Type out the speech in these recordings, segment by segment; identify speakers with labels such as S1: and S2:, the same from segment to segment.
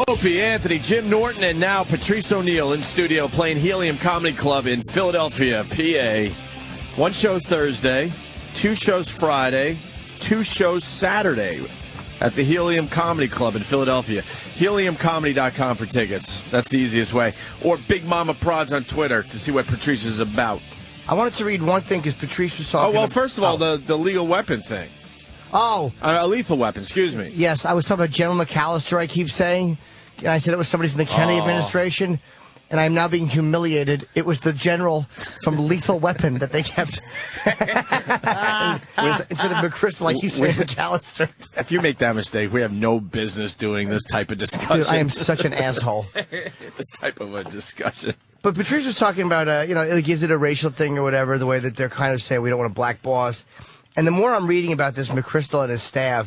S1: Opie, Anthony, Jim Norton, and now Patrice O'Neill in studio playing Helium Comedy Club in Philadelphia, PA. One show Thursday, 2 shows Friday, 2 shows Saturday at the Helium Comedy Club in Philadelphia. HeliumComedy.com for tickets. That's the easiest way. Or Big Mama Prods on Twitter to see what Patrice is about.
S2: I wanted to read one thing because Patrice was talking.
S1: Oh, well, first of all, the legal weapon thing.
S2: Oh.
S1: A lethal weapon, excuse me.
S2: Yes, I was talking about General McAllister, I keep saying. And I said it was somebody from the Kennedy administration. And I'm now being humiliated. It was the general from Lethal Weapon that they kept. Instead of McChrystal, like you said, McAllister.
S1: If you make that mistake, we have no business doing this type of discussion.
S2: Dude, I am such an asshole.
S1: This type of a discussion.
S2: But Patrice was talking about, like, is it a racial thing or whatever, the way that they're kind of saying we don't want a black boss. And the more I'm reading about this McChrystal and his staff,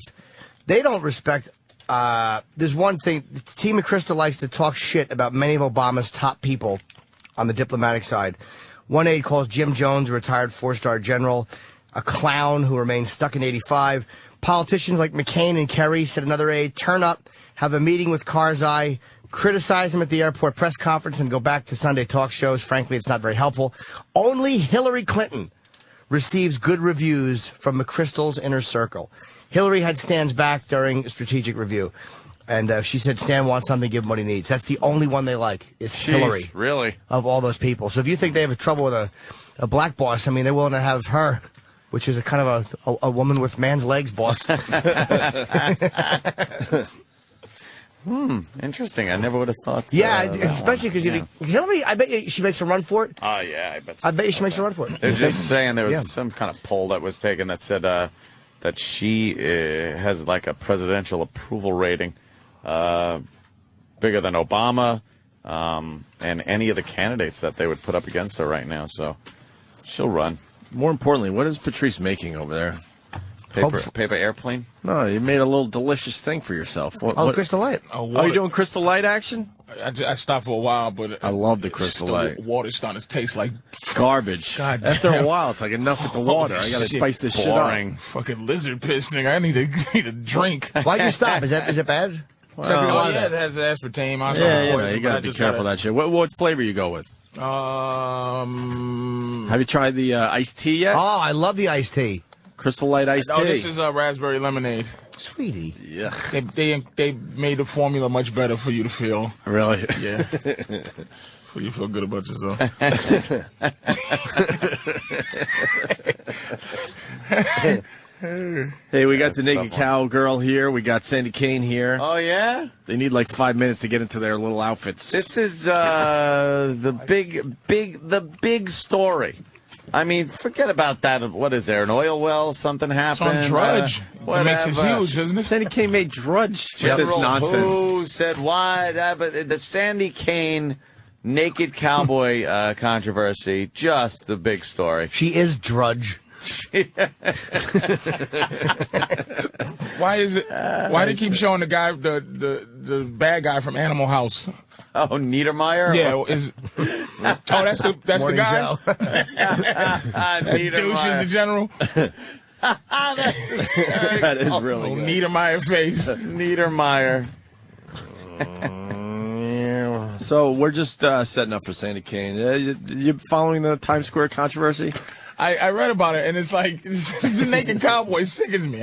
S2: they don't respect. There's one thing. Team McChrystal likes to talk shit about many of Obama's top people on the diplomatic side. One aide calls Jim Jones, a retired 4-star general, a clown who remains stuck in 85. Politicians like McCain and Kerry, said another aide, turn up, have a meeting with Karzai, criticize him at the airport press conference, and go back to Sunday talk shows. Frankly, it's not very helpful. Only Hillary Clinton receives good reviews from McChrystal's inner circle. Hillary had Stan's back during a strategic review. And she said Stan wants something, give him what he needs. That's the only one they like, is Hillary.
S3: Really?
S2: Of all those people. So if you think they have trouble with a black boss, I mean, they're willing to have her, which is a kind of a woman with man's legs boss.
S3: Interesting. I never would have thought.
S2: Yeah, especially because Hillary, I bet you she makes a run for it.
S3: Oh, yeah, I bet.
S2: I bet you she makes a run for it.
S3: They're just saying there was some kind of poll that was taken that said that she has like a presidential approval rating bigger than Obama and any of the candidates that they would put up against her right now. So she'll run.
S1: More importantly, what is Patrice making over there?
S3: Paper airplane?
S1: No, you made a little delicious thing for yourself.
S2: What? Crystal Light.
S1: Oh, you doing Crystal Light action?
S4: I stopped for a while, but
S1: I love the Crystal Light.
S4: Water's starting to taste like
S1: garbage.
S4: God
S1: After
S4: damn.
S1: a while, it's like enough with the water. I gotta spice this shit up.
S4: Fucking lizard piss, nigga. I need a drink.
S2: Why'd you stop? Is it bad?
S4: Well, it has aspartame.
S1: You gotta be careful of that shit. What flavor you go with? Have you tried the iced tea yet?
S2: Oh, I love the iced tea.
S1: Crystal Light iced tea.
S4: Oh, this is raspberry lemonade.
S2: Sweetie.
S1: Yeah.
S4: They made the formula much better for you to feel.
S1: Really?
S4: Yeah. So you feel good about yourself.
S1: Hey, we got the naked cowgirl here. We got Sandy Kane here.
S3: Oh, yeah?
S1: They need like 5 minutes to get into their little outfits.
S3: This is the big story. I mean, forget about that. What is there? An oil well? Something happened?
S4: It's on Drudge. It makes it huge, doesn't it?
S1: Sandy Kane made Drudge with this nonsense.
S3: Who said why? But the Sandy Kane naked cowboy controversy, just the big story.
S2: She is Drudge.
S4: Why is it? Why do they keep showing the guy, the bad guy from Animal House?
S3: Oh, Niedermeyer?
S4: Yeah. That's the guy. Douche is the general.
S1: That is really good.
S4: Niedermeyer face.
S3: Niedermeyer.
S1: So we're just setting up for Sandy Kane. You following the Times Square controversy?
S4: I read about it, and it's like the naked cowboy sickens me.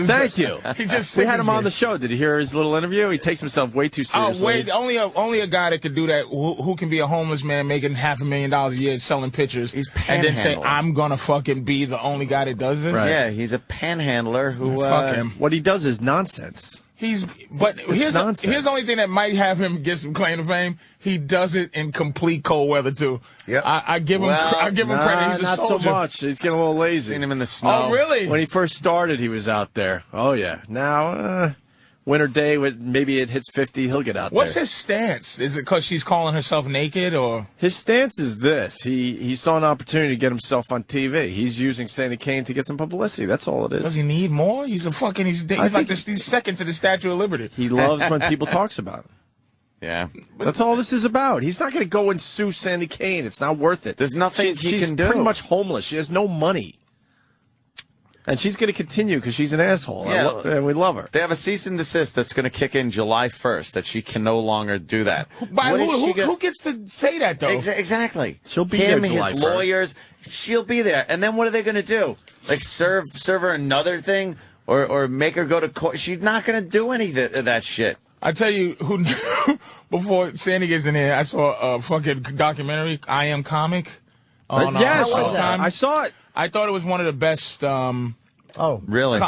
S1: Thank you.
S4: He just
S1: we had him on the show. Did you hear his little interview? He takes himself way too seriously.
S4: Only a guy that could do that. Who can be a homeless man making $500,000 a year selling pictures, and then say, "I'm gonna fucking be the only guy that does this."
S1: Right.
S3: Yeah, he's a panhandler who.
S4: Fuck him.
S1: What he does is nonsense.
S4: Here's the only thing that might have him get some claim to fame. He does it in complete cold weather too. Yeah, I give him credit. He's a
S1: not
S4: soldier.
S1: so much. He's getting a little lazy.
S3: Seen him in the snow.
S4: Oh, really?
S1: When he first started, he was out there. Oh yeah. Now, winter day, maybe it hits 50, he'll get out there.
S4: What's his stance? Is it because she's calling herself naked, or
S1: his stance is this? He saw an opportunity to get himself on TV. He's using Sandy Kane to get some publicity. That's all it is.
S4: Does he need more? He's second to the Statue of Liberty.
S1: He loves when people talks about him.
S3: Yeah.
S1: That's all this is about. He's not going to go and sue Sandy Kane. It's not worth it.
S3: There's nothing he
S1: she's
S3: can do.
S1: She's pretty much homeless. She has no money. And she's going to continue because she's an asshole.
S3: Yeah.
S1: And we love her.
S3: They have a cease and desist that's going to kick in July 1st, that she can no longer do that.
S4: Who gets to say that, though?
S3: Exactly.
S1: She'll be there
S3: Him,
S1: July
S3: his
S1: 1st.
S3: lawyers, she'll be there. And then what are they going to do? Like serve her another thing? Or make her go to court? She's not going to do any of that shit.
S4: I tell you, who before Sandy gets in here, I saw a fucking documentary, I Am Comic.
S1: Yes, I saw it.
S4: I thought it was one of the best
S3: really?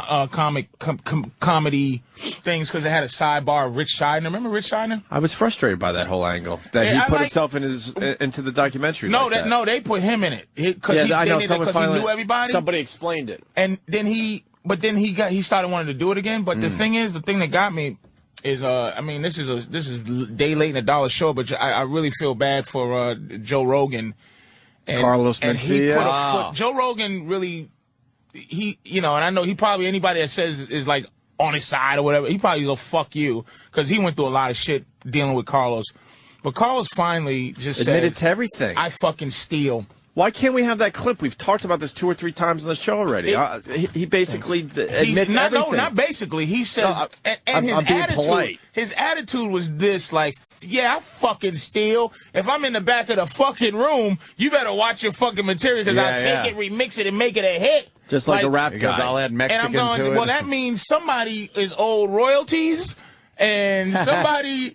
S4: comedy things because it had a sidebar of Rich Scheidner. Remember Rich Scheidner?
S1: I was frustrated by that whole angle that he put himself into the documentary.
S4: No, they put him in it because
S1: I know. Someone
S4: he knew everybody.
S1: Somebody explained it,
S4: and then he started wanting to do it again. But the thing that got me is I mean this is day late in a dollar show, but I really feel bad for Joe Rogan. And,
S1: Carlos
S4: and
S1: Mencia.
S4: He put a foot. Joe Rogan really, and I know he probably, anybody that says is like on his side or whatever, he probably go fuck you because he went through a lot of shit dealing with Carlos. But Carlos finally just
S1: admitted
S4: said,
S1: to everything.
S4: I fucking steal.
S1: Why can't we have that clip? We've talked about this 2 or 3 times on the show already. He basically admits everything.
S4: No, not basically. He says,
S1: I'm being polite.
S4: His attitude was this, like, yeah, I fucking steal. If I'm in the back of the fucking room, you better watch your fucking material because I'll take it, remix it, and make it a hit.
S1: Just like a rap guy.
S3: Because I'll add Mexican
S4: and I'm going,
S3: to it.
S4: well, that means somebody is owed royalties. And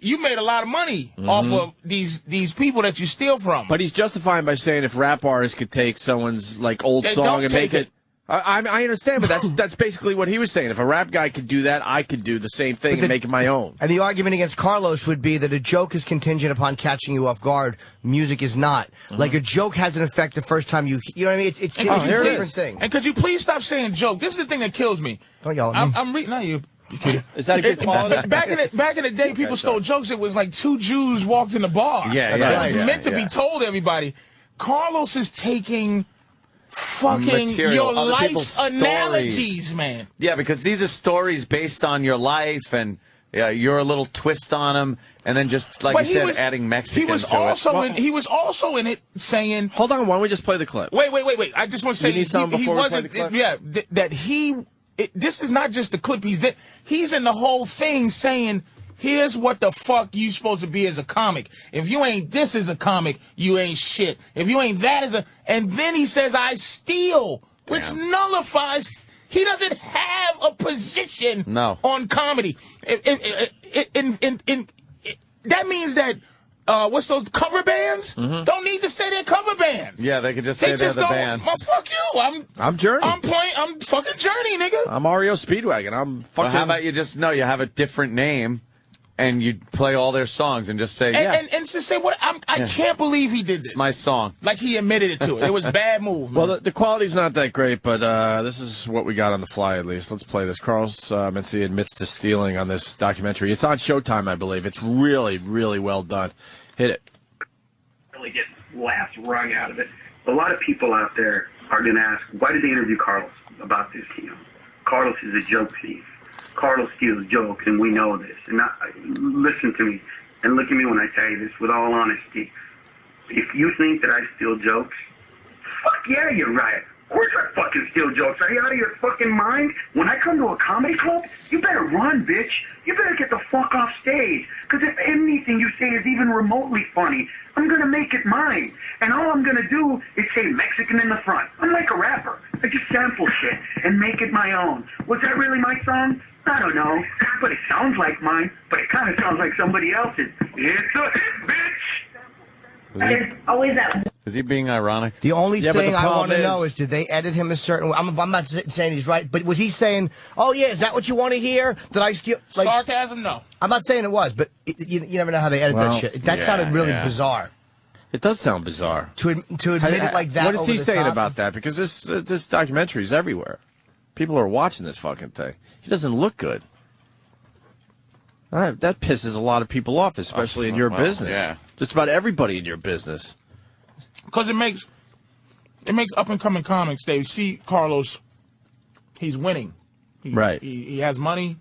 S4: you made a lot of money off of these people that you steal from.
S1: But he's justifying by saying if rap artists could take someone's like old song and make it. I understand, but that's basically what he was saying. If a rap guy could do that, I could do the same thing and make it my own.
S2: And the argument against Carlos would be that a joke is contingent upon catching you off guard. Music is not. Like a joke has an effect the first time you know what I mean? It's a different thing.
S4: And could you please stop saying joke? This is the thing that kills me.
S2: Don't yell at me.
S4: I'm reading. Not you.
S1: Is that a good quality?
S4: Back in the day, people stole jokes. It was like 2 Jews walked in the bar.
S3: Yeah,
S4: It was meant to be told everybody. Carlos is taking fucking your life's analogies, man.
S3: Yeah, because these are stories based on your life, and you're a little twist on them, and then just like you said, adding Mexican to it.
S4: He was also in it saying.
S1: Hold on, why don't we just play the clip?
S4: Wait. I just want to say
S1: you need something before we play the clip?
S4: Yeah, that he. This is not just the clip. He's in the whole thing saying, here's what the fuck you supposed to be as a comic. If you ain't this as a comic, you ain't shit. If you ain't that as a... And then he says, I steal, which nullifies... He doesn't have a position on comedy. That means that... what's those cover bands? Don't need to say they're cover bands.
S3: Yeah, they could just say they're the band.
S4: Well, fuck you.
S1: I'm Journey.
S4: I'm fucking Journey, nigga.
S1: I'm REO Speedwagon. I'm fucking.
S3: Well, how about you just you have a different name, and you play all their songs and just say
S4: and just say what I can't believe he did this.
S3: It's my song.
S4: Like he admitted it to it. It was a bad move. Man.
S1: Well, the quality's not that great, but this is what we got on the fly at least. Let's play this. Carlos Mencia admits to stealing on this documentary. It's on Showtime, I believe. It's really, really well done. Hit it.
S5: Really get laughs wrung out of it. A lot of people out there are going to ask, why did they interview Carlos about this? Carlos is a joke thief. Carlos steals jokes, and we know this. And listen to me, and look at me when I tell you this with all honesty. If you think that I steal jokes, fuck yeah, you're right. Of course I fucking steal jokes. Are you out of your fucking mind? When I come to a comedy club, you better run, bitch. You better get the fuck off stage. Because if anything you say is even remotely funny, I'm going to make it mine. And all I'm going to do is say Mexican in the front. I'm like a rapper. I just sample shit and make it my own. Was that really my song? I don't know. But it sounds like mine. But it kind of sounds like somebody else's. It's a hit, bitch.
S6: There's always that.
S3: Is he being ironic?
S2: The only thing I want to know is, did they edit him a certain way? I'm not saying he's right, but was he saying, oh, yeah, is that what you want to hear? That I steal? Like,
S4: sarcasm? No.
S2: I'm not saying it was, but you never know how they edit that shit. That sounded really bizarre.
S1: It does sound bizarre.
S2: To admit it like that.
S1: What is he saying about that? Because this documentary is everywhere. People are watching this fucking thing. He doesn't look good. That pisses a lot of people off, especially in your business. Yeah. Just about everybody in your business.
S4: Because it makes up and coming comics. They see Carlos, he's winning. He has money,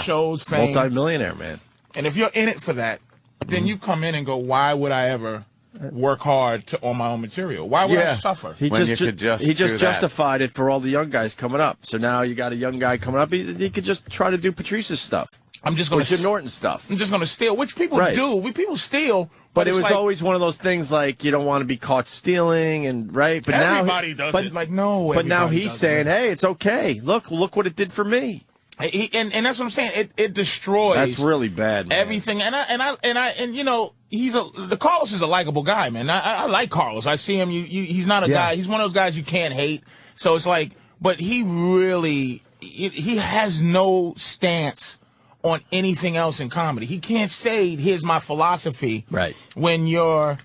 S4: shows, fame,
S1: multi-millionaire, man.
S4: And if you're in it for that, then you come in and go, why would I ever work hard on my own material? Why would I suffer?
S1: He
S3: When
S1: just
S3: you could just
S1: he just
S3: do that.
S1: justified it for all the young guys coming up. So now you got a young guy coming up. He could just try to do Patrice's stuff.
S4: I'm just going
S1: to Jim Norton's stuff.
S4: I'm just going to steal, which people do. People steal.
S1: But it was
S4: like,
S1: always one of those things like you don't want to be caught stealing, and right. But
S4: everybody does it. Like no.
S1: But now he's saying, "Hey, it's okay. Look what it did for me."
S4: And that's what I'm saying. It destroys.
S1: That's really bad, man.
S4: Everything. And you know, the Carlos is a likable guy, man. I like Carlos. I see him. He's not a guy. He's one of those guys you can't hate. So it's like, but he really he has no stance on anything else in comedy. He can't say, "Here's my philosophy."
S1: Right.
S4: When you're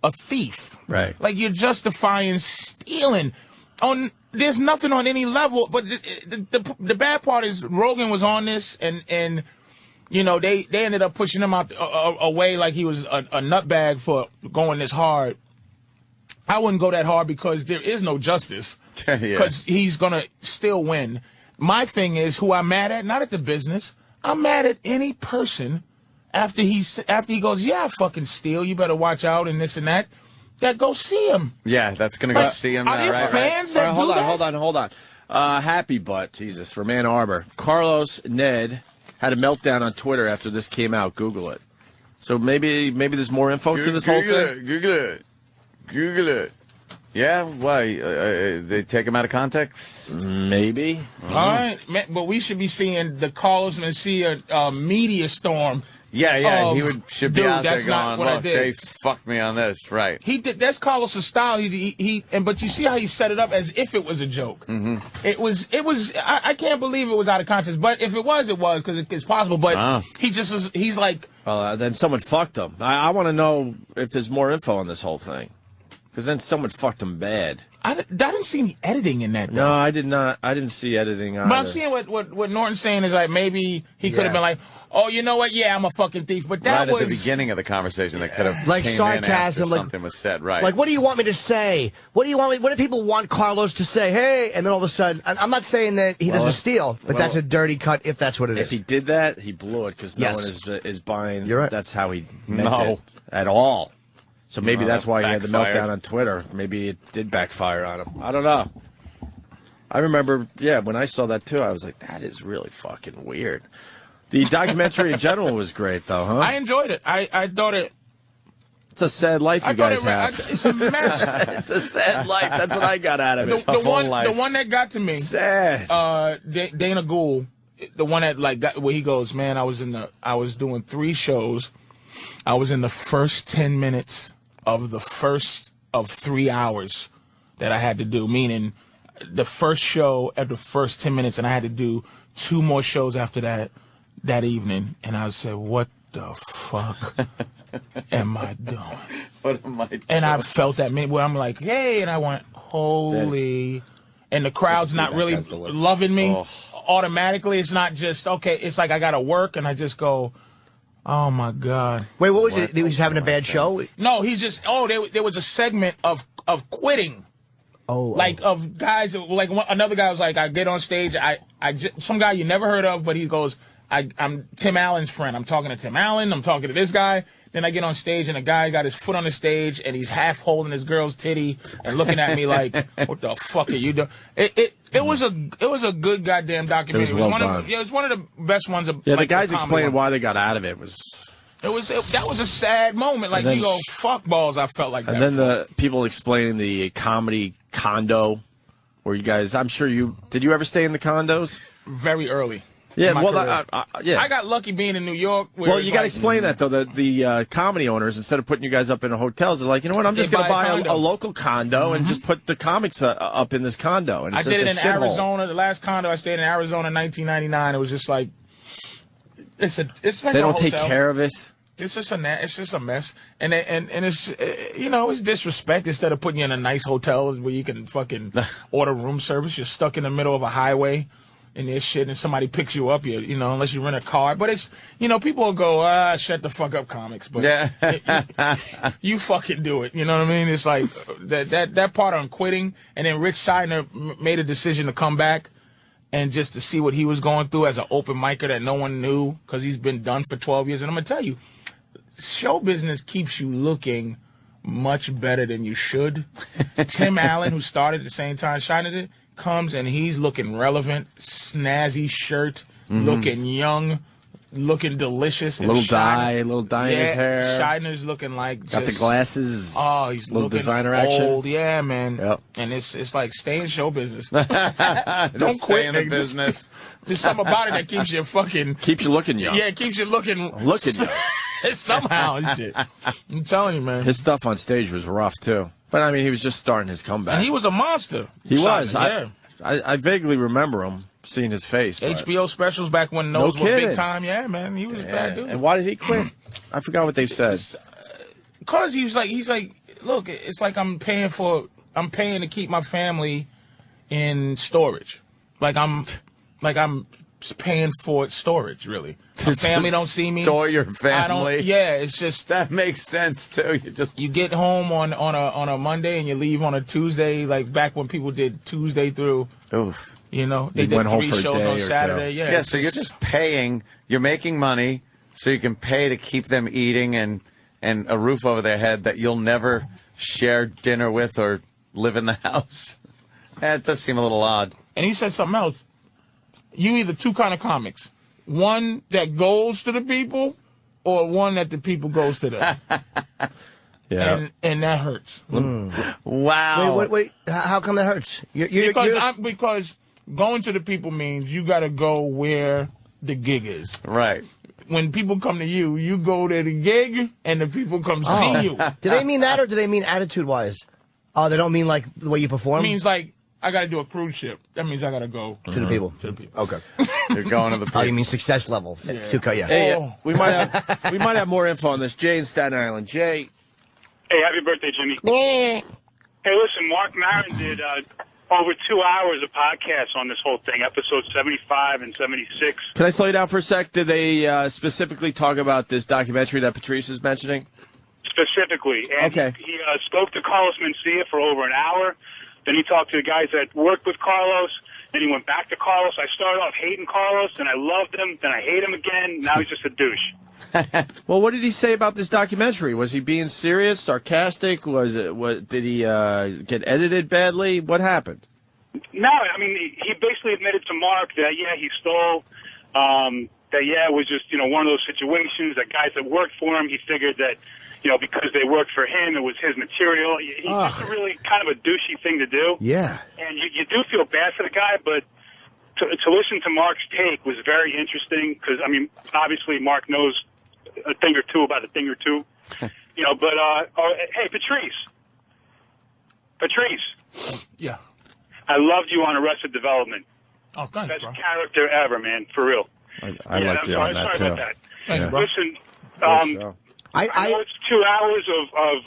S4: a thief.
S1: Right.
S4: Like you're justifying stealing. There's nothing on any level. But the bad part is Rogan was on this, and you know they ended up pushing him out away like he was a nutbag for going this hard. I wouldn't go that hard because there is no justice. Because he's gonna still win. My thing is who I'm mad at, not at the business. I'm mad at any person after he goes, "Yeah, I fucking steal. You better watch out," and this and that. That go see him.
S3: Yeah, that's gonna go see him.
S4: Are there fans that do that?
S1: Hold on. Happy Butt, Jesus, from Ann Arbor. Carlos Ned had a meltdown on Twitter after this came out. Google it. So maybe there's more info to this whole thing.
S3: Google it. Yeah, why? They take him out of context?
S1: Maybe.
S4: All right, but we should be seeing the Carlos Mencia media storm.
S3: Yeah, he should be out there
S4: that's not
S3: going,
S4: what I
S3: "Look,
S4: did."
S3: they fucked me on this." Right.
S4: He did. That's Carlos' style. But you see how he set it up as if it was a joke. Mm-hmm. It was. I can't believe it was out of context. But if it was, because it's possible. But he just was. He's like.
S1: Then someone fucked him. I want to know if there's more info on this whole thing. Because then someone fucked him bad.
S4: I didn't see any editing in that, though.
S1: No, I did not. I didn't see editing either.
S4: But I'm seeing what Norton's saying is like maybe he could have been like, "Oh, you know what? Yeah, I'm a fucking thief." But that
S3: was...
S4: was...
S3: at the beginning of the conversation that could have
S2: like
S3: came
S2: sarcasm,
S3: in after something was said, right?
S2: Like, what do you want me to say? What do people want Carlos to say? Hey, and then all of a sudden, I'm not saying that he doesn't steal, but that's a dirty cut if that's what it is.
S1: If he did that, he blew it because no one is buying.
S2: You're right.
S1: That's how he meant it at all. So maybe that's why he had the
S3: backfired.
S1: meltdown on Twitter. Maybe it did backfire on him. I don't know. I remember, when I saw that too, I was like, that is really fucking weird. The documentary in general was great, though, huh?
S4: I enjoyed it. I thought it...
S1: It's a sad life you guys have.
S4: It's a mess.
S1: It's a sad life. That's what I got out of it.
S4: The one that got to me...
S1: Sad.
S4: Dana Gould, the one that where he goes, "Man, I was doing 3 shows. I was in the first 10 minutes of the first of 3 hours that I had to do, meaning the first show at the first 10 minutes, and I had to do 2 more shows after that evening." And I said, "What the fuck am I doing?"
S3: What am I doing?
S4: And I felt that minute where I'm like, "Hey," and I went, "Holy," and the crowd's not really loving me automatically. It's not just, okay, it's like I got to work, and I just go, "Oh my God."
S2: Wait, what was it? He was having a bad show?
S4: No, he's just, there was a segment of quitting. Of guys, another guy was like, I get on stage, some guy you never heard of, but he goes, I'm Tim Allen's friend. I'm talking to Tim Allen. I'm talking to this guy. Then I get on stage, and a guy got his foot on the stage, and he's half holding his girl's titty and looking at me like, "What the fuck are you doing?" It was a good goddamn documentary.
S1: It was well done.
S4: It was one of the best ones.
S1: The guys explaining why they got out of it was.
S4: That was a sad moment. Like, you go, fuck balls. I felt like that.
S1: And then the people explaining the comedy condo, where you guys, I'm sure did you ever stay in the condos?
S4: Very early.
S1: Yeah, well,
S4: I got lucky being in New York.
S1: Well, you got to explain that, though. The comedy owners, instead of putting you guys up in hotels, they're like, you know what, I'm just going to buy a local condo and just put the comics up in this condo. And it's
S4: I did it in Arizona.
S1: Hole.
S4: The last condo I stayed in Arizona in 1999. It was just like, it's like
S1: they don't take care of it.
S4: It's just a mess, and it's it's disrespect. Instead of putting you in a nice hotel where you can fucking order room service, you're stuck in the middle of a highway. And this shit, and somebody picks you up, unless you rent a car. But it's, people will go, shut the fuck up, comics. But you fucking do it. You know what I mean? It's like that part on quitting, and then Rich Seidner made a decision to come back and just to see what he was going through as an open micer that no one knew because he's been done for 12 years. And I'm going to tell you, show business keeps you looking much better than you should. Tim Allen, who started at the same time China did, comes and he's looking relevant, snazzy shirt, looking young, looking delicious.
S1: A little dye in his hair.
S4: Shiner's looking like
S1: got the glasses.
S4: Oh, he's
S1: little
S4: looking
S1: designer
S4: old.
S1: action.
S4: Yeah, man.
S1: Yep.
S4: And it's like stay in show business.
S3: Don't
S4: quit
S3: in the
S4: nigga.
S3: business.
S4: There's something about it that keeps you fucking.
S1: Keeps you looking young.
S4: Yeah, it keeps you looking
S1: young.
S4: somehow and shit. I'm telling you, man.
S1: His stuff on stage was rough too. But I mean, he was just starting his comeback.
S4: And he was a monster.
S1: He was.
S4: Yeah.
S1: I vaguely remember him, seeing his face. But
S4: HBO specials back when those were big time. Yeah, man. He was a bad dude.
S1: And why did he quit? I forgot what they said.
S4: Because he's like, look, it's like I'm paying to keep my family in storage. Like I'm paying for storage, really. My family don't see me.
S3: Store your family.
S4: Yeah, it's just
S3: that makes sense too.
S4: You get home on a Monday and you leave on a Tuesday, like back when people did Tuesday through.
S1: Oof.
S4: You know, they
S1: You
S4: did
S1: went home
S4: 3
S1: for a
S4: shows
S1: day
S4: on
S1: or
S4: Saturday.
S1: two.
S4: Yeah.
S3: So you're just paying. You're making money, so you can pay to keep them eating and a roof over their head that you'll never share dinner with or live in the house. That does seem a little odd.
S4: And he said something else. You either two kind of comics. One that goes to the people or one that the people goes to them.
S1: Yeah.
S4: And that hurts.
S3: Wow.
S2: Wait. How come that hurts?
S4: Because going to the people means you got to go where the gig is.
S3: Right.
S4: When people come to you, you go to the gig and the people come see you.
S2: Do they mean that or do they mean attitude-wise? Oh, they don't mean like the way you perform?
S4: It means like, I got to do a cruise ship. That means I got to go
S2: to the people. Okay.
S3: You're going to the people.
S2: Oh, you mean success level?
S4: Yeah.
S2: Yeah.
S1: Hey, we might have more info on this. Jay in Staten Island. Jay.
S6: Hey, happy birthday, Jimmy. Hey, listen, Mark Maron did over 2 hours of podcasts on this whole thing, episodes 75 and 76.
S1: Can I slow you down for a sec? Did they specifically talk about this documentary that Patrice is mentioning?
S6: Specifically. And
S1: Okay.
S6: he spoke to Carlos Mencia for over an hour. Then he talked to the guys that worked with Carlos. Then he went back to Carlos. I started off hating Carlos, and I loved him. Then I hate him again. Now he's just a douche.
S1: Well, what did he say about this documentary? Was he being serious, sarcastic? Did he get edited badly? What happened?
S6: No, I mean, he basically admitted to Mark that, yeah, he stole, that, yeah, it was just, one of those situations that guys that worked for him, he figured that, because they worked for him, it was his material. He's just a really kind of a douchey thing to do.
S2: Yeah.
S6: And you do feel bad for the guy, but to listen to Mark's take was very interesting because, I mean, obviously Mark knows a thing or two about a thing or two. But, hey, Patrice.
S4: Yeah.
S6: I loved you on Arrested Development.
S4: Oh, thanks,
S6: Best
S4: bro.
S6: character ever, man, for real.
S1: I liked you on that,
S6: sorry
S1: too.
S6: about that.
S4: Thank you, bro.
S6: Listen,
S2: I
S6: know it's 2 hours of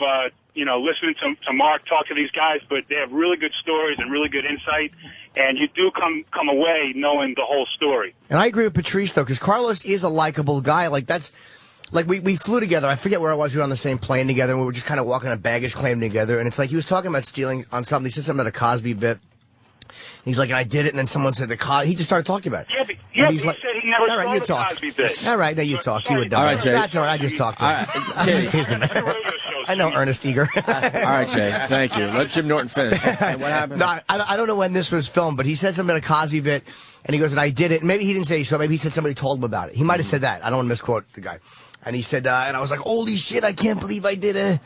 S6: listening to Mark talk to these guys, but they have really good stories and really good insight, and you do come away knowing the whole story.
S2: And I agree with Patrice, though, because Carlos is a likable guy. Like, that's... Like, we flew together. I forget where I was. We were on the same plane together, and we were just kind of walking a baggage claim together. And it's like he was talking about stealing on something. He said something about a Cosby bit. He's like, and I did it, and then someone said the Cosby. He just stared talking about it.
S6: Yeah, but he said he never
S2: all right,
S6: saw
S2: you
S6: the
S2: talk.
S6: Cosby bit.
S2: All right, now you talk. You were done.
S1: All right, Jay.
S2: That's all right. I just talked to him. I'm just teasing him. I know Ernest Eager.
S1: All right, Jay. Thank you. Let Jim Norton finish. Hey, what happened?
S2: No, I don't know when this was filmed, but he said something about a Cosby bit, and he goes, and I did it. Maybe he didn't say so. Maybe he said somebody told him about it. He might have said that. I don't want to misquote the guy. And he said, and I was like, holy shit, I can't believe I did it.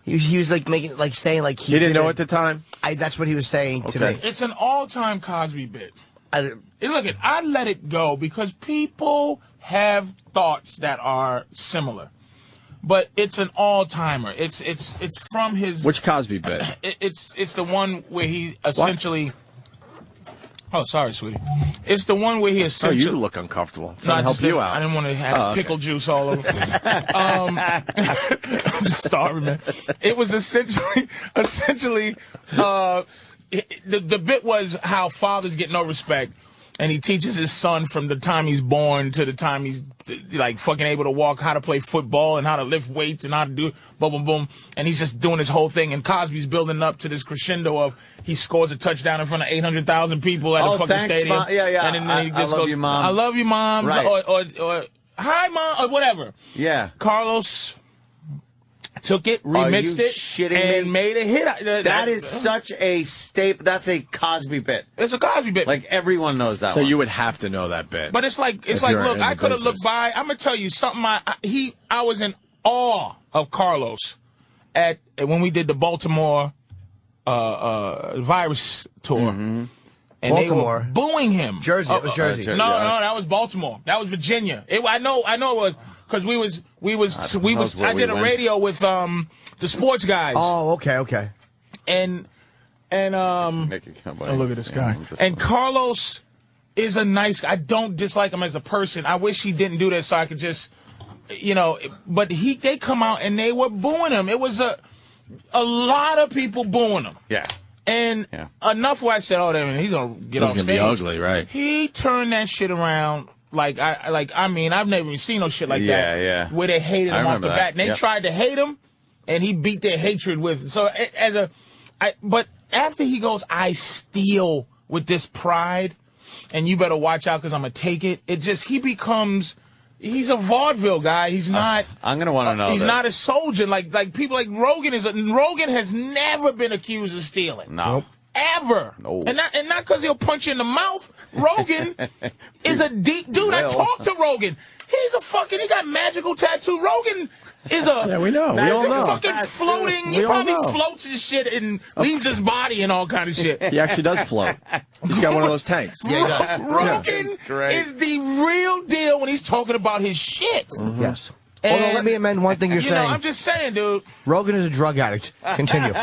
S2: He was like making, like saying, like
S1: he didn't know at the time.
S2: That's what he was saying to me.
S4: It's an all-time Cosby bit. Look, I let it go because people have thoughts that are similar, but it's an all-timer. It's from his.
S1: Which Cosby bit?
S4: It's the one where he essentially. Oh, sorry, sweetie. It's the one where he essentially.
S1: Oh, you look uncomfortable.
S4: No,
S1: Trying to help you out.
S4: I didn't want to have pickle juice all over. I'm just starving, man. It was essentially, the bit was how fathers get no respect, and he teaches his son from the time he's born to the time he's like fucking able to walk, how to play football and how to lift weights and how to do boom, boom, boom. And he's just doing his whole thing. And Cosby's building up to this crescendo of he scores a touchdown in front of 800,000 people at a fucking stadium.
S3: Mom. Yeah.
S4: And then he just
S3: I love
S4: goes,
S3: you, Mom.
S4: I love you, Mom.
S3: Right.
S4: Or hi, Mom, or whatever.
S3: Yeah.
S4: Carlos took it, remixed it, and made a hit.
S3: That is such a staple. That's a Cosby bit.
S4: It's a Cosby bit.
S3: Like, everyone knows that
S1: So
S3: one.
S1: you would have to know that bit.
S4: But it's like, look, I could have looked by. I'm going to tell you something. I was in awe of Carlos when we did the Baltimore virus tour.
S2: Mm-hmm.
S4: And
S2: Baltimore.
S4: they were booing him.
S2: Jersey. It was Jersey.
S4: No, that was Baltimore. That was Virginia. I know it was because I did a radio with the sports guys.
S2: Oh, okay.
S4: And look at this guy. And Carlos is a nice guy. I don't dislike him as a person. I wish he didn't do that so I could just, but they come out and they were booing him. It was a lot of people booing him.
S3: Yeah.
S4: And enough where I said, oh, he's going to get off stage.
S1: It's going to be ugly, right?
S4: He turned that shit around. I've never even seen no shit like that.
S3: Yeah.
S4: Where they hated him off the bat. And they tried to hate him, and he beat their hatred with. So but after he goes, I steal with this pride, and you better watch out because I'm going to take it. He's a vaudeville guy. He's not.
S3: I'm gonna want to know.
S4: He's not a soldier like people like Rogan is. Rogan has never been accused of stealing.
S3: No. Nope.
S4: Ever.
S3: No.
S4: And not because he'll punch you in the mouth. Rogan is a deep dude. I talked to Rogan. He got magical tattoo. Rogan is a.
S1: Yeah, we know. We all know.
S4: Fucking floating. He probably floats and shit and leaves his body and all kind of shit.
S1: He actually does float. He's got one of those tanks.
S2: Yeah, he does.
S4: Rogan is the real deal when he's talking about his shit.
S2: Mm-hmm. Yes. Although, let me amend one thing you're saying.
S4: I'm just saying, dude.
S2: Rogan is a drug addict. Continue.
S1: But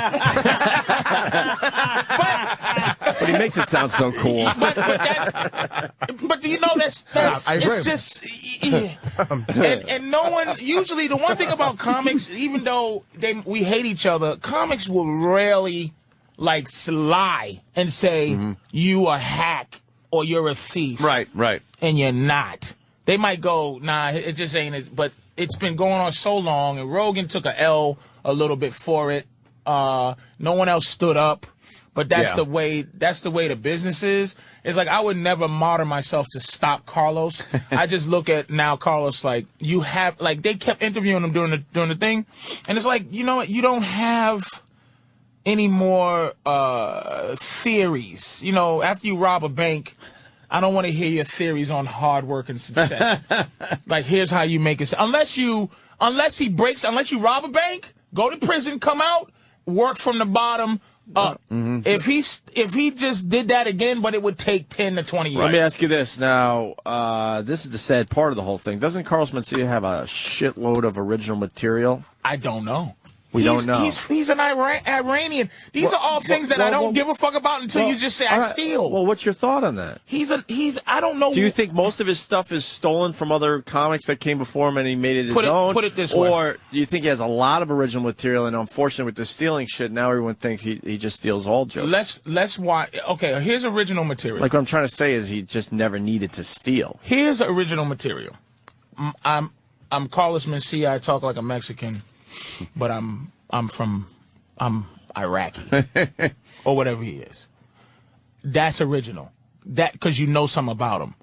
S1: he makes it sound so cool.
S4: But do you know that's it's just and no one usually the one thing about comics, even though we hate each other, comics will rarely lie and say you a hack or you're a thief.
S3: Right.
S4: And you're not. They might go, nah, it just ain't as but it's been going on so long, and Rogan took a L a little bit for it. No one else stood up, but that's the way the business is. It's like I would never martyr myself to stop Carlos. I just look at now Carlos they kept interviewing him during the thing, and it's like, you know what, you don't have any more theories. After you rob a bank, I don't want to hear your theories on hard work and success. Here's how you make it. Unless you rob a bank, go to prison, come out, work from the bottom up. Mm-hmm. If he just did that again, but it would take 10 to 20 years.
S1: Let me ask you this now. This is the sad part of the whole thing. Doesn't Carlos Mencia have a shitload of original material?
S4: I don't know.
S1: We don't know.
S4: He's an Iranian. These are all things that I don't give a fuck about until you just say I steal.
S1: Well, what's your thought on that?
S4: I don't know.
S1: Do you think most of his stuff is stolen from other comics that came before him and he made it his own?
S4: Put it this way.
S1: Or do you think he has a lot of original material and unfortunately with the stealing shit, now everyone thinks he just steals all jokes?
S4: Let's watch. Okay, here's original material.
S1: Like what I'm trying to say is he just never needed to steal.
S4: Here's original material. I'm Carlos Mencia. I talk like a Mexican, but I'm Iraqi or whatever he is. That's original. That because you know something about him.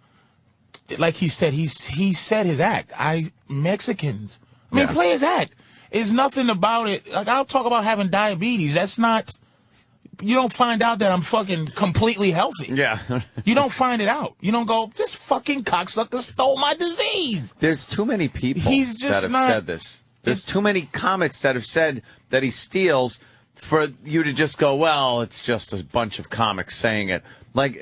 S4: Like he said his act. Mexicans. Play his act. There's nothing about it. Like I'll talk about having diabetes. That's not. You don't find out that I'm fucking completely healthy.
S3: Yeah.
S4: You don't find it out. You don't go, this fucking cocksucker stole my disease.
S3: There's too many people that have said this. There's too many comics that have said that he steals for you to just go, well, it's just a bunch of comics saying it. Like,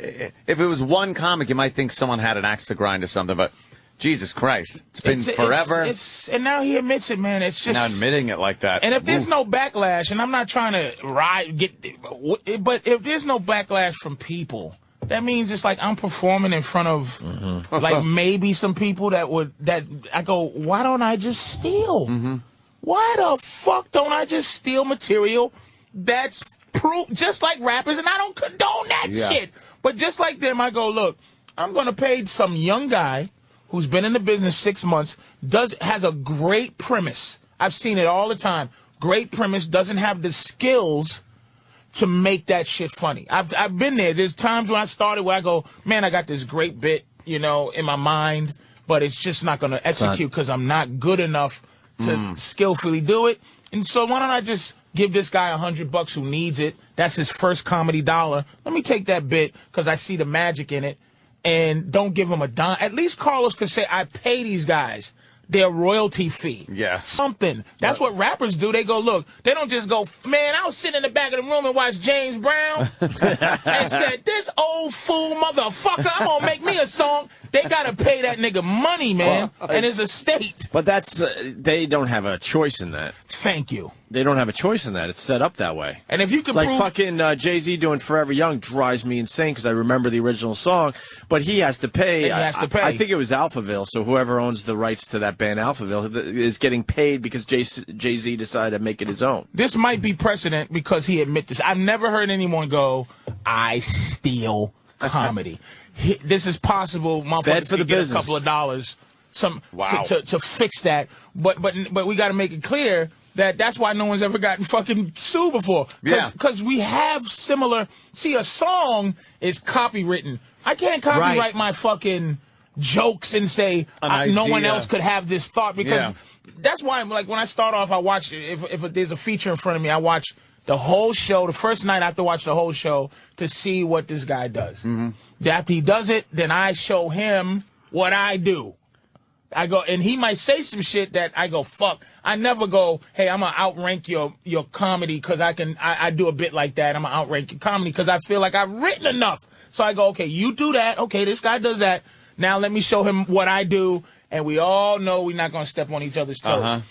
S3: if it was one comic, you might think someone had an axe to grind or something, but Jesus Christ, it's been forever.
S4: And now he admits it, man. It's just...
S3: Not admitting it like that.
S4: And if there's no backlash, and I'm not trying to but if there's no backlash from people... That means it's like I'm performing in front of like maybe some people that I go, why don't I just steal? Mm-hmm. Why the fuck don't I just steal material that's just like rappers, and I don't condone that shit. But just like them, I go, look, I'm gonna pay some young guy who's been in the business 6 months, has a great premise. I've seen it all the time. Great premise, doesn't have the skills to make that shit funny. I've been there. There's times when I started where I go, man, I got this great bit, in my mind, but it's just not going to execute because I'm not good enough to skillfully do it. And so why don't I just give this guy $100 who needs it? That's his first comedy dollar. Let me take that bit because I see the magic in it, and don't give him a dime. At least Carlos could say, I pay these guys their royalty fee.
S3: Yeah.
S4: Something. That's what rappers do. They go, look, they don't just go, man, I was sitting in the back of the room and watched James Brown and said, this old fool motherfucker, I'm going to make me a song. They got to pay that nigga money, man, and his estate.
S1: But that's, they don't have a choice in that.
S4: Thank you.
S1: They don't have a choice in that. It's set up that way.
S4: And if you can
S1: like
S4: prove...
S1: fucking Jay-Z doing Forever Young drives me insane because I remember the original song, but he has to pay.
S4: He has to pay.
S1: I think it was Alphaville, so whoever owns the rights to that band Alphaville is getting paid because Jay-Z decided to make it his own.
S4: This might be precedent because he admit this. I've never heard anyone go, I steal comedy. This is possible. Motherfuckers can get a couple of dollars to fix that. But we got to make it clear that's why no one's ever gotten fucking sued before. Because we have similar... See, a song is copywritten. I can't copyright my fucking jokes and say no one else could have this thought because that's why I'm like, when I start off, I watch, if there's a feature in front of me, I watch the whole show. The first night I have to watch the whole show to see what this guy does. After he does it, then I show him what I do. I go, and he might say some shit that I go, fuck. I never go, hey, I'm going to outrank your comedy because I do a bit like that. I'm going to outrank your comedy because I feel like I've written enough. So I go, okay, you do that. Okay, this guy does that. Now let me show him what I do. And we all know we're not going to step on each other's toes.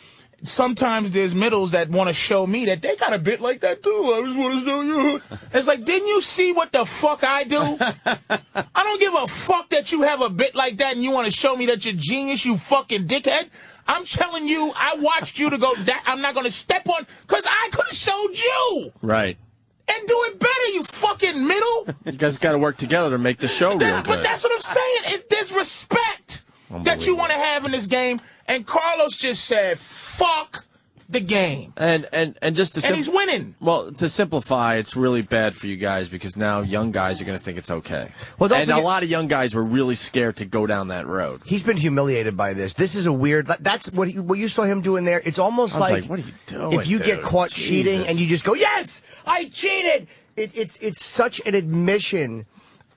S4: Sometimes there's middles that want to show me that they got a bit like that too. I just want to show you. It's like, didn't you see what the fuck I do? I don't give a fuck that you have a bit like that and you want to show me that you're genius, you fucking dickhead. I'm telling you, I watched you to go, that I'm not going to step on, because I could have showed you.
S1: Right.
S4: And do it better, you fucking middle.
S1: You guys got to work together to make the show real good.
S4: But that's what I'm saying. There's respect that you want to have in this game. And Carlos just said, fuck the game.
S1: And just to
S4: and he's winning.
S1: Well, to simplify, it's really bad for you guys because now young guys are going to think it's okay.
S2: Well,
S1: and a lot of young guys were really scared to go down that road.
S2: He's been humiliated by this. This is a weird... That's what you saw him doing there. It's almost like...
S1: what are you doing,
S2: if you get caught cheating and you just go, yes, I cheated! It's such an admission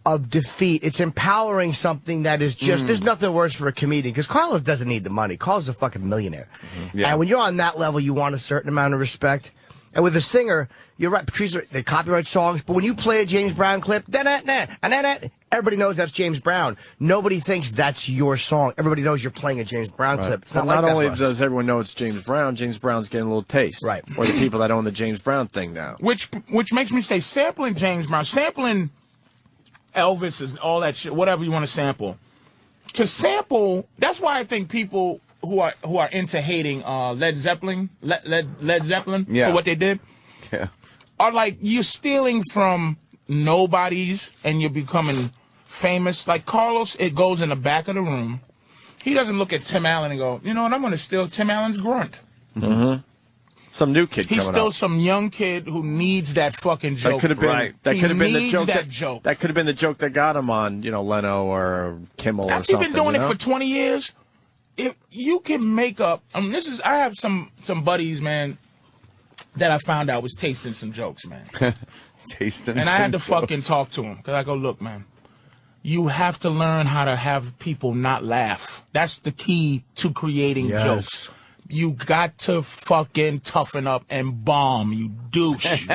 S2: of defeat. It's empowering something that is just... There's nothing worse for a comedian, because Carlos doesn't need the money. Carlos is a fucking millionaire. And when you're on that level, you want a certain amount of respect. And with a singer, you're right, Patrice, they copyright songs, but when you play a James Brown clip, everybody knows that's James Brown. Nobody thinks that's your song. Everybody knows you're playing a James Brown clip. It's not like that.
S1: Not only does everyone know it's James Brown's getting a little taste.
S2: Right.
S1: Or the people that own the James Brown thing now.
S4: Which makes me say, sampling James Brown, sampling Elvis is all that shit, whatever you want to sample. To sample, that's why I think people who are into hating Led Zeppelin for what they did are like, you're stealing from nobodies and you're becoming famous. Like Carlos, it goes in the back of the room. He doesn't look at Tim Allen and go, you know what, I'm going to steal Tim Allen's grunt.
S1: Some new kid
S4: He's
S1: coming
S4: still
S1: up.
S4: some young kid who needs that fucking joke.
S1: That could have been, that could have been the joke.
S4: That
S1: could have been the joke that got him on, Leno or Kimmel or
S4: After
S1: something.
S4: You've been doing it for 20 years. If you can make up, I have some buddies, man, that I found out was tasting some jokes, man.
S3: Tasting.
S4: And I had to fucking talk to him because I go, look, man, you have to learn how to have people not laugh. That's the key to creating jokes. You got to fucking toughen up and bomb, you douche.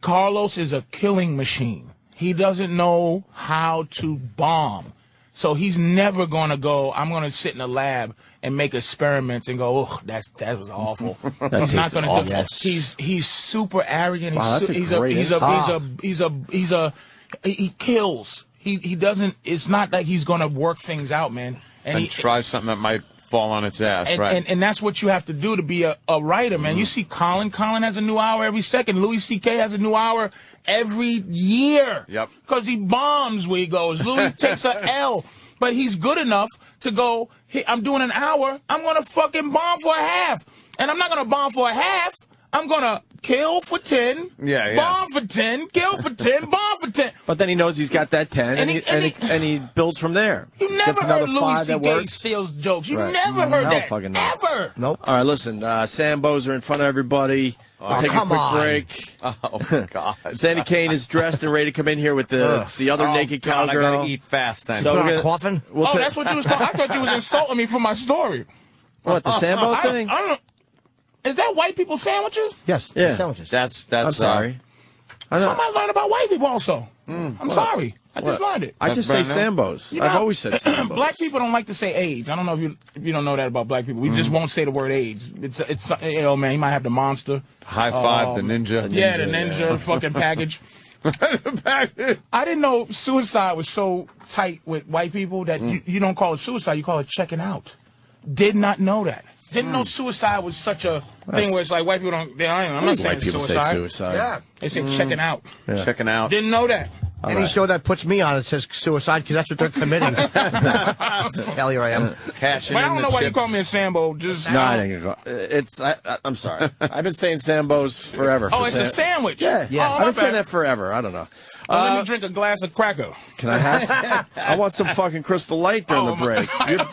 S4: Carlos is a killing machine. He doesn't know how to bomb. So he's never going to go, I'm going to sit in a lab and make experiments and go, oh, that was awful. He's not going to do that. He's super arrogant. He kills. He doesn't, it's not like he's going to work things out, man.
S3: And try something that might fall on its ass,
S4: and that's what you have to do to be a writer, man. You see Colin has a new hour every second. Louis C.K. has a new hour every year. Because he bombs where he goes. Louis takes a L. But he's good enough to go, hey, I'm doing an hour, I'm going to fucking bomb for a half. And I'm not going to bomb for a half. I'm going to kill for 10, bomb for 10, kill for 10, bomb for 10.
S1: But then he knows he's got that 10, and he builds from there.
S4: You never heard Louis C.K. steals jokes. You never heard that.
S1: Fucking
S4: ever.
S2: Nope.
S1: All right, listen. Sambos are in front of everybody. We'll take a quick break.
S3: Oh, God.
S1: Sandy Kane is dressed and ready to come in here with the other naked cowgirl.
S3: I gotta eat fast then.
S2: So we're coffin?
S4: That's what you was talking. I thought you was insulting me for my story.
S1: What, the Sambo thing?
S4: I don't know. Is that white people sandwiches?
S2: Yes.
S1: Yeah.
S2: Sandwiches.
S3: That's
S1: I'm sorry.
S4: Somebody learned about white people also. I'm sorry. I just learned it.
S1: I just say Sambos. I've always said Sambos.
S4: Black people don't like to say age. I don't know if you don't know that about black people. We just won't say the word age. It's you know, man, he might have the monster.
S3: High five, the ninja.
S4: Yeah, the ninja fucking package. I didn't know suicide was so tight with white people that you don't call it suicide, you call it checking out. Did not know that. Didn't know suicide was such a thing where it's like white people don't. I'm not saying
S1: white people
S4: suicide.
S1: say suicide.
S2: Yeah.
S4: They say checking out.
S1: Yeah.
S3: Checking out.
S4: Didn't know that.
S2: Any show that puts me on it says suicide because that's what they're committing. Failure I am.
S3: Cashing
S4: But I
S3: in
S4: don't
S3: the
S4: know why you
S3: chips.
S4: call me a Sambo. Just
S1: No, I didn't go. I'm sorry. I've been saying Sambos forever.
S4: Oh, it's a sandwich.
S1: Yeah.
S4: Oh,
S1: I've been saying that forever. I don't know.
S4: Let me drink a glass of cracker.
S1: Can I have? I want some fucking Crystal Light during the break.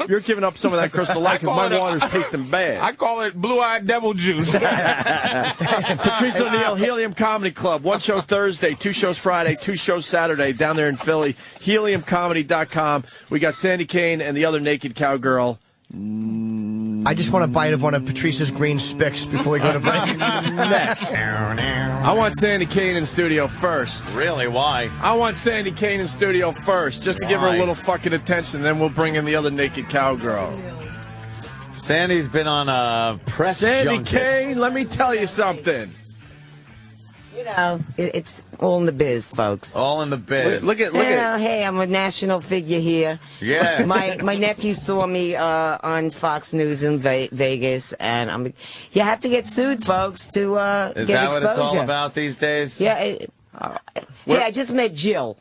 S1: You're giving up some of that Crystal Light because my water's tasting bad.
S4: I call it blue-eyed devil juice.
S1: Patrice O'Neill, Helium Comedy Club. 1 show Thursday, 2 shows Friday, 2 shows Saturday down there in Philly. HeliumComedy.com. We got Sandy Kane and the other naked cowgirl.
S2: I just want a bite of one of Patrice's green spicks before we go to break.
S1: Next. I want Sandy Kane in studio first.
S3: Really? Why?
S1: I want Sandy Kane in studio first, just to give her a little fucking attention. Then we'll bring in the other naked cowgirl.
S3: Sandy's been on a press
S1: Sandy
S3: junket.
S1: Kane, let me tell you something.
S7: You know, it's all in the biz, folks.
S3: All in the biz.
S1: Look at.
S7: Hey, I'm a national figure here.
S3: Yeah.
S7: My nephew saw me on Fox News in Vegas, and you have to get sued, folks, to
S3: Is
S7: get
S3: that
S7: exposure.
S3: what it's all about these days?
S7: Yeah. Hey, I just met Jill.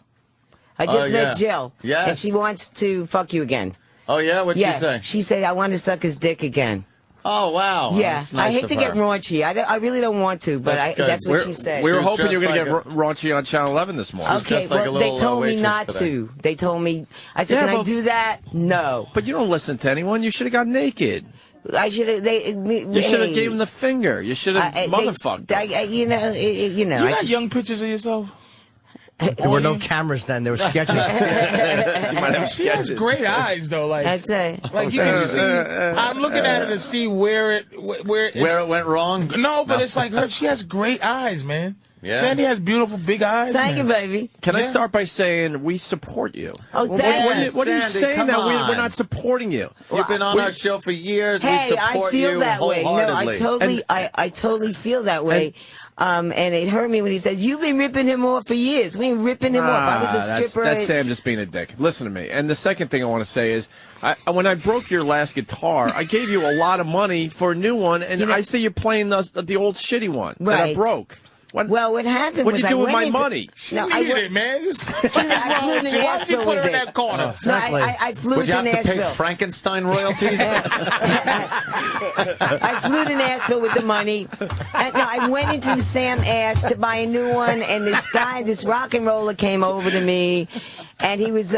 S7: Met Jill.
S3: Yes.
S7: And she wants to fuck you again.
S3: Oh, yeah? What'd she say?
S7: She said, I want to suck his dick again.
S3: Oh, wow.
S7: Yeah,
S3: That's nice
S7: I hate
S3: of
S7: to
S3: her.
S7: get raunchy. I really don't want to, but that's what she said.
S1: We were
S3: She was
S1: hoping you were
S3: just
S1: going to get raunchy on Channel 11 this morning.
S7: Okay,
S3: just like a
S7: well, they
S3: little,
S7: told me
S3: waitress
S7: not
S3: today.
S7: to. They told me. I said,
S1: Yeah,
S7: can I
S1: but-
S7: do that? No.
S1: But you don't listen to anyone. You should have got naked.
S7: I should have.
S1: You should have gave him the finger. You should have motherfucked him.
S7: You know.
S4: You got young pictures of yourself?
S2: There were no cameras then. There were sketches.
S4: She has great eyes, though. Like,
S7: I'd say.
S4: like you can see. I'm looking at her to see where it
S3: went wrong?
S4: No, but it's like her. She has great eyes, man.
S3: Yeah.
S4: Sandy has beautiful big eyes.
S7: Thank you, baby.
S1: Can I start by saying we support you?
S7: Oh, thank you.
S1: What are you
S3: Sandy,
S1: saying
S3: come
S1: that
S3: on.
S1: we're not supporting you?
S3: You've been on our show for years. We
S7: Hey,
S3: support
S7: I feel
S3: you
S7: that way. No,
S3: wholeheartedly.
S7: I totally feel that way. And it hurt me when he says, you've been ripping him off for years. We ain't ripping him off. I was a stripper.
S1: That's Sam just being a dick. Listen to me. And the second thing I want to say is, when I broke your last guitar, I gave you a lot of money for a new one, and I see you playing the old shitty one that I
S7: Right.
S1: broke.
S7: Well, what happened
S1: What'd
S7: was
S1: you do
S7: I
S1: with
S7: went
S1: my
S7: into,
S1: money?
S7: No,
S4: She needed it, man.
S7: I flew to
S4: Why did you
S7: Nashville
S4: put her
S7: with
S4: in
S7: it.
S4: that corner?
S7: No, I flew
S3: Would you
S7: to
S3: have to pay
S7: Nashville.
S3: Frankenstein royalties?
S7: I flew to Nashville with the money. And, no, I went into Sam Ash to buy a new one, and this rock and roller came over to me, and he was,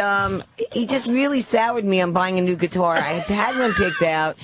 S7: he just really soured me on buying a new guitar. I had one picked out,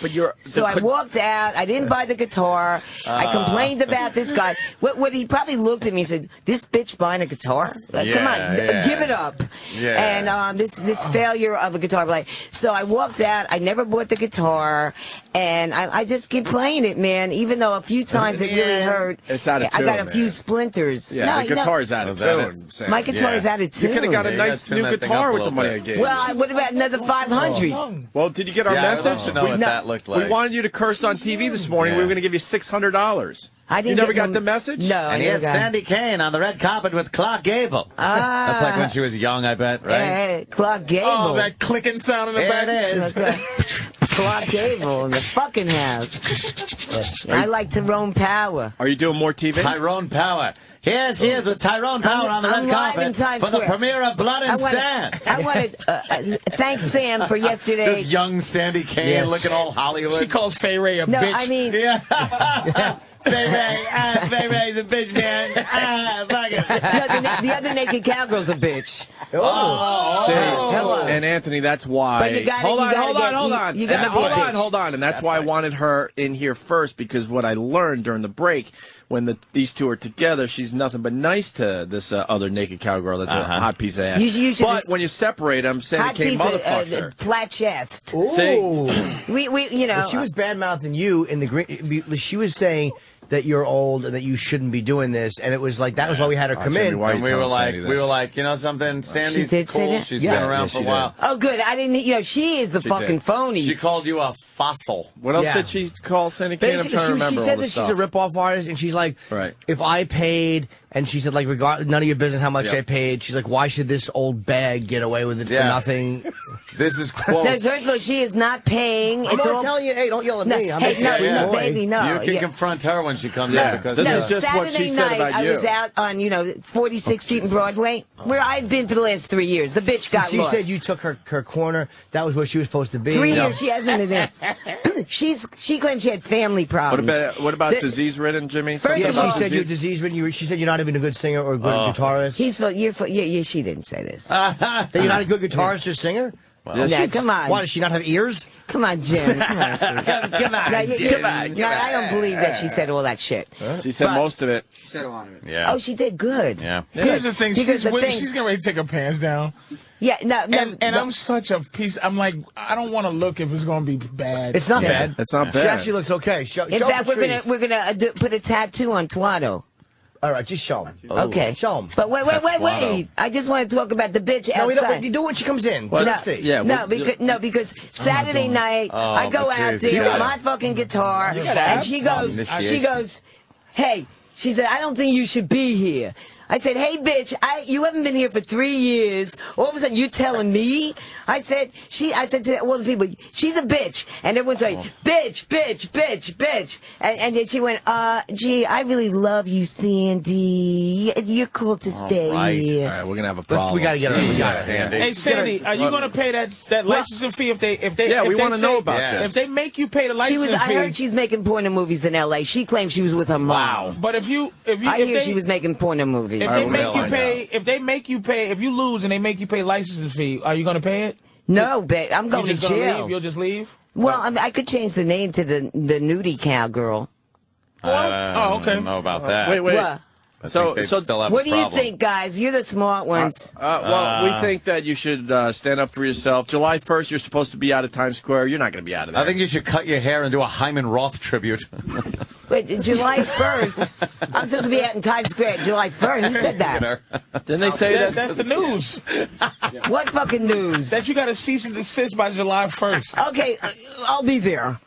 S7: so I walked out. I didn't buy the guitar. I complained about this guy. What he probably looked at me and said, "This bitch buying a guitar? Like, come on, give it up."
S3: Yeah.
S7: And this failure of a guitar player. So I walked out. I never bought the guitar, and I just keep playing it, man. Even though a few times it really hurt.
S1: It's out of
S7: I got
S1: tune,
S7: a few
S1: man.
S7: splinters.
S1: Yeah,
S7: No,
S1: the guitar's out of
S3: that
S1: tune. Sam.
S7: My guitar is out of tune.
S1: You could have got a
S3: Yeah, you
S1: nice
S3: gotta
S1: new
S3: tune that thing
S1: guitar
S3: up a
S1: with the
S3: little
S1: money I
S3: bit.
S1: gave you.
S7: Well, what about another 500?
S1: Well, did you get our
S3: Yeah, I'd love
S1: message?
S3: to know what that looked like.
S1: We wanted you to curse on TV this morning.
S3: Yeah.
S1: We were going to give you $600.
S7: I didn't
S1: You never
S7: get
S1: got
S7: no-
S1: the message?
S7: No, I
S3: And
S7: never
S3: here's
S7: got it.
S3: Sandy Kane on the red carpet with Clark Gable. That's like when she was young, I bet, right?
S7: Hey, Clark Gable.
S4: Oh, that clicking sound in the
S3: There
S4: back.
S3: it is.
S7: Clark Gable in the fucking house. I like Tyrone Power.
S1: Are you doing more TV?
S3: Tyrone Power.
S8: Here she is with Tyrone Power on the red
S7: I'm live in
S8: carpet
S7: Times
S8: for the
S7: Square.
S8: premiere of Blood and Sand.
S7: I want to thank Sam for yesterday.
S3: Just young Sandy Kane looking all Hollywood.
S4: She calls Fay Ray a
S7: No,
S4: bitch.
S7: I mean,
S8: Fay Ray's a bitch, man. Fuck it.
S7: no, the other naked cowgirl's a bitch.
S1: See,
S7: Hello.
S1: and Anthony, that's why.
S7: But you gotta-
S1: hold
S7: you
S1: on,
S7: gotta
S1: hold
S7: get-
S1: on, hold
S7: you-
S1: on.
S7: you gotta
S1: And
S7: be a
S1: hold on,
S7: bitch.
S1: hold on. And that's why I wanted her in here first, because what I learned during the break, when these two are together, she's nothing but nice to this other naked cowgirl that's a hot piece of ass.
S7: You should
S1: but
S7: just-
S1: when you separate them, Sandy
S7: Hot
S1: Kane
S7: piece of
S1: motherfucks her.
S7: flat chest.
S1: See?
S7: We you know.
S2: Well, she was bad mouthing you in the green. She was saying that you're old and that you shouldn't be doing this, and it was like that was why we had her come
S1: Jimmy,
S2: in.
S1: why are you
S3: And we
S1: telling
S3: were
S1: Sandy
S3: like,
S1: this?
S3: you know something? Sandy's
S7: did say
S3: cool.
S7: that?
S3: She's
S2: Yeah.
S3: been around
S1: Yes,
S3: for
S1: she
S3: a while.
S7: Oh, good. I didn't. You know, she is the fucking
S1: did.
S7: phony.
S3: She called you a fossil.
S1: What else
S2: Yeah.
S1: did she call Sandy Kane? I'm
S2: Basically,
S1: trying to remember
S2: she
S1: all
S2: said
S1: the
S2: that she's
S1: stuff.
S2: a rip-off artist, and she's like,
S1: Right.
S2: if I paid, and she said, like, regard none of your business how much
S1: Yep.
S2: I paid. She's like, why should this old bag get away with it for
S3: Yeah.
S2: nothing?
S3: This is
S7: No,
S3: quotes.
S7: first of all, she is not paying.
S2: I'm
S7: It's
S2: not
S7: all.
S2: telling you, hey, don't yell at
S7: No,
S2: me. I'm
S7: hey,
S2: making
S7: no,
S2: a sweet
S7: no,
S2: boy.
S7: baby, no.
S3: You can
S7: yeah.
S3: confront her when she comes
S1: Yeah.
S3: in because
S1: This
S7: No,
S1: is just what
S7: Saturday
S1: she said
S7: night,
S1: about
S7: I
S1: you.
S7: was out on, 46th Street and Broadway, where I've been for the last 3 years. The bitch got
S2: She
S7: lost.
S2: said you took her corner. That was where she was supposed to be.
S7: 3
S2: Yeah.
S7: years she hasn't been there. She claimed she had family problems.
S1: What about
S7: The-
S1: disease-ridden, Jimmy?
S7: First
S2: Yeah,
S7: of
S2: she
S7: all-
S2: said you're disease-ridden. She said you're not even a good singer or a good guitarist.
S7: Yeah, she didn't say this.
S2: That you're not a good guitarist or singer?
S7: Yeah, come on.
S2: Why, does she not have ears?
S7: Come on, Jim. Come on, sweetie.
S8: Come on,
S7: No,
S8: Jim.
S7: no, I don't believe that she said all that shit.
S1: She said
S7: But-
S1: most of it.
S3: yeah.
S7: Oh, she did good.
S3: Yeah.
S4: Here's the thing.
S7: Because
S4: She's
S7: the things-
S4: getting ready to take her pants down.
S7: Yeah, no,
S4: And I'm such a piece. I'm like, I don't want to look if it's going to be bad.
S2: It's not bad.
S1: It's not
S2: She
S1: bad.
S2: actually looks okay. Show
S7: in fact,
S2: Patrice.
S7: we're gonna put a tattoo on Tuato.
S2: All right, just show him.
S7: Okay.
S2: Show him.
S7: But wait. I just want to talk about the bitch
S2: No, we
S7: outside.
S2: don't. Do it when she comes in.
S1: Well,
S2: Let's see.
S1: Yeah.
S7: Because Saturday night I go out
S3: Patrice, you
S7: there with
S3: gotta-
S7: my fucking guitar, and she goes, hey, she said, I don't think you should be here. I said, hey, bitch, you haven't been here for 3 years. All of a sudden, you telling me? I said to all the people, she's a bitch. And everyone's like, bitch, bitch, bitch, bitch. And then she went, gee, I really love you, Sandy. You're cool to stay
S3: right.
S7: here.
S1: All right, we're gonna have a problem.
S2: We got to get her. We got her.
S3: Sandy.
S4: Hey, Sandy, are you going to pay that licensing fee if they
S1: Yeah,
S4: if
S1: we
S4: they
S1: want to
S4: say-
S1: know about
S3: Yeah.
S1: this.
S4: If they make you pay the licensing
S7: I
S4: fee?
S7: heard she's making porno movies in L.A. She claims she was with her mom.
S4: But if you
S7: I hear she was making porno movies.
S4: if they make you pay, if you lose and they make you pay licensing fee, are you going to pay it?
S7: No, babe, I'm
S4: You
S7: going to
S4: just gonna
S7: jail.
S4: leave? You'll just leave?
S7: Well, I could change the name to the nudie cowgirl.
S4: Oh, okay.
S3: I don't know about that.
S1: Wait.
S7: What?
S3: I
S1: So-
S3: think they'd
S1: so
S3: still have
S7: What
S3: a
S7: do you
S3: problem.
S7: think, guys? You're the smart ones.
S1: Well, we think that you should stand up for yourself. July 1st, you're supposed to be out of Times Square. You're not going to be out of there.
S3: I think you should cut your hair and do a Hyman Roth tribute.
S7: Wait, July 1st? I'm supposed to be out in Times Square July 1st. Who said that?
S1: Didn't they say that?
S4: That's the news.
S7: What fucking news?
S4: That you got to cease and desist by July 1st.
S7: Okay, I'll be there.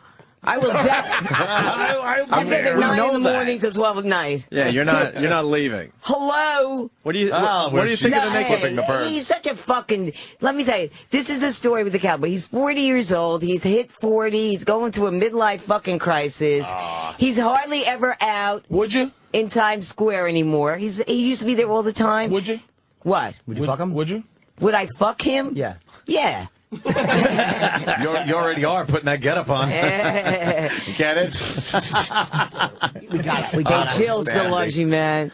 S7: I will definitely. I'll get there 9 in the morning to 12 at night.
S1: Yeah, you're not leaving.
S7: Hello?
S1: What do you
S3: Oh,
S1: what do you think of the
S3: she's
S1: naked?
S3: flipping the bird.
S7: He's such a fucking. Let me tell you, this is the story with the cowboy. He's 40 years old. He's hit 40. He's going through a midlife fucking crisis. He's hardly ever out
S4: Would you?
S7: in Times Square anymore. He used to be there all the time.
S4: Would you?
S7: What?
S2: Would you fuck him?
S4: Would you?
S7: Would I fuck him?
S2: Yeah.
S7: Yeah.
S3: You already are putting that getup on. Get it?
S2: We got it. We
S7: Hey,
S2: got it.
S7: Jill still loves you, man.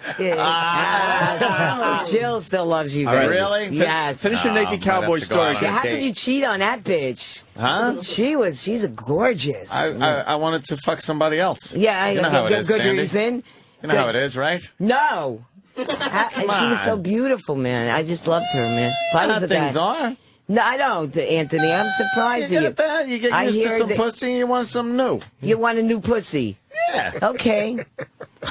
S7: Jill still loves you,
S1: All right.
S7: baby.
S3: Really?
S7: Yes.
S1: Finish your naked cowboy
S3: have to go out
S1: story.
S3: on
S7: How could you cheat on that bitch?
S3: Huh?
S7: She's a gorgeous.
S3: I wanted to fuck somebody else.
S7: Yeah,
S3: You know how it
S7: good,
S3: is,
S7: good
S3: Sandy.
S7: reason.
S3: You know how it is, right?
S7: No. She was so beautiful, man. I just loved her, man. If I was
S3: How
S7: a guy.
S3: things are.
S7: No, I don't, Anthony. I'm surprised
S3: You
S7: at you.
S3: get that? You get
S7: I
S3: used to
S7: hear
S3: some
S7: that-
S3: pussy and you want some new.
S7: You want a new pussy.
S3: Yeah.
S7: Okay.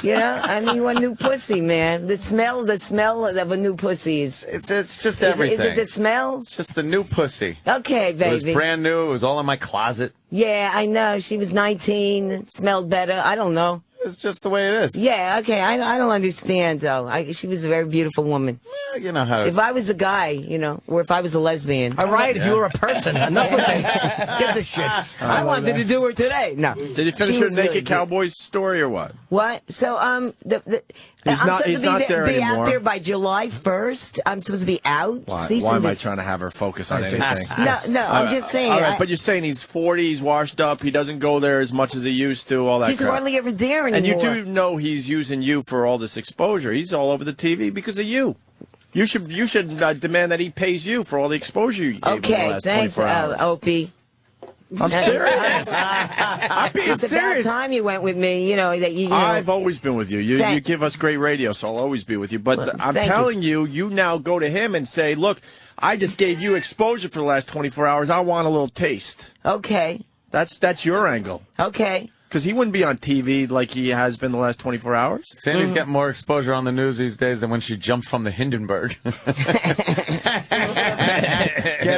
S7: You know, I mean, you want a new pussy, man. The smell of a new pussy is.
S3: It's just
S7: Is
S3: everything.
S7: it the smell?
S3: It's just the new pussy.
S7: Okay,
S3: It was
S7: baby.
S3: brand new. It was all in my closet.
S7: Yeah, I know. She was 19, smelled better. I don't know.
S3: It's just the way it is.
S7: Yeah, okay. I don't understand, though. She was a very beautiful woman.
S3: You know how
S7: If I was a guy, or if I was a lesbian.
S2: All right, if you were a person. Enough with this. Get this shit.
S7: I wanted to do her today. No.
S1: Did you finish
S7: She
S1: your
S7: was really
S1: naked
S7: good.
S1: cowboy story or what?
S7: What? So,
S1: He's
S7: I'm
S1: not.
S7: supposed
S1: He's
S7: to be
S1: not there
S7: be
S1: anymore.
S7: out there by July 1st. I'm supposed to be out.
S1: Why am I trying to have her focus on anything?
S7: No, I'm just saying.
S1: All right, but you're saying he's 40, he's washed up, he doesn't go there as much as he used to, all that
S7: he's
S1: crap.
S7: hardly ever there anymore.
S1: And you do know he's using you for all this exposure. He's all over the TV because of you. You should demand that he pays you for all the exposure you gave him the last 24 hours.
S7: Opie.
S1: I'm serious. I'm being
S7: It's
S1: serious.
S7: about time you went with me. You know that you.
S1: I've always been with you. You give us great radio, so I'll always be with you. But I'm telling you, you now go to him and say, look, I just gave you exposure for the last 24 hours. I want a little taste.
S7: Okay.
S1: That's your angle.
S7: Okay.
S1: Because he wouldn't be on TV like he has been the last 24 hours.
S3: Sandy's getting more exposure on the news these days than when she jumped from the Hindenburg. Get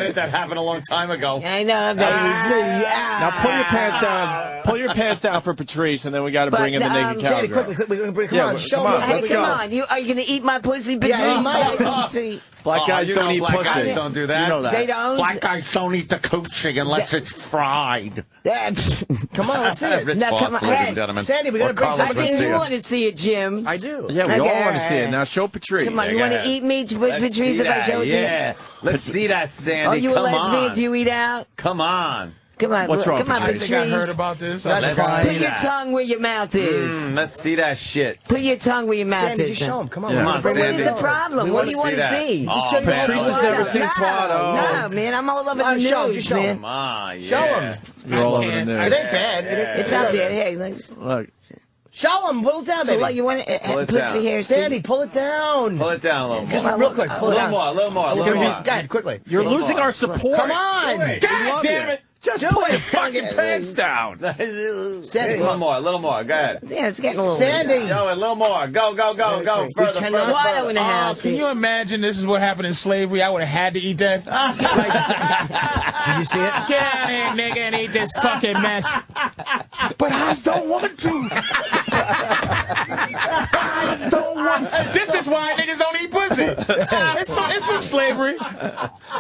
S3: it? That happened a long time ago.
S7: I know, baby.
S1: Now pull your pants down. Pull your pants down for Patrice, and then we got to bring in the naked
S2: Sandy,
S1: cowgirl.
S2: quickly, come on, show me.
S1: Let's go.
S7: Come on. Are you going to eat my pussy, Patrice?
S2: Yeah, he might.
S1: Black guys don't eat
S3: black
S1: pussy.
S3: Guys don't do that.
S1: You know that.
S7: They don't.
S3: Black guys don't eat the coochie unless it's fried.
S2: Come on, let's see it.
S3: Rich
S7: Now,
S3: boss,
S7: come on.
S3: ladies
S7: Hey,
S3: and gentlemen.
S2: Sandy, we gotta
S3: Or
S2: bring
S3: Carlos
S7: I think you
S3: Mencia.
S7: want to see it, Jim.
S2: I do.
S1: Yeah, we all
S7: Okay.
S1: want to see it. Now show Patrice.
S7: Come on, you want to eat me, Patrice, if I show it to you?
S3: Yeah. Let's see that, Sandy.
S7: Oh, you a
S3: Come
S7: lesbian?
S3: on.
S7: Do you eat out?
S3: Come on.
S7: Come on.
S1: What's wrong,
S7: Come on,
S4: I
S1: Patrice?
S4: think I heard
S7: Patrice.
S4: about this.
S2: That's
S3: Let's
S2: fine.
S3: see
S7: Put your
S3: that.
S7: tongue where your mouth is.
S3: Let's see that shit.
S7: Put your tongue where your mouth
S2: Sandy,
S7: is.
S2: just show him. Come on.
S1: Yeah.
S3: Come on,
S7: But what
S3: Sandy.
S7: is the problem?
S3: We
S7: What do
S3: wanna
S7: you want to
S3: that.
S7: see?
S3: Oh,
S2: show you
S3: man.
S1: Patrice has never seen twat. Oh.
S7: No, man, I'm all over
S2: No,
S7: the
S2: show him,
S7: news,
S2: just show him.
S7: man.
S3: Come on, yeah.
S2: Show him.
S1: You're all over the
S2: It
S1: news.
S2: ain't bad.
S7: It's out there. Hey,
S1: Look.
S2: Show him. Pull it down, baby.
S7: well, you want
S3: Pull it
S7: pussy
S3: down.
S7: hair?
S2: Sandy, pull it down.
S3: Pull it down a little more.
S2: Just real quick. Pull
S3: A
S2: it
S3: little
S2: down.
S3: more, a little more, a little
S2: Go
S3: more.
S2: ahead, quickly.
S1: You're
S3: Little
S1: losing
S3: more.
S1: our support.
S2: Come on.
S1: God damn it. Just pull your fucking pants down.
S2: Sandy,
S3: A little more, a little more. Go ahead.
S7: Yeah, it's getting a little.
S2: Sandy.
S3: Go, a little more. Go, go, go, go. Further,
S2: cannot-
S3: further,
S7: Twatto
S3: further.
S7: in the house.
S4: Can you imagine this is what happened in slavery? I would have had to eat that.
S2: Did you see it?
S4: Get out of here, nigga, and eat this fucking mess. But I just don't want to. I just don't want. This is why niggas don't eat pussy. It's from slavery.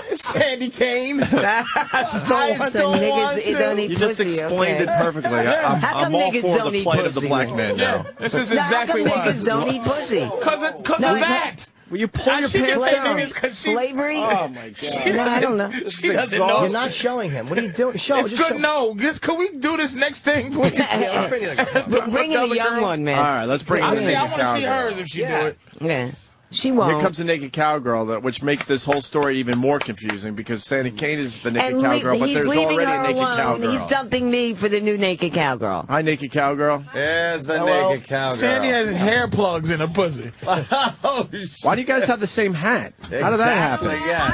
S4: It's Sandy Kane. I just don't want
S7: niggas don't
S4: to.
S7: eat
S1: You just
S7: pussy,
S1: explained
S7: okay.
S1: it perfectly.
S7: How come
S1: I'm all
S7: niggas
S1: for
S7: don't
S1: the
S7: eat
S1: plight of the
S7: pussy,
S1: black
S7: man?
S1: man now.
S4: This is
S7: Now,
S4: exactly
S7: how come
S4: why.
S7: niggas don't eat pussy?
S4: Because of that.
S1: Will you pull your
S4: She can
S1: pants
S4: say
S1: down?
S4: niggas because she.
S7: Slavery?
S1: Oh, my God.
S7: No, I don't know.
S4: She doesn't know.
S2: You're not showing him. What are you doing? Show him.
S4: It's
S2: Just
S4: good.
S2: show-
S4: No, could we do this next thing, please?
S7: Bring in the young one, man.
S1: All right, let's bring in the
S4: I
S1: naked
S4: want to see
S1: cowgirl.
S4: hers if she do it.
S7: Yeah. She won't.
S1: Here comes the naked cowgirl, which makes this whole story even more confusing because Sandy Kane is the naked cowgirl, but
S7: he's
S1: there's
S7: leaving
S1: already
S7: her
S1: a naked
S7: alone.
S1: cowgirl.
S7: He's dumping me for the new naked cowgirl.
S1: Hi, naked cowgirl.
S3: There's the
S2: Hello?
S3: naked cowgirl.
S4: Sandy has hair plugs in her pussy.
S3: Oh, shit.
S1: Why do you guys have the same hat? How did that happen?
S3: Exactly, yeah.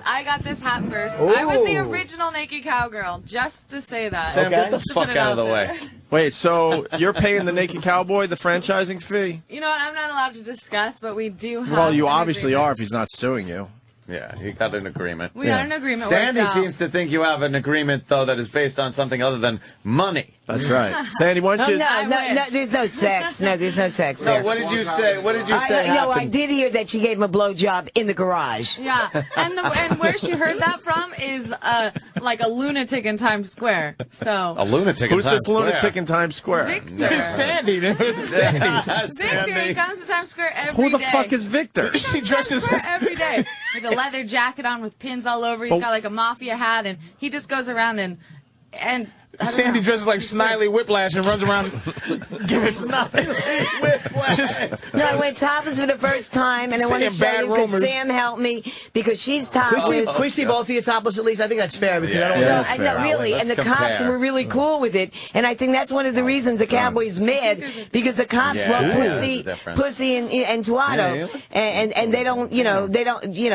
S9: I got this hat first. I was the original naked cowgirl, just to say that.
S3: Sam, get the
S9: Just to
S3: fuck
S9: put it
S3: out of the
S9: there.
S3: way.
S1: Wait, so you're paying the naked cowboy the franchising fee?
S9: You know what? I'm not allowed to discuss, but we do have.
S1: Well, you
S9: an
S1: obviously
S9: agreement.
S1: are if he's not suing you.
S3: Yeah, you got an agreement.
S9: We got an agreement.
S3: Sandy
S9: worked out.
S3: seems to think you have an agreement, though, that is based on something other than money.
S1: That's right. Sandy, why don't
S7: Oh,
S1: you...
S7: no,
S9: I wish.
S7: there's no sex. No, there's no sex
S3: So
S7: there.
S3: what did you say? What did you say
S7: I
S3: happened?
S7: did hear that she gave him a blowjob in the garage.
S9: Yeah, and where she heard that from is like a lunatic in Times Square. So
S3: A lunatic.
S1: Who's
S3: in
S1: this
S3: Times Square.
S1: lunatic in Times Square?
S9: Victor,
S4: It's Sandy. It's Sandy.
S9: Victor, he comes to Times Square every
S1: Who the
S9: day.
S1: fuck is Victor?
S4: She dresses
S9: Times Square every day with a leather jacket on with pins all over. He's got like a mafia hat, and he just goes around and I don't
S4: Sandy
S9: know.
S4: dresses like Snidely Whiplash and runs around giving just
S7: No, I went topless for the first time, and I want to
S4: Saying
S7: show
S4: bad
S7: you because
S4: rumors.
S7: Sam helped me because she's
S2: Can
S7: topless.
S2: we see both of you topless at least? I think that's fair because I don't
S7: So,
S1: that's
S7: I
S1: fair.
S7: know, really,
S3: Let's
S7: and the
S3: compare.
S7: cops were really cool with it, and I think that's one of the reasons the Cowboys mad because the cops
S3: Yeah,
S7: love
S3: there's
S7: pussy,
S3: a difference.
S7: pussy and Twatto, and they don't,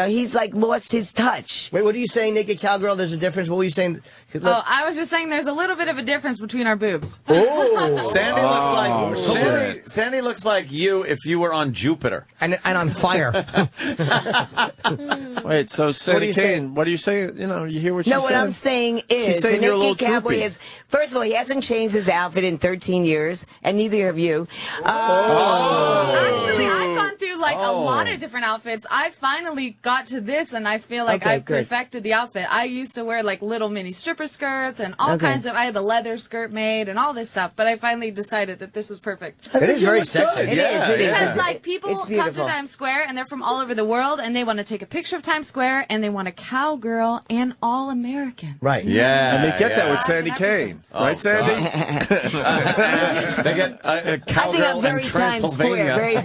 S7: he's like lost his touch.
S2: Wait, what are you saying, naked cowgirl? There's a difference. What were you saying?
S9: Oh, I was just saying there's a little bit of a difference between our boobs.
S3: Sandy looks like Sandy looks like you if you were on Jupiter.
S2: And on fire.
S1: Wait, so Sandy
S2: you
S1: Kane,
S2: saying?
S1: what are you saying? You know, you hear what
S7: No,
S1: she's
S7: what
S1: saying?
S7: I'm saying is
S1: She's saying
S7: the
S1: you're a little
S7: naked cowboy
S1: droopy.
S7: is. First of all, he hasn't changed his outfit in 13 years, and neither have you.
S9: Actually, I've gone through like a lot of different outfits. I finally got to this, and I feel like I perfected the outfit. I used to wear like little mini stripper skirts and all kinds of. I had a leather skirt made and all this stuff, but I finally decided that this was perfect.
S2: It is very sexy.
S7: It is.
S9: Because like people come to Times Square and they're from all over the world, and they want to take a picture of Times Square, and they want a cowgirl and all American.
S2: Right.
S3: Yeah.
S1: And they get that with Sandy Kane. Right, Sandy?
S3: They get a cowgirl in Transylvania.
S7: Very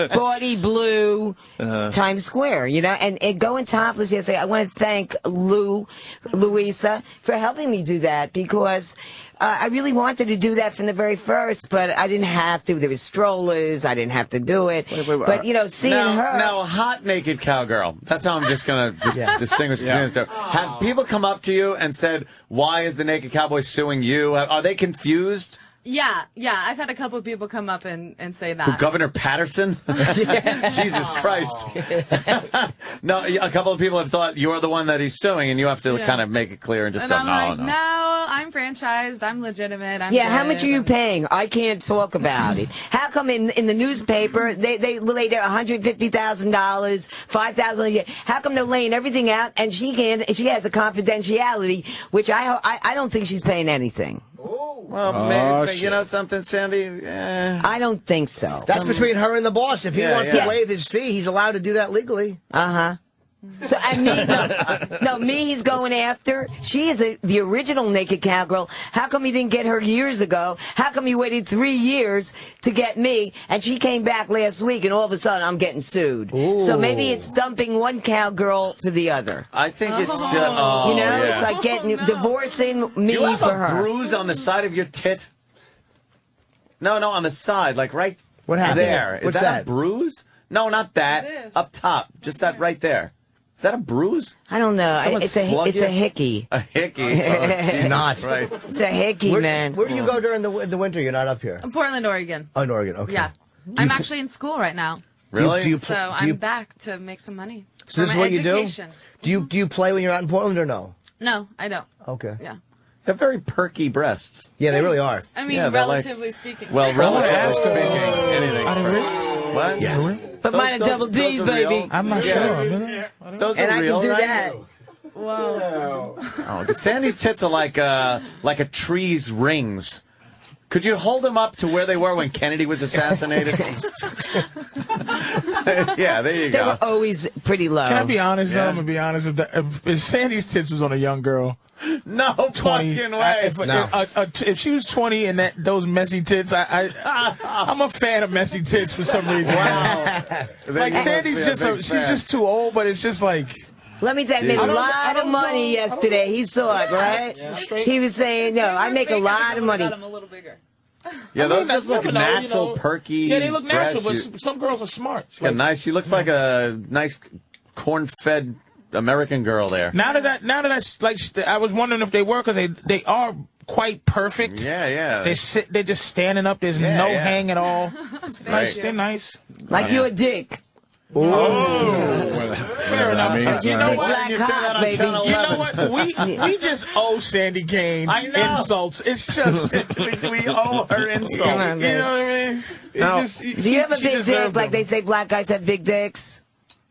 S7: body blue Times Square, you know, and going topless yesterday. I want to thank Louisa, for helping me do that, because I really wanted to do that from the very first, but I didn't have to. There was strollers. I didn't have to do it. But, you know, seeing her.
S3: Now, hot naked cowgirl. That's how I'm just going to distinguish between the two. Have people come up to you and said, why is the naked cowboy suing you? Are they confused?
S9: Yeah. I've had a couple of people come up and say that.
S3: Governor Patterson? Jesus Christ. No, a couple of people have thought you're the one that he's suing, and you have to kind of make it clear and just
S9: I'm
S3: go,
S9: no, I'm franchised. I'm legitimate. I'm
S7: how
S9: good.
S7: much are you paying? I can't talk about it. How come in the newspaper they laid out $150,000, $5,000 a year? How come they're laying everything out and she can't? She has a confidentiality, which I don't think she's paying anything.
S3: Well, maybe, you know something, Sandy?
S7: I don't think so.
S2: That's between her and the boss. If he wants to waive his fee, he's allowed to do that legally.
S7: So, and me, me he's going after. She is the original naked cowgirl. How come he didn't get her years ago? How come he waited 3 years to get me? And she came back last week, and all of a sudden I'm getting sued. Ooh. So maybe it's dumping one cowgirl for the other.
S3: I think it's just,
S7: it's like divorcing me
S3: Do you have
S7: for
S3: a
S7: her.
S3: bruise on the side of your tit? No, on the side, like right
S2: what happened?
S3: There.
S2: What's
S3: Is that
S2: that?
S3: a bruise? No, not that. Up top. Just that right there. Is that a bruise?
S7: I don't know.
S3: Someone
S7: It's a hickey.
S3: A hickey?
S2: It's not.
S3: Right.
S7: It's a hickey, man.
S2: Where do you go during the winter? You're not up here.
S9: Portland, Oregon.
S2: Oh, in Oregon. Okay.
S9: Yeah. I'm actually in school right now.
S3: Really?
S9: So I'm back to make some money.
S2: So this is what you do? Do you play when you're out in Portland or no?
S9: No, I don't.
S2: Okay.
S9: Yeah.
S3: They have very perky breasts.
S2: Yeah, they really are.
S9: I mean, relatively speaking.
S3: Well, relatively speaking, anything. What?
S2: Yeah.
S7: But mine are double D's, baby.
S4: I'm not sure.
S3: Those
S7: and
S3: are
S7: I
S3: real,
S7: can do
S3: right?
S7: that.
S9: Whoa.
S3: Oh, Sandy's tits are like a tree's rings. Could you hold them up to where they were when Kennedy was assassinated? Yeah, there you go.
S7: They were always pretty low.
S4: Can I be honest? I'm gonna be honest. If Sandy's tits was on a young girl,
S3: no
S4: 20,
S3: fucking way.
S4: If she was 20 and those messy tits, I'm a fan of messy tits for some reason.
S3: Wow.
S4: Like Sandy's she's just too old, but it's just like.
S7: Let me tell you, I made a lot of money yesterday. He saw it, right? He was saying, no, I make a lot of money.
S9: I'm a little bigger.
S3: Yeah, those just look natural, perky.
S4: Yeah, they look natural,
S3: breasts.
S4: but some girls are smart.
S3: Yeah, nice. She looks like a nice corn-fed American girl there.
S4: Now that I was wondering if they were, because they are quite perfect.
S3: Yeah.
S4: They're just standing up. There's no hang at all.
S3: Right.
S4: They're nice.
S7: Like your dick.
S1: Whatever that means.
S7: You know what?
S3: Black cock,
S7: baby.
S4: You know what? We just owe Sandy Kane insults. It's just
S3: we owe her insults.
S7: Come on,
S4: you know what I mean?
S1: Now,
S7: Do you have a big dick? Like they say black guys have big dicks?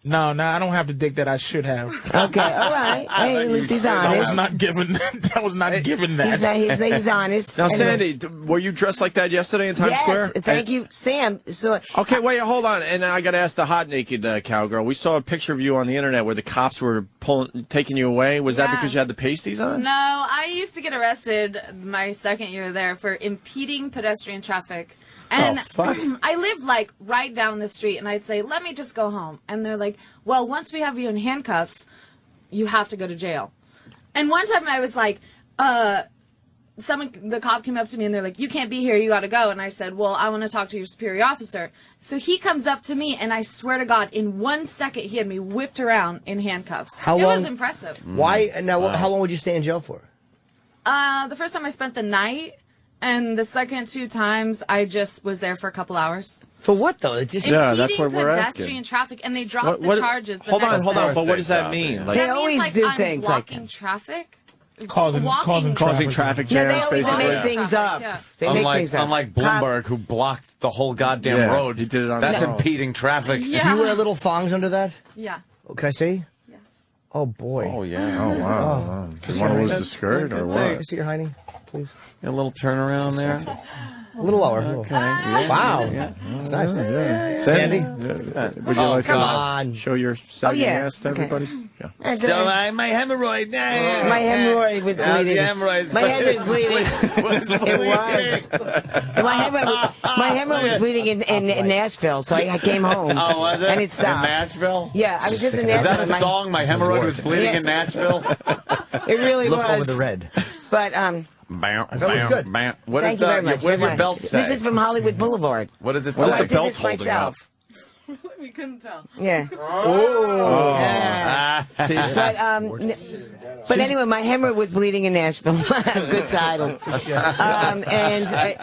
S4: No, I don't have the dick that I should have.
S7: Okay, all right. Hey, at least he's honest.
S4: I was not given that. I was not given that.
S7: He's honest.
S1: Now, Sandy, were you dressed like that yesterday in Times Square?
S7: Yes, thank you, Sam. So,
S1: okay, wait, hold on. And I got to ask the hot naked cowgirl. We saw a picture of you on the internet where the cops were taking you away. Was that because you had the pasties on?
S9: No, I used to get arrested my second year there for impeding pedestrian traffic. And I lived like right down the street, and I'd say, let me just go home. And they're like, well, once we have you in handcuffs, you have to go to jail. And one time I was like, the cop came up to me and they're like, you can't be here, you got to go. And I said, well, I want to talk to your superior officer. So he comes up to me, and I swear to God, in 1 second, he had me whipped around in handcuffs. It was impressive.
S2: Why? Now, how long would you stay in jail for?
S9: The first time I spent the night. And the second 2 times, I just was there for a couple hours.
S2: For what, though? It just
S1: that's what we're asking.
S9: Pedestrian traffic, and they dropped the charges.
S1: Hold on. But what does that mean?
S7: They always do
S9: I'm
S7: things
S9: blocking
S7: like that.
S9: traffic.
S4: Causing
S1: traffic
S7: Yeah,
S1: jams,
S7: they always
S1: basically.
S7: make things up.
S9: Yeah.
S7: They make things up.
S3: Unlike Bloomberg, who blocked the whole goddamn
S1: Yeah,
S3: road.
S1: he did it on
S3: That's
S1: his own.
S3: impeding traffic.
S9: Yeah.
S2: Do you wear little thongs under that?
S9: Yeah.
S2: Oh, can I see?
S9: Yeah.
S2: Oh, boy.
S3: Oh, yeah.
S1: Oh, wow. You want to lose the skirt or
S2: Can
S1: what?
S2: I see your hiney, please?
S3: A little turnaround there.
S2: A little lower.
S3: Okay. Yeah.
S2: Wow.
S3: Yeah.
S2: That's nice.
S1: Yeah.
S2: Sandy?
S1: Would you like
S2: come
S1: to
S2: on.
S1: show your sagging
S7: yeah.
S1: ass to
S7: Okay.
S1: everybody? Yeah.
S3: So my hemorrhoid.
S7: My hemorrhoid was bleeding.
S3: hemorrhoids.
S7: My head was bleeding. It was. My hemorrhoid was bleeding in Nashville, so I came home.
S3: Oh, was it?
S7: And it stopped.
S3: In Nashville?
S7: Yeah, I was just in
S3: Is
S7: Nashville.
S3: that a song? My hemorrhoid was bleeding in Nashville?
S7: It really
S2: Look
S7: was.
S2: over the red.
S7: But
S3: Bam,
S2: That was good.
S3: bam. What
S7: thank
S3: is
S7: you very much.
S3: What does your belt say?
S7: This is from Hollywood Boulevard.
S3: What does it
S1: What
S3: say?
S1: does the
S7: I did
S1: belt
S7: this
S1: holding
S7: myself.
S9: We couldn't tell.
S7: Yeah.
S1: Oh.
S7: Yeah. But anyway, my hemorrhoid was bleeding in Nashville. Good title. And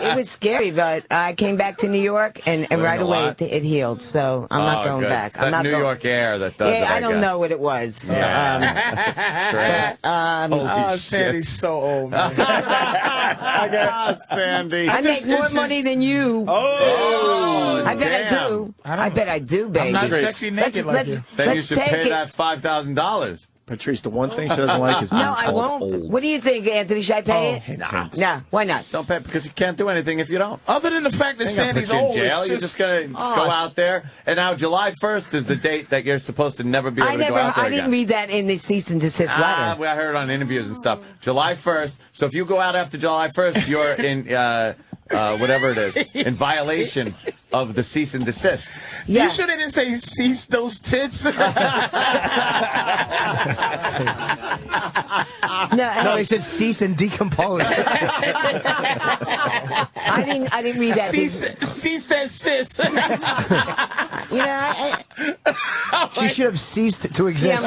S7: it was scary, but I came back to New York, and right away it healed. So I'm not going
S3: good.
S7: back.
S3: It's
S7: I'm
S3: that
S7: not
S3: New
S7: going.
S3: York air that does it,
S7: Yeah, I don't
S3: guess.
S7: know what it was.
S3: Great.
S4: Oh, Sandy's so old, man.
S3: Sandy.
S7: I make more money than you.
S3: Oh,
S7: I bet I do. I bet I do, baby.
S4: I'm not sexy naked like you.
S3: Then you
S7: Let's
S3: should
S7: take
S3: pay
S7: it.
S3: that $5,000.
S1: Patrice, the one thing she doesn't like is being
S7: No, I
S1: called
S7: won't.
S1: old.
S7: What do you think, Anthony? Should I pay it? No. Why not?
S3: Don't pay because you can't do anything if you don't.
S4: Other than the fact that
S3: They're gonna
S4: Sandy's
S3: put you in
S4: old,
S3: jail.
S4: it's
S3: You're just gonna go out there. And now July 1st is the date that you're supposed to never be able to go out there
S7: I didn't
S3: again.
S7: read that in the cease and desist letter.
S3: I heard it on interviews and stuff. July 1st. So if you go out after July 1st, you're in whatever it is, in violation of the cease and desist.
S7: Yeah.
S4: You should have didn't say cease those tits.
S2: No, they said cease and decompose.
S7: I didn't read that.
S4: Cease that sis.
S7: You know,
S2: She should have ceased to
S7: yeah,
S2: exist.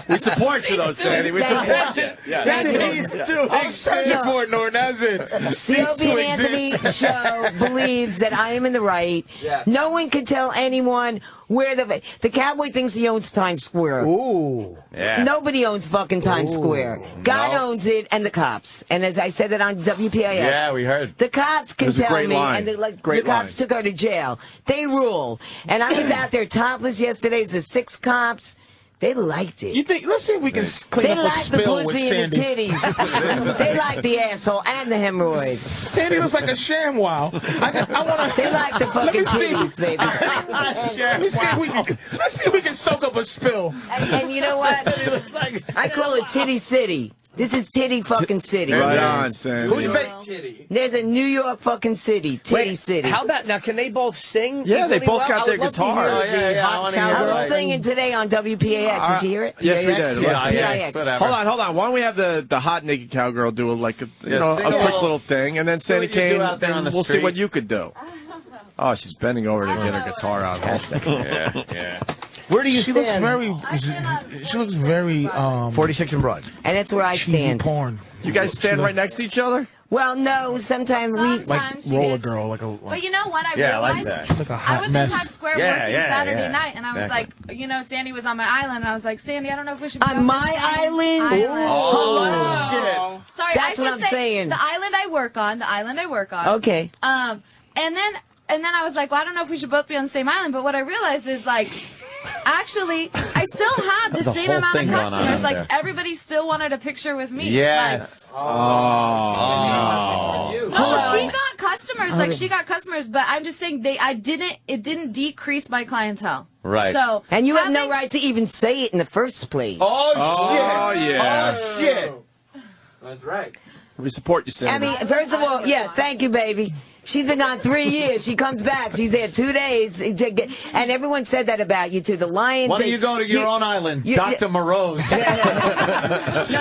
S1: We support you, though, Sandy. We support you. Yeah.
S4: I'm searching for it, Norton. That's it.
S7: the
S4: Cease
S7: Opie
S4: to
S7: and Anthony
S4: exist.
S7: show believes that I am in the right.
S3: Yes.
S7: No one can tell anyone where the Cowboy thinks he owns Times Square.
S2: Ooh.
S3: Yeah.
S7: Nobody owns fucking Times Square. God
S3: No.
S7: owns it, and the cops. And as I said it on WPIX.
S3: Yeah, we heard.
S7: The cops can
S1: was a
S7: tell
S1: great
S7: me,
S1: line.
S7: and the
S1: Great
S7: cops
S1: line.
S7: took her to jail. They rule. And I was out there topless yesterday. It was 6 cops. They liked it.
S4: You think? Let's see if we can clean
S7: They
S4: up a
S7: like the
S4: spill with
S7: pussy and the
S4: Sandy.
S7: titties. They like the asshole and the hemorrhoids.
S4: Sandy looks like a ShamWow. I want to.
S7: They like the fucking titties, baby.
S4: Let's see if we can soak up a spill.
S7: And you know what? I call it Titty City. This is Titty fucking City.
S1: Right on, Sandy.
S2: Who's been?
S7: There's a New York fucking city, Titty City.
S2: How about now? Can they both sing?
S1: Yeah, they
S2: equally
S1: both
S2: well?
S1: got
S2: I
S1: their
S2: would love to hear
S1: guitars.
S2: the
S3: Yeah, yeah, I
S2: hot
S3: wanna hear
S7: I
S2: cowgirl
S7: was
S3: Right.
S7: singing today on WPAX. Did you hear it?
S1: Yes, we did.
S2: Yes,
S1: Listen.
S7: yes.
S3: Whatever.
S1: Hold on. Why don't we have the hot naked cowgirl do a
S3: sing
S1: quick
S3: a
S1: little thing, and then Sandy
S3: what you do
S1: Kane,
S3: out there on
S1: then
S3: the
S1: we'll see
S3: street.
S1: what you could do. Oh, she's bending over to get her guitar out.
S3: Yeah.
S2: Where do you
S4: She looks
S2: stand?
S4: very. She looks very.
S2: 46 and broad.
S7: And that's where I
S4: Cheesy
S7: stand.
S4: porn.
S1: You guys stand right next to each other?
S7: Well, no, sometimes we...
S9: Sometimes she
S4: Roller
S9: gets-
S4: girl, like a.
S9: But you know what? I
S3: Yeah, I like
S9: realized
S3: that.
S4: Like a
S9: I
S4: hot
S9: was
S4: mess.
S9: in Times Square
S3: Yeah,
S9: working
S3: yeah,
S9: Saturday
S3: yeah.
S9: night, and I was
S3: Exactly.
S9: like, Sandy was on my island, and I was like, Sandy, I don't know if we should be
S7: On
S9: on
S7: my
S9: the same
S7: island?
S3: Oh, shit.
S9: Sorry,
S7: That's
S9: I
S7: what
S9: should
S7: I'm
S9: say
S7: saying.
S9: the island I work on.
S7: Okay.
S9: And then I was like, well, I don't know if we should both be on the same island. But what I realized is like, actually, I still had the same
S3: whole
S9: amount of
S3: thing going on
S9: customers.
S3: out
S9: Like
S3: there.
S9: everybody still wanted a picture with me.
S3: Yes.
S9: No, she got customers. Like she got customers, but I'm just saying it didn't decrease my clientele.
S3: Right.
S9: So
S7: And you have no
S9: having-
S7: right to even say it in the first place.
S3: Oh, shit.
S1: Oh, yeah.
S3: Oh, shit. That's right.
S1: We support you,
S7: I
S1: Sandy.
S7: mean, first of all, yeah, thank you, baby. She's been on 3 years. She comes back. She's there 2 days. And everyone said that about you, too. The Lions...
S3: Why don't you go to your own island,
S7: you-
S3: Dr. Morose?
S7: No,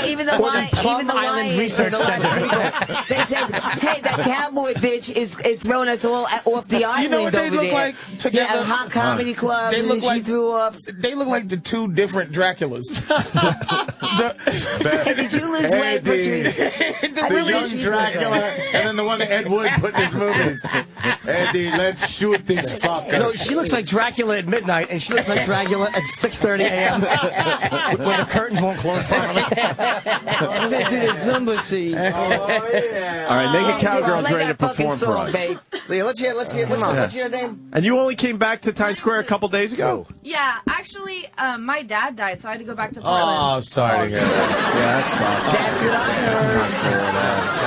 S7: even the Lions,
S2: Island Research
S7: they said, "Hey, that cowboy bitch is throwing us all off the island."
S4: You know what they
S7: over
S4: look
S7: there.
S4: like together?
S7: Yeah, a hot comedy club.
S4: They look
S7: and she
S4: like-
S7: threw off.
S4: They look like the two different Draculas.
S7: Did you lose weight, Patrice?
S3: The young Dracula, and then the one that Ed Wood put in his movie.
S2: movie.
S8: Eddie, let's shoot this fucker.
S2: No, she looks like Dracula at midnight, and she looks like Dracula at 6:30 a.m. when the curtains won't close properly.
S7: I'm going to do the Zumba scene.
S1: Oh, yeah. All right, Naked Cowgirl's ready to perform for us.
S2: Leah, let's hear. What's your name?
S1: And you only came back to Times Square a couple days ago.
S9: Yeah, actually, my dad died, so I had to go back to Portland.
S8: Oh, sorry to hear that.
S1: Yeah, that sucks.
S7: That's what I heard.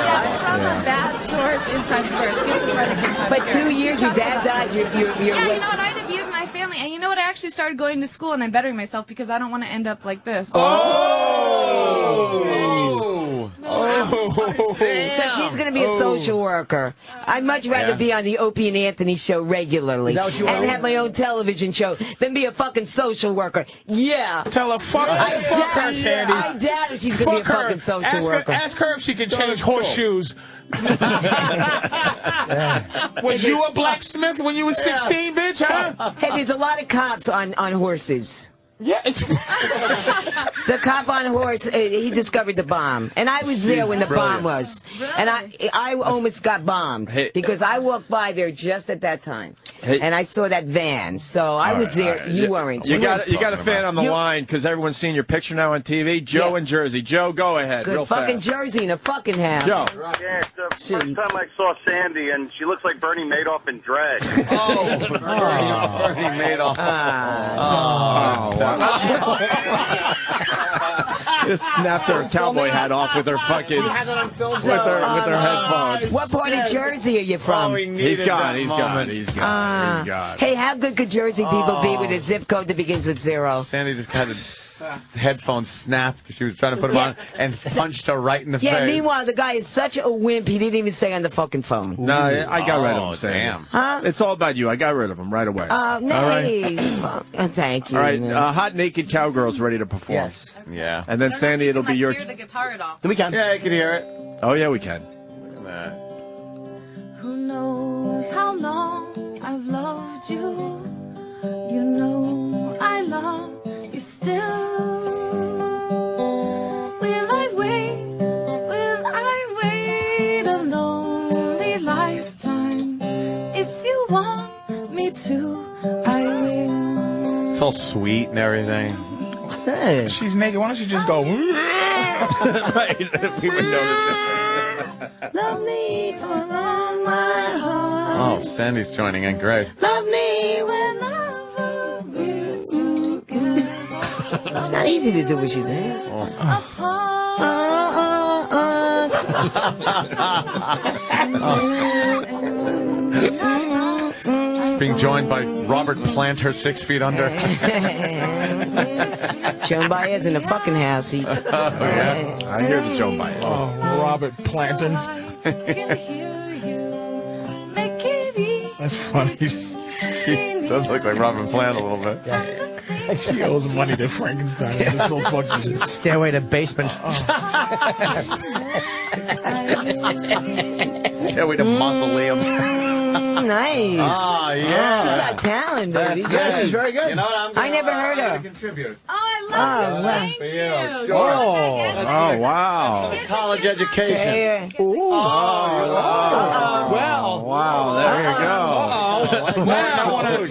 S9: Yeah, from a bad source in Times Square, schizophrenic in Times Square.
S7: But 2 years your dad died, you're
S9: yeah, you know what? I had a view of my family, and you know what? I actually started going to school, and I'm bettering myself because I don't want to end up like this.
S7: So she's going to be a social worker. I'd much rather be on the Opie and Anthony show regularly and have my own television show than be a fucking social worker. Yeah.
S4: Tell her, fuck her, Sandy.
S7: I doubt if she's going to be a fucking social worker.
S4: Ask her if she can change horseshoes. Was you a blacksmith when you were 16, bitch, huh?
S7: Hey, there's a lot of cops on horses.
S4: Yeah.
S7: The cop on horse, he discovered the bomb. And I was there when the bomb was.
S9: Really?
S7: And I almost got bombed because I walked by there just at that time. And I saw that van. So I was there. You weren't.
S1: You got a fan on the line because everyone's seeing your picture now on TV. Joe in Jersey. Joe, go ahead.
S7: Good
S1: real
S7: fucking
S1: fast.
S7: Jersey in a fucking house.
S1: Joe.
S10: Yeah, it's the first time I saw Sandy, and she looks like Bernie Madoff in drag.
S3: Bernie Madoff.
S1: She just snapped her cowboy hat off with her fucking with her headphones.
S7: What part of Jersey are you from?
S1: He's gone.
S7: Hey, how good could Jersey people be with a zip code that begins with 0?
S3: Sandy just got a headphones snapped. She was trying to put them on and punched her right in the face.
S7: Yeah, meanwhile, the guy is such a wimp, he didn't even stay on the fucking phone.
S1: No, I got rid of him, Sandy.
S3: Damn.
S7: Huh?
S1: It's all about you. I got rid of him right away.
S7: Thank you.
S1: All right, Hot Naked Cowgirl's ready to perform.
S2: Yes.
S3: Yeah.
S1: And then Sandy, it'll be your...
S9: Hear the guitar at all.
S2: We can.
S8: Yeah, I can hear it.
S1: Oh, yeah, we can.
S9: Who knows how long I've loved you? You know I love you still. Will I wait a lonely lifetime? If you want me to, I will.
S3: It's all sweet and everything.
S7: Hey.
S4: She's naked. Why don't you just go?
S1: Right. We would know the difference.
S7: Love me for all my heart.
S3: Oh, Sandy's joining in. Great.
S7: Love me whenever we're together. It's not easy to do what she did.
S3: She's being joined by Robert Planter, 6 feet under.
S7: Joan Baez in the fucking house.
S1: I hear the Joan Baez.
S4: Oh, Robert Planter. That's funny.
S3: She does look like Robert Plant a little bit.
S4: She owes money to Frankenstein. It's so fucking...
S2: Stairway to basement.
S3: Stairway to mausoleum.
S7: Nice.
S3: Oh, yeah.
S7: She's got talent, baby.
S2: Yeah, she's very good.
S8: You know what?
S7: I never heard her.
S8: Contribute.
S9: Oh, I love
S7: wow.
S9: Thank you.
S8: Sure.
S1: Oh, wow.
S8: College education.
S7: Yeah.
S1: Wow, there you go.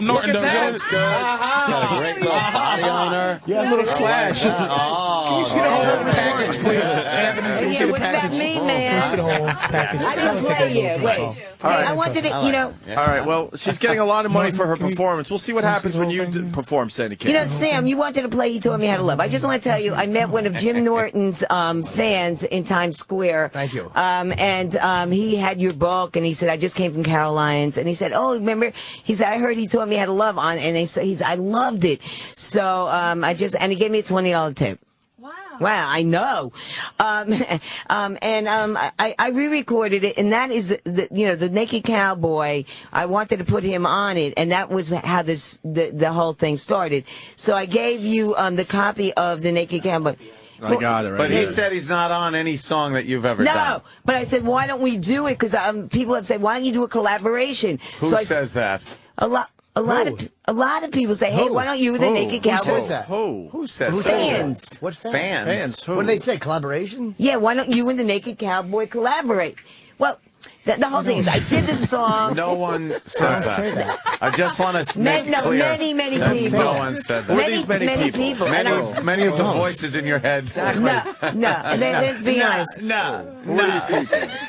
S4: Norton
S3: That's good. Got a great little body on her.
S4: Yeah, little flash.
S3: Oh,
S4: Can you see the whole package, please? Anthony, can you see the
S7: What about
S4: package?
S7: me,
S4: Can you
S7: man?
S4: see the whole package?
S7: I didn't play yet. Wait. Hey, I wanted to, you know.
S1: All right, well, she's getting a lot of money for her performance. We'll see what happens when you perform, Sandy Kane.
S7: You know, Sam, you wanted to play He Taught Me How to Love. I just want to tell you, I met one of Jim Norton's fans in Times Square.
S2: Thank you.
S7: And he had your book, and he said, I just came from Caroline's. And he said, oh, remember? He said, I heard He Taught Me How to Love on, and they said, I loved it. So and he gave me a $20 tip. Wow, I know. I re-recorded it, and that is the Naked Cowboy. I wanted to put him on it, and that was how the whole thing started. So I gave you the copy of the Naked Cowboy.
S1: I got it right
S3: But he
S1: here.
S3: said he's not on any song that you've ever done.
S7: No, but I said, why don't we do it? Because people have said, why don't you do a collaboration?
S3: Who says that?
S7: A lot of people say, hey, why don't you the Naked Cowboy?
S2: Who says that?
S3: Who says that?
S7: Fans.
S2: What fans?
S3: Fans.
S1: Who?
S2: What do they say? Collaboration?
S7: Yeah, why don't you and the Naked Cowboy collaborate? Well, The whole thing is, I did the song.
S3: No one said that. I just want to make
S7: No,
S3: clear.
S7: many
S3: that
S7: people.
S3: No one said that.
S7: Many people.
S3: Many of the voices in your head.
S7: Let's be honest.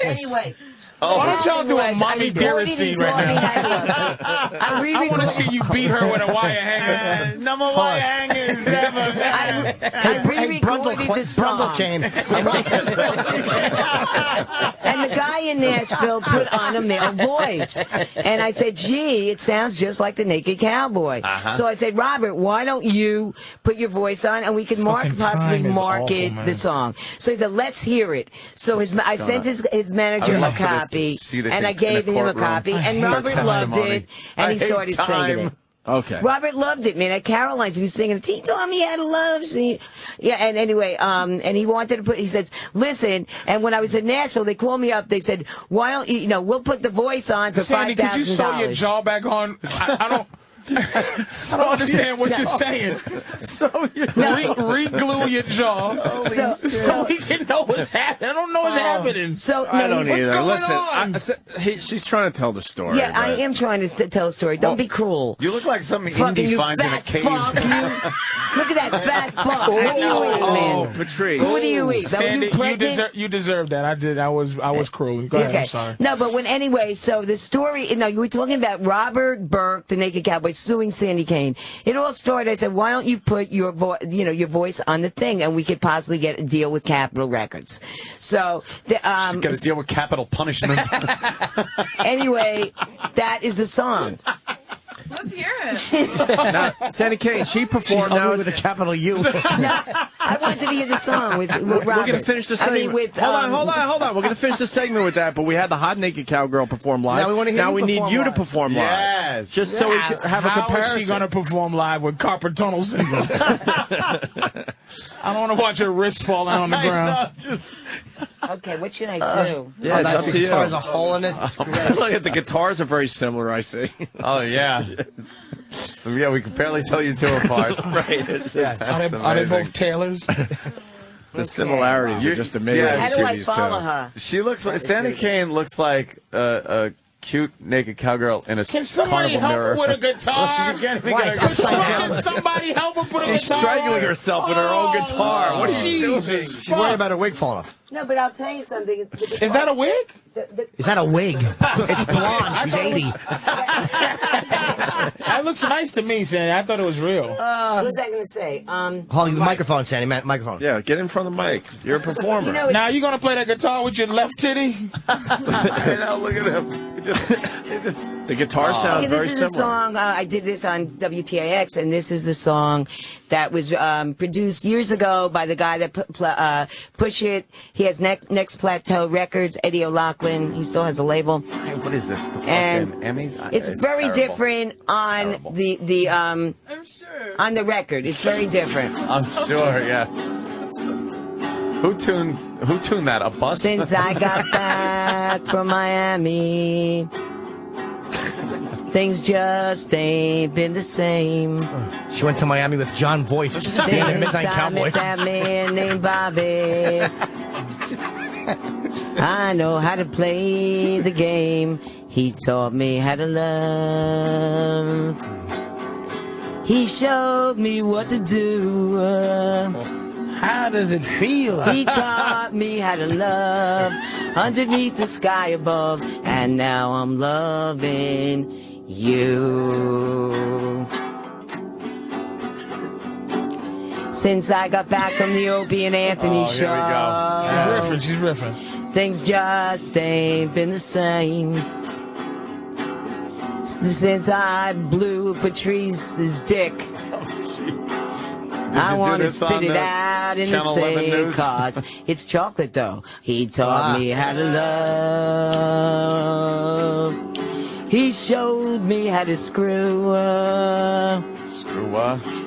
S9: Anyway.
S4: Why don't y'all do a mommy dearest scene right now?
S7: I
S4: want to see you beat her with a wire hanger. Number wire hangers ever.
S7: I re-recorded the song.
S2: Kane.
S7: And the guy in Nashville put on a male voice. And I said, gee, it sounds just like the Naked Cowboy. So I said, Robert, why don't you put your voice on and we can possibly market the song. So he said, let's hear it. So I sent his manager a copy. And I gave him a copy, and Robert loved it, and he started singing it.
S1: Okay.
S7: Robert loved it, man. At Caroline's, he was singing it. He told me how to love. Yeah, and anyway, and he wanted to he says, listen, and when I was in Nashville, they called me up. They said, why don't we'll put the voice on for $5,000.
S4: Sandy, could you sew your jaw back on? I don't. I don't understand what you're saying. Re-glue your jaw so we can know what's happening. I don't know what's happening.
S1: I don't either.
S4: What's going
S1: Listen, she's trying to tell the story.
S7: Yeah, I am trying to tell a story. Don't be cruel.
S3: You look like some
S7: Fucking
S3: indie finds in a cave.
S7: Fuck, look at that fat fuck. What do you eat, man?
S1: Patrice.
S7: What do you eat?
S4: Sandy, you deserve that. I did. I was cruel. Go ahead. I'm sorry.
S7: No, but so the story. You were talking about Robert Burke, the Naked Cowboy, suing Sandy Kane. It all started. I said, why don't you put your voice on the thing, and we could possibly get a deal with Capitol Records. So
S3: get a deal with capital punishment.
S7: Anyway, that is the song.
S9: Let's hear it.
S1: Now, Sandy Kane, she performed now
S2: with a capital U.
S7: I wanted to hear the song with Robert.
S1: We're going to finish the segment. Hold on. We're going to finish the segment with that, but we had the hot naked cowgirl perform live.
S2: Now we
S1: need you to perform live.
S3: Yes.
S1: Just so we can have a comparison.
S4: How is she going to perform live with carpal tunnel syndrome? I don't want to watch her wrist fall down on the ground.
S7: Okay, what should I do?
S1: Yeah, it's up to you.
S2: The guitar's a hole in it.
S1: Look at the guitars are very similar, I see.
S3: Oh, yeah. So, yeah, we can barely tell you two apart.
S1: Right. It's just,
S4: Are they both tailors?
S1: The similarities are just amazing.
S3: Yeah,
S7: How do I follow her?
S3: She looks like Sandy Kane looks like a cute naked cowgirl in a
S4: Can somebody
S3: carnival
S4: help
S3: mirror.
S4: her with a guitar? Can somebody help her put a guitar?
S1: She's strangling herself with her own guitar. What are you doing?
S2: She's worried about her wig falling off.
S7: No, but I'll tell you something.
S4: Is that a wig?
S2: Is that a wig? It's blonde. She's 80.
S4: That looks nice to me, Sandy. I thought it was real.
S7: What was I going to say?
S2: Hold the microphone, Sandy. Microphone.
S1: Yeah, get in front of the mic. You're a performer.
S4: Now you gonna play that guitar with your left titty?
S1: Now look at him. The guitar sounds very
S7: This is
S1: similar.
S7: a song, I did this on WPAX, and this is the song that was produced years ago by the guy that Push It. He has Next Plateau Records, Eddie O'Loughlin. He still has a label.
S3: What is this? The
S7: And
S3: fucking Emmys?
S7: It's very
S3: terrible.
S7: different on the
S9: I'm sure.
S7: on the record. It's very different.
S3: I'm sure, yeah. Who tuned that? A bus?
S7: Since I got back from Miami, things just ain't been the same.
S2: She went to Miami with John Voight.
S7: Since
S2: Midnight
S7: I
S2: Cowboy.
S7: met that man named Bobby, I know how to play the game. He taught me how to love. He showed me what to do.
S4: How does it feel?
S7: He taught me how to love underneath the sky above, and now I'm loving you. Since I got back from the Opie and Anthony show,
S3: Here we go.
S4: She's riffing.
S7: things just ain't been the same. Since I blew Patrice's dick, I want to spit it out in the same cause it's chocolate though. He taught me how to love. He showed me how to screw up.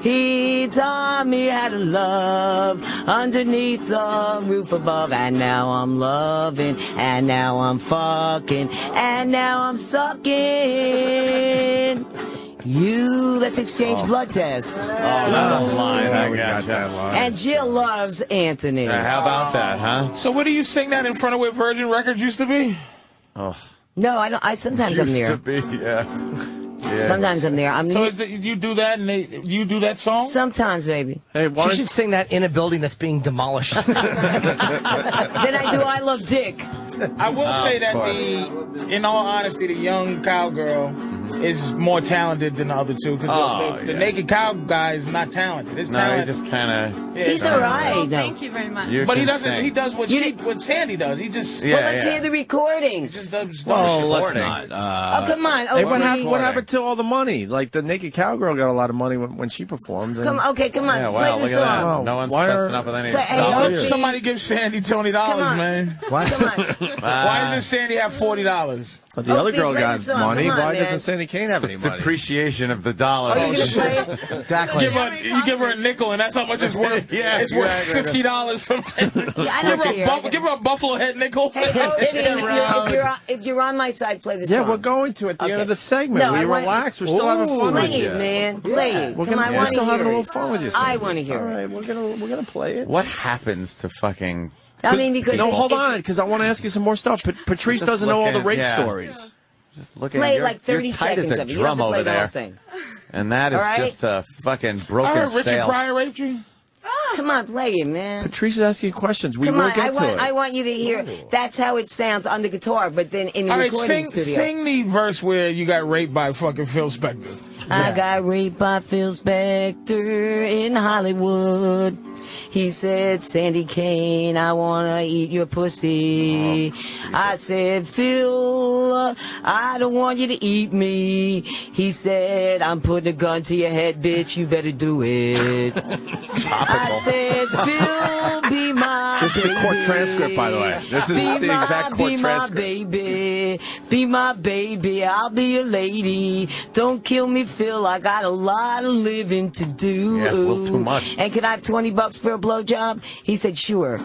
S7: He taught me how to love underneath the roof above. And now I'm loving, and now I'm fucking, and now I'm sucking you. Let's exchange blood tests.
S3: Oh, that line. I
S1: got that line.
S7: And Jill loves Anthony.
S3: How about that, huh?
S4: So where do you sing that in front of where Virgin Records used to be?
S3: Oh.
S7: No, I don't. Sometimes I'm
S3: Used
S7: there.
S3: to be, yeah.
S7: Sometimes I'm there.
S4: So you do that, and you do that song?
S7: Sometimes, baby.
S2: Hey, she should sing that in a building that's being demolished.
S7: Then I do I Love Dick.
S4: I will say that in all honesty, the young Cowgirl is more talented than the other two, because the naked cow guy is not talented. His talent,
S3: he just kind of.
S7: He's all right.
S9: Oh, thank you very much.
S4: But he doesn't. He does what Sandy does. He just.
S7: Well, let's hear the recording.
S4: He just does.
S1: Well, let's not.
S7: Oh, come on.
S1: Hey, what
S7: Opie.
S1: happened to all the money? Like the naked cowgirl got a lot of money when she performed. And...
S7: Come on. Play the
S3: look
S7: song.
S3: at that. No one's messing up with any
S7: Play-
S3: stuff.
S7: hey,
S4: Somebody give Sandy $20, man.
S2: What?
S7: Come on.
S4: Why doesn't Sandy have $40?
S1: But the other girl
S7: play the
S1: got
S7: song.
S1: money.
S7: Come on,
S1: Why
S7: man.
S1: doesn't Sandy Kane have any money?
S3: Depreciation of the dollar.
S7: Are you going to play it?
S2: Exactly.
S4: You give her a nickel, and that's how much it's worth.
S3: Yeah,
S4: it's worth
S3: exactly.
S4: $50 from.
S7: I don't care.
S4: Give her a buffalo head nickel.
S7: Hey, if you're on my side, play the song.
S1: Yeah, we're going to at the end of the segment.
S7: No,
S1: we
S7: I want-
S1: relax. We're still having fun
S7: Play
S1: with you.
S7: it, man. Play it.
S1: We're
S7: Come on, I
S1: we're
S7: want
S1: still
S7: to
S1: having a
S7: hear
S1: little fun with you.
S7: I
S1: Sandy.
S7: want to hear
S1: All
S7: it.
S1: right, we're gonna play it.
S3: What happens to fucking?
S7: I mean, because
S1: No, hold
S7: it's-
S1: on, because I want to ask you some more stuff. Patrice
S3: Just
S1: doesn't know all the
S3: looking-
S1: rape
S3: yeah.
S1: stories.
S3: Just looking.
S7: play
S3: you're,
S7: like 30
S3: you're tight
S7: seconds
S3: as a
S7: of it. You don't have
S3: drum
S7: to play
S3: over
S7: the whole
S3: there,
S7: thing.
S3: and that is
S7: All right?
S3: just a fucking
S4: I
S3: broken
S4: heard Richard
S3: sail.
S4: Pryor raped you.
S7: Come on, play it, man.
S1: Patrice is asking questions. We
S7: Come
S1: will
S7: on,
S1: get to it.
S7: I want you to hear. That's how it sounds on the guitar, but then in the
S4: All right,
S7: recording studio.
S4: sing the verse where you got raped by fucking Phil Spector.
S7: I got raped by Phil Spector in Hollywood. He said, Sandy Kane, I wanna eat your pussy. I said, Phil, I don't want you to eat me. He said, I'm putting a gun to your head, bitch, you better do it. I said, Phil, be my
S1: This is the court transcript, by the way. This is the exact court transcript.
S7: Be my baby, I'll be a lady. Don't kill me, Phil, I got a lot of living to do.
S3: Yeah, a little too much.
S7: And can I have $20 for a blowjob? He said, sure.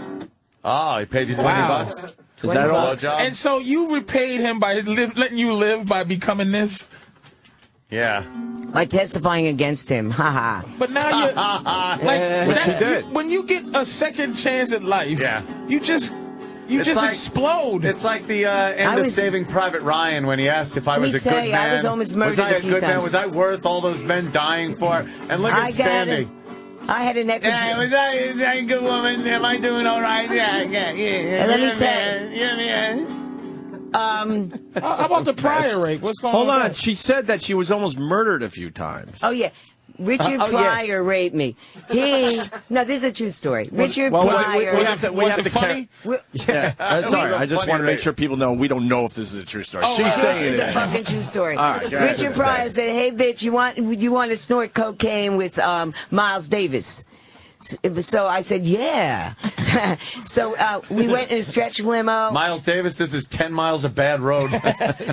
S3: Oh, he paid you $20.
S1: Is that all?
S3: Blowjob?
S4: And so you repaid him by letting you live by becoming this.
S3: Yeah.
S7: By testifying against him. Haha.
S4: But now you're like
S1: Which you did.
S4: When you get a second chance at life, you just
S3: like-
S4: explode.
S3: It's like the end of Saving Private Ryan when he asked if I was a
S7: tell
S3: good
S7: you,
S3: man.
S7: I was almost murdered
S3: I
S7: a
S3: a
S7: few
S3: good man?
S7: times.
S3: Was I worth all those men dying for? And look
S7: I
S3: at
S7: got
S3: Sandy.
S7: it. I had an echo.
S3: Yeah, was I a good woman? Am I doing all right? Yeah.
S7: And let me tell you.
S3: Yeah, man.
S4: How about the Pryor rape? What's going
S1: Hold
S4: on?
S1: on. She said that she was almost murdered a few times.
S7: Oh, yeah. Richard Pryor raped me. No, this is a true story. Richard
S1: Well, was
S7: Pryor.
S4: Was it funny?
S1: Yeah. Sorry, I just want to make sure people know we don't know if this is a true story. She's saying
S7: It's
S1: it
S7: a
S1: is.
S7: fucking true story.
S1: All right, go ahead.
S7: Richard Pryor said, "Hey, bitch, you want to snort cocaine with Miles Davis?" So I said, "Yeah." So we went in a stretch limo.
S3: Miles Davis, this is 10 miles of bad road.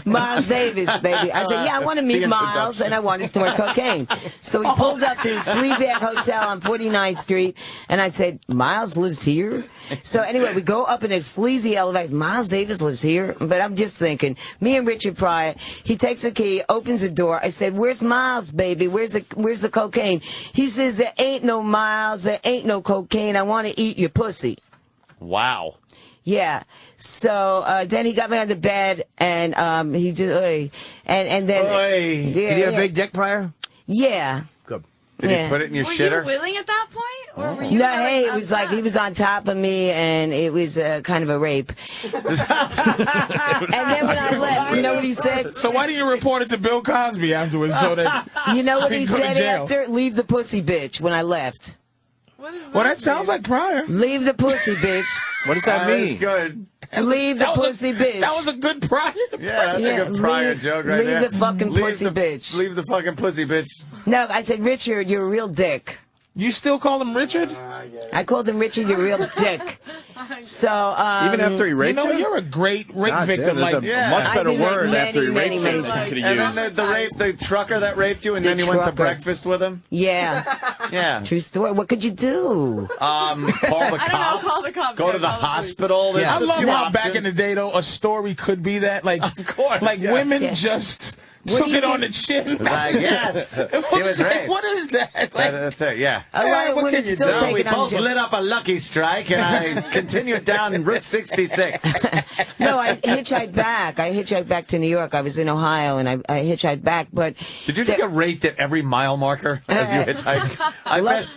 S7: Miles Davis, baby. I said, "Yeah, I want to meet
S3: The
S7: Miles,
S3: introduction.
S7: and I want to snort cocaine." So we pulled up to this Fleabag Hotel on 49th Street, and I said, "Miles lives here?" So anyway, we go up in a sleazy elevator. Miles Davis lives here, but I'm just thinking. Me and Richard Pryor. He takes a key, opens the door. I said, "Where's Miles, baby? Where's the cocaine?" He says, "There ain't no Miles. There ain't no cocaine. I want to eat your pussy."
S3: Wow.
S7: Yeah. So then he got me on the bed, and he just, and then.
S3: Oy.
S2: Did he have a big dick, Pryor?
S7: Yeah.
S2: Good.
S3: Did he put it in your
S9: Were
S3: shitter?
S9: you willing at that point? Or were you
S7: No,
S9: feeling
S7: hey, it was like
S9: upset?
S7: he was on top of me, and it was kind of a rape. And then when I left, you know what he said?
S4: So why do you report it to Bill Cosby afterwards? So that
S7: You know what
S4: so
S7: he
S4: you go to
S7: said
S4: jail?
S7: after? Leave the pussy, bitch, when I left.
S9: What is
S4: Well, that sounds like Pryor.
S7: Leave the pussy, bitch.
S1: What does that mean?
S3: Good.
S7: Leave the
S4: That was
S7: pussy,
S4: a,
S7: bitch.
S4: That was a good Pryor.
S3: Yeah, that's a good Pryor
S7: leave-
S3: joke right
S7: leave
S3: there.
S7: the fucking pussy, bitch.
S3: Leave the fucking pussy, bitch.
S7: No, I said, Richard, you're a real dick.
S4: You still call him Richard?
S7: I called him Richard, you're a real dick. So,
S1: Even after he
S4: You
S1: raped
S4: know,
S1: you?
S4: you're a great rape
S1: God
S4: victim.
S1: damn, there's
S4: Like,
S1: a much better
S7: I did
S1: word
S7: many,
S1: after he
S7: many,
S1: raped
S7: many,
S1: you that you could
S3: And
S1: have
S3: then
S1: used.
S3: the trucker that raped you, and
S7: The
S3: then you went to
S7: trucker.
S3: breakfast with him?
S7: yeah.
S3: Yeah.
S7: True story. What could you do?
S3: Call the cops.
S9: Call the cops.
S3: Go
S9: Yeah,
S3: to the
S9: probably.
S3: hospital. There's
S4: I
S3: a
S4: love
S3: few
S4: how
S3: options.
S4: back in the day, though, a story could be that. Like,
S3: Of course,
S4: like
S3: yeah.
S4: women
S7: Yeah.
S4: just Took it on the chin.
S3: Like, yes, she was raped.
S4: What is that? Like,
S3: That's it, yeah.
S7: A lot of women still take
S3: We
S7: it on
S3: both
S7: the chin.
S3: lit up a Lucky Strike, and I continued down Route 66.
S7: No, I hitchhiked back. I hitchhiked back to New York. I was in Ohio, and I hitchhiked back. But
S3: Did you just get raped at every mile marker as you hitchhike? I bet.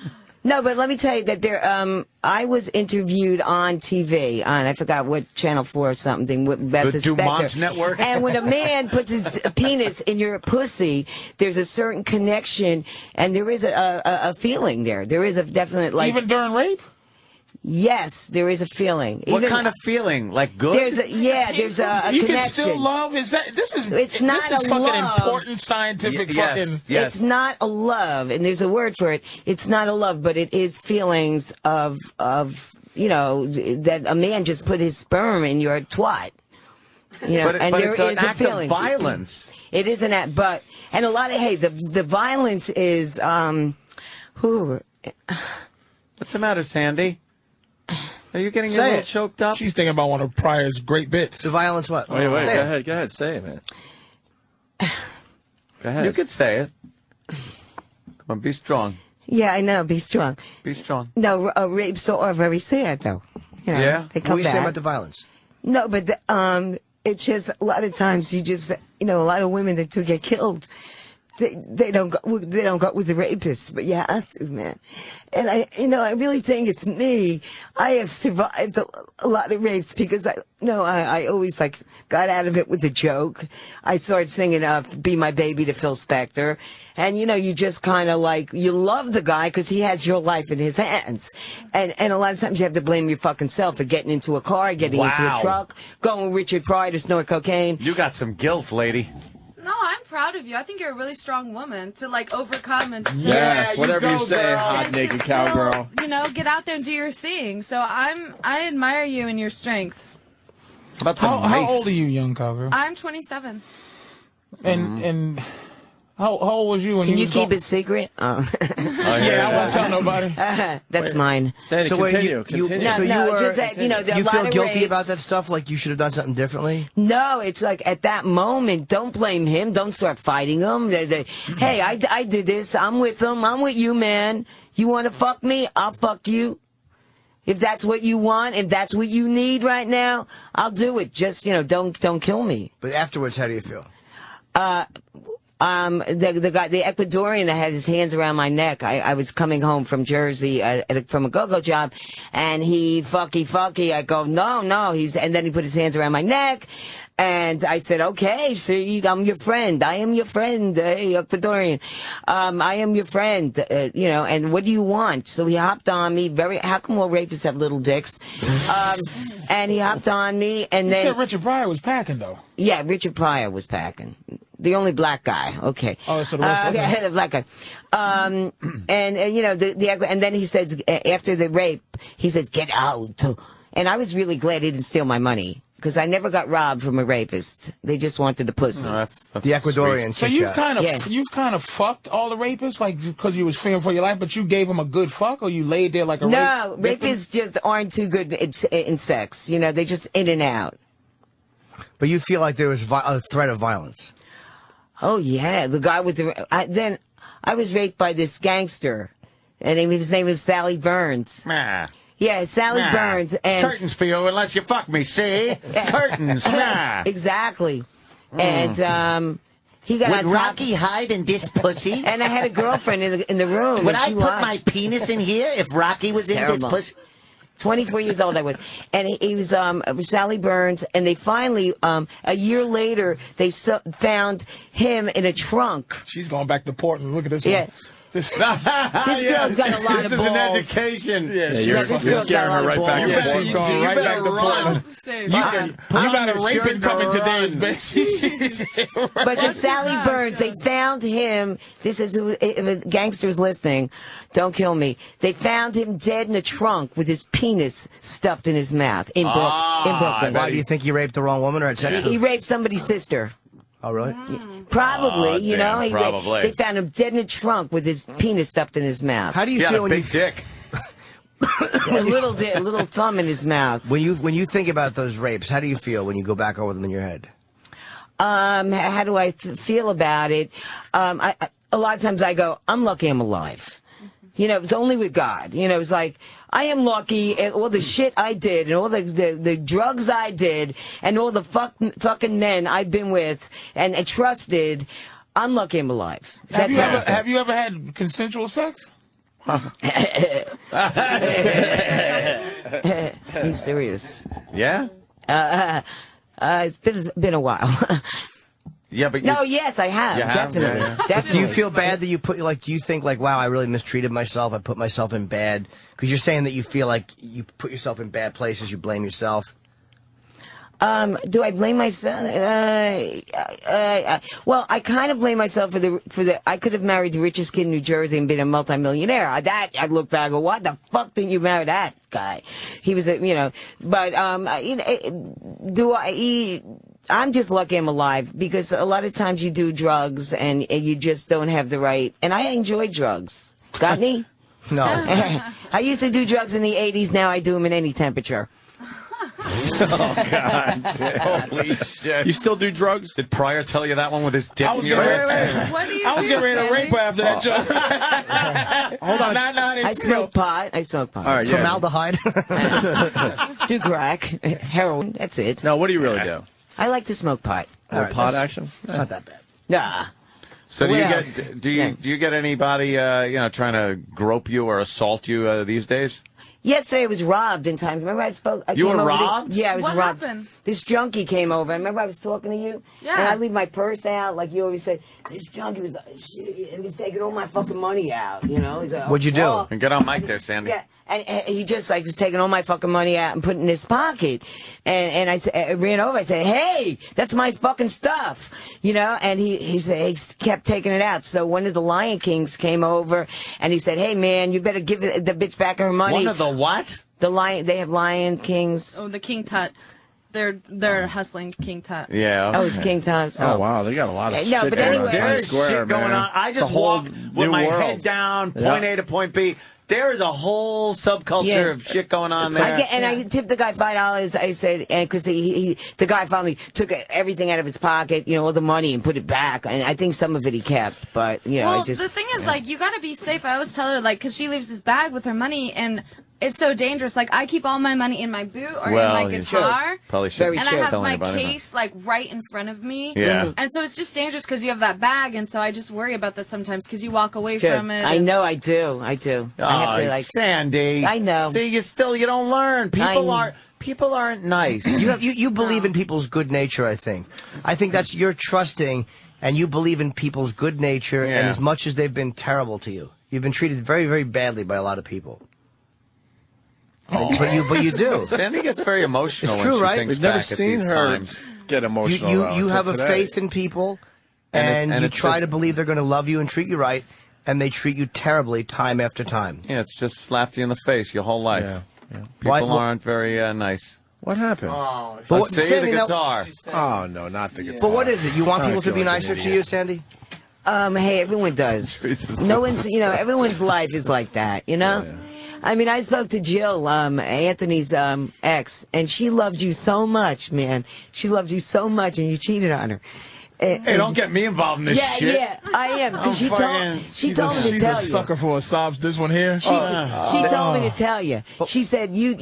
S7: No, but let me tell you that I was interviewed on TV on, I forgot what, Channel 4 or something, with Beth
S3: The
S7: Spector.
S3: Dumont Network?
S7: And when a man puts his penis in your pussy, there's a certain connection, and there is a feeling there. There is a definite, like...
S4: even during rape?
S7: Yes, there is a feeling.
S3: What
S7: Even,
S3: kind of feeling? Like good?
S7: there's a connection.
S4: You can still love? Is that...
S7: It's not
S4: this is
S7: a
S4: fucking
S7: love.
S4: important scientific fucking...
S7: It's not a love, and there's a word for it. It's not a love, but it is feelings of you know, that a man just put his sperm in your twat. You know,
S3: but
S7: there
S3: it's
S7: is
S3: an
S7: a
S3: act
S7: feeling.
S3: of violence.
S7: It is an act, but and a lot of the violence is who.
S3: What's the matter, Sandy? Are you getting a
S2: Say
S3: little
S2: it.
S3: choked up?
S4: She's thinking about one of Pryor's great bits.
S2: The violence what?
S1: Wait, go
S2: Say it.
S1: ahead, say it, man.
S3: Go ahead. You could say it. Come on, be strong.
S7: Yeah, I know. Be strong.
S3: Be strong.
S7: No, rapes are very sad, though. You know,
S3: Yeah?
S7: they
S2: What
S7: come
S2: do you say
S7: back.
S2: about the violence?
S7: No, but it's just a lot of times you just, you know, a lot of women that do get killed, they don't go with the rapists, but you have to, man. And I really think it's me. I have survived a lot of rapes because I always like got out of it with a joke. I started singing "Be My Baby" to Phil Spector, and you just kind of like you love the guy because he has your life in his hands, and a lot of times you have to blame your fucking self for getting into a car, getting into a truck, going with Richard Pryor to snort cocaine.
S3: You got some guilt, lady.
S9: No, I'm proud of you. I think you're a really strong woman to like overcome and still,
S1: Yes, whatever you say,
S3: girl.
S1: hot
S9: and to
S1: naked
S9: still,
S1: cowgirl.
S9: get out there and do your thing. So I admire you and your strength.
S3: How about some
S4: How
S3: mace?
S4: old are you, young cowgirl?
S9: I'm 27.
S4: And how old was you when
S7: Can
S4: you
S7: you
S4: was
S7: keep
S4: go-
S7: it secret? Oh.
S4: Yeah, I won't tell nobody.
S7: That's mine.
S1: Sandy,
S2: So wait,
S1: continue.
S7: No,
S2: so
S7: no,
S2: you were,
S7: just that, there are
S2: you
S7: a lot
S2: feel
S7: of
S2: guilty
S7: rapes.
S2: about that stuff? Like you should have done something differently?
S7: No, it's like at that moment, don't blame him. Don't start fighting him. Hey, I did this. I'm with him. I'm with you, man. You want to fuck me? I'll fuck you. If that's what you want, if that's what you need right now, I'll do it. Just, don't kill me.
S2: But afterwards, how do you feel?
S7: The guy, the Ecuadorian that had his hands around my neck, I was coming home from Jersey from a go-go job, and he fucky. I go, no, and then he put his hands around my neck, and I said, okay, see, I'm your friend. I am your friend, hey, Ecuadorian. I am your friend, and what do you want? So he hopped on me, how come all rapists have little dicks? And he hopped on me, and
S4: You
S7: then...
S4: said Richard Pryor was packing, though.
S7: Yeah, Richard Pryor was packing. The only black guy. Okay.
S4: Oh, so the rest
S7: okay, the black guy. And and then he says after the rape, he says, "Get out." And I was really glad he didn't steal my money because I never got robbed from a rapist. They just wanted the pussy.
S3: That's
S2: The Ecuadorian.
S4: So you've kind of fucked all the rapists, like because you was fearing for your life, but you gave them a good fuck, or you laid there like a
S7: No,
S4: rape victim?
S7: rapists just aren't too good in sex. They just in and out.
S2: But you feel like there was a threat of violence.
S7: Oh yeah, the guy with then I was raped by this gangster, and his name was Sally Burns.
S3: Nah.
S7: Yeah, Sally Burns. And
S3: curtains for you unless you fuck me, see? Curtains, nah.
S7: Exactly. And he got
S11: Would
S7: on top.
S11: Rocky hide in this pussy?
S7: And I had a girlfriend in the room.
S11: Would
S7: and
S11: I
S7: she
S11: put my
S7: watched.
S11: penis in here if Rocky was in
S7: terrible.
S11: this pussy?
S7: 24 years old I was. And he was Sally Burns, and they finally, a year later, they found him in a trunk.
S4: She's going back to Portland. Look at this
S7: Yeah.
S4: one. This
S7: This girl's got a lot
S3: This
S7: of
S3: is
S7: balls.
S3: an education.
S1: You're
S7: this girl's got a
S1: scaring
S7: lot
S1: her
S7: of
S1: right back
S7: balls.
S1: to
S4: Yeah,
S1: Portland.
S4: she's going right back to Portland. You got a raping coming today.
S7: But the Sally Burns, they found him. This is who, if gangsters listening, don't kill me. They found him dead in a trunk with his penis stuffed in his mouth in Brooklyn.
S2: Why do you think he raped the wrong woman or had sex with
S7: He
S2: her?
S7: raped somebody's sister.
S2: Oh, really?
S7: Probably,
S3: damn, probably.
S7: They found him dead in a trunk with his penis stuffed in his mouth.
S2: How do you
S3: He had
S2: feel
S3: a
S2: when
S3: big
S2: you
S3: dick.
S7: a little thumb in his mouth?
S2: when you think about those rapes? How do you feel when you go back over them in your head?
S7: How do I feel about it? A lot of times I go, I'm lucky I'm alive. You know, it's only with God. You know, it's like, I am lucky and all the shit I did and all the drugs I did and all the fucking men I've been with and trusted. I'm lucky I'm alive.
S4: Have you ever had consensual sex?
S7: Are you serious?
S3: Yeah?
S7: It's been a while.
S3: Yeah, but
S7: yes, I have. Definitely.
S3: Yeah.
S7: Definitely.
S2: Do you feel bad that you do you think like, wow, I really mistreated myself, I put myself in bad? Because you're saying that you feel like you put yourself in bad places, you blame yourself.
S7: Do I blame myself? Well, I kind of blame myself for the. I could have married the richest kid in New Jersey and been a multimillionaire. I look back and go, what the fuck didn't you marry that guy? He was but I'm just lucky I'm alive because a lot of times you do drugs and you just don't have the right. And I enjoy drugs. Got any?
S2: No.
S7: I used to do drugs in the 80s. Now I do them in any temperature.
S3: Oh, God. Holy shit.
S1: You still do drugs?
S3: Did Pryor tell you that one with his dick
S4: I was
S3: in your
S4: getting
S3: ass?
S9: What do you
S4: I was getting ready to rape her after that joke.
S1: Hold on.
S7: I smoke pot.
S1: All right, yeah.
S2: Formaldehyde.
S7: Do crack, heroin. That's it.
S1: No, what do you really do?
S7: I like to smoke pot.
S1: A little pot action?
S2: It's not that bad.
S7: Nah.
S3: So
S7: What else?
S3: do you get anybody trying to grope you or assault you these days?
S7: Yesterday I was robbed in time. Remember I spoke?
S3: You
S7: came
S3: were
S7: over
S3: robbed?
S7: Yeah, I was
S9: What
S7: robbed.
S9: happened?
S7: This junkie came over. Remember I was talking to you?
S9: Yeah.
S7: And I leave my purse out, like you always said. This junkie was taking all my fucking money out, you know? He's like,
S2: What'd you do?
S7: "Oh."
S3: And get on mic there, Sandy.
S7: Yeah, and he just like was taking all my fucking money out and putting it in his pocket, and I ran over. I said, "Hey, that's my fucking stuff," you know. And he kept taking it out. So one of the Lion Kings came over, and he said, "Hey man, you better give the bitch back her money."
S3: One of the what?
S7: They have Lion Kings.
S9: Oh, the King Tut. They're hustling King Tut.
S3: Yeah. Okay.
S7: Oh, it's King Tut.
S1: Oh, wow. They got a lot of
S7: No,
S1: shit
S7: but
S1: going
S7: anyway,
S1: on Times
S3: There's
S1: Square,
S3: shit going
S1: man.
S3: on. I
S1: It's a
S3: just
S1: whole
S3: walk with
S1: new
S3: my
S1: world.
S3: head down,
S1: Yeah.
S3: point A to point B. There is a whole subculture
S7: Yeah.
S3: of shit going on
S7: I
S3: there.
S7: tipped the guy $5. I said, and because the guy finally took everything out of his pocket, you know, all the money and put it back. And I think some of it he kept, but you know,
S9: Well,
S7: I just.
S9: the thing is, like, you gotta be safe. I always tell her, like, because she leaves this bag with her money, and it's so dangerous. Like, I keep all my money in my boot or in my
S3: you
S9: guitar.
S3: probably should.
S7: Very
S9: And
S7: true.
S9: I have
S3: Tell
S9: my
S3: anybody, huh?
S9: case, like, right in front of me.
S3: Yeah.
S9: And so it's just dangerous because you have that bag, and so I just worry about this sometimes because you walk away
S7: Good.
S9: from it.
S7: I know, I do. I have to, like.
S3: Sandy.
S7: I know.
S3: See, you don't learn. People aren't nice.
S2: You believe in people's good nature, I think. I think that's you're trusting, and you believe in people's good nature,
S3: Yeah.
S2: and as much as they've been terrible to you. You've been treated very, very badly by a lot of people. But you do.
S3: Sandy gets very emotional.
S2: It's true,
S3: when she
S2: right?
S3: thinks
S1: We've never
S3: back at
S1: seen
S3: these
S1: her
S3: times.
S1: get emotional.
S2: You have a
S1: today.
S2: faith in people, and you
S3: it's
S2: try
S3: just-
S2: to believe they're going to love you and treat you right, and they treat you terribly time after time.
S3: Yeah, it's just slapped you in the face your whole life.
S1: Yeah.
S3: People aren't very nice.
S1: What happened?
S2: But what,
S3: Say
S2: Sandy,
S3: the
S2: now-
S3: guitar.
S1: Oh, no, not the guitar.
S2: But what is it? You want
S1: I
S2: people to
S1: feel
S2: be
S1: like an
S2: nicer to
S1: idiot.
S2: you, Sandy?
S7: Hey, everyone does.
S3: Jesus.
S7: No one's, everyone's life is like that, you know? I mean, I spoke to Jill, Anthony's ex, and she loved you so much, man. She loved you so much, and you cheated on her.
S8: Hey, don't get me involved in this
S7: Yeah,
S8: shit.
S7: yeah, I am. 'Cause she told me to
S4: She's
S7: tell
S4: a
S7: you.
S4: sucker for a sobs. This one here.
S7: She told me to tell you. She said, you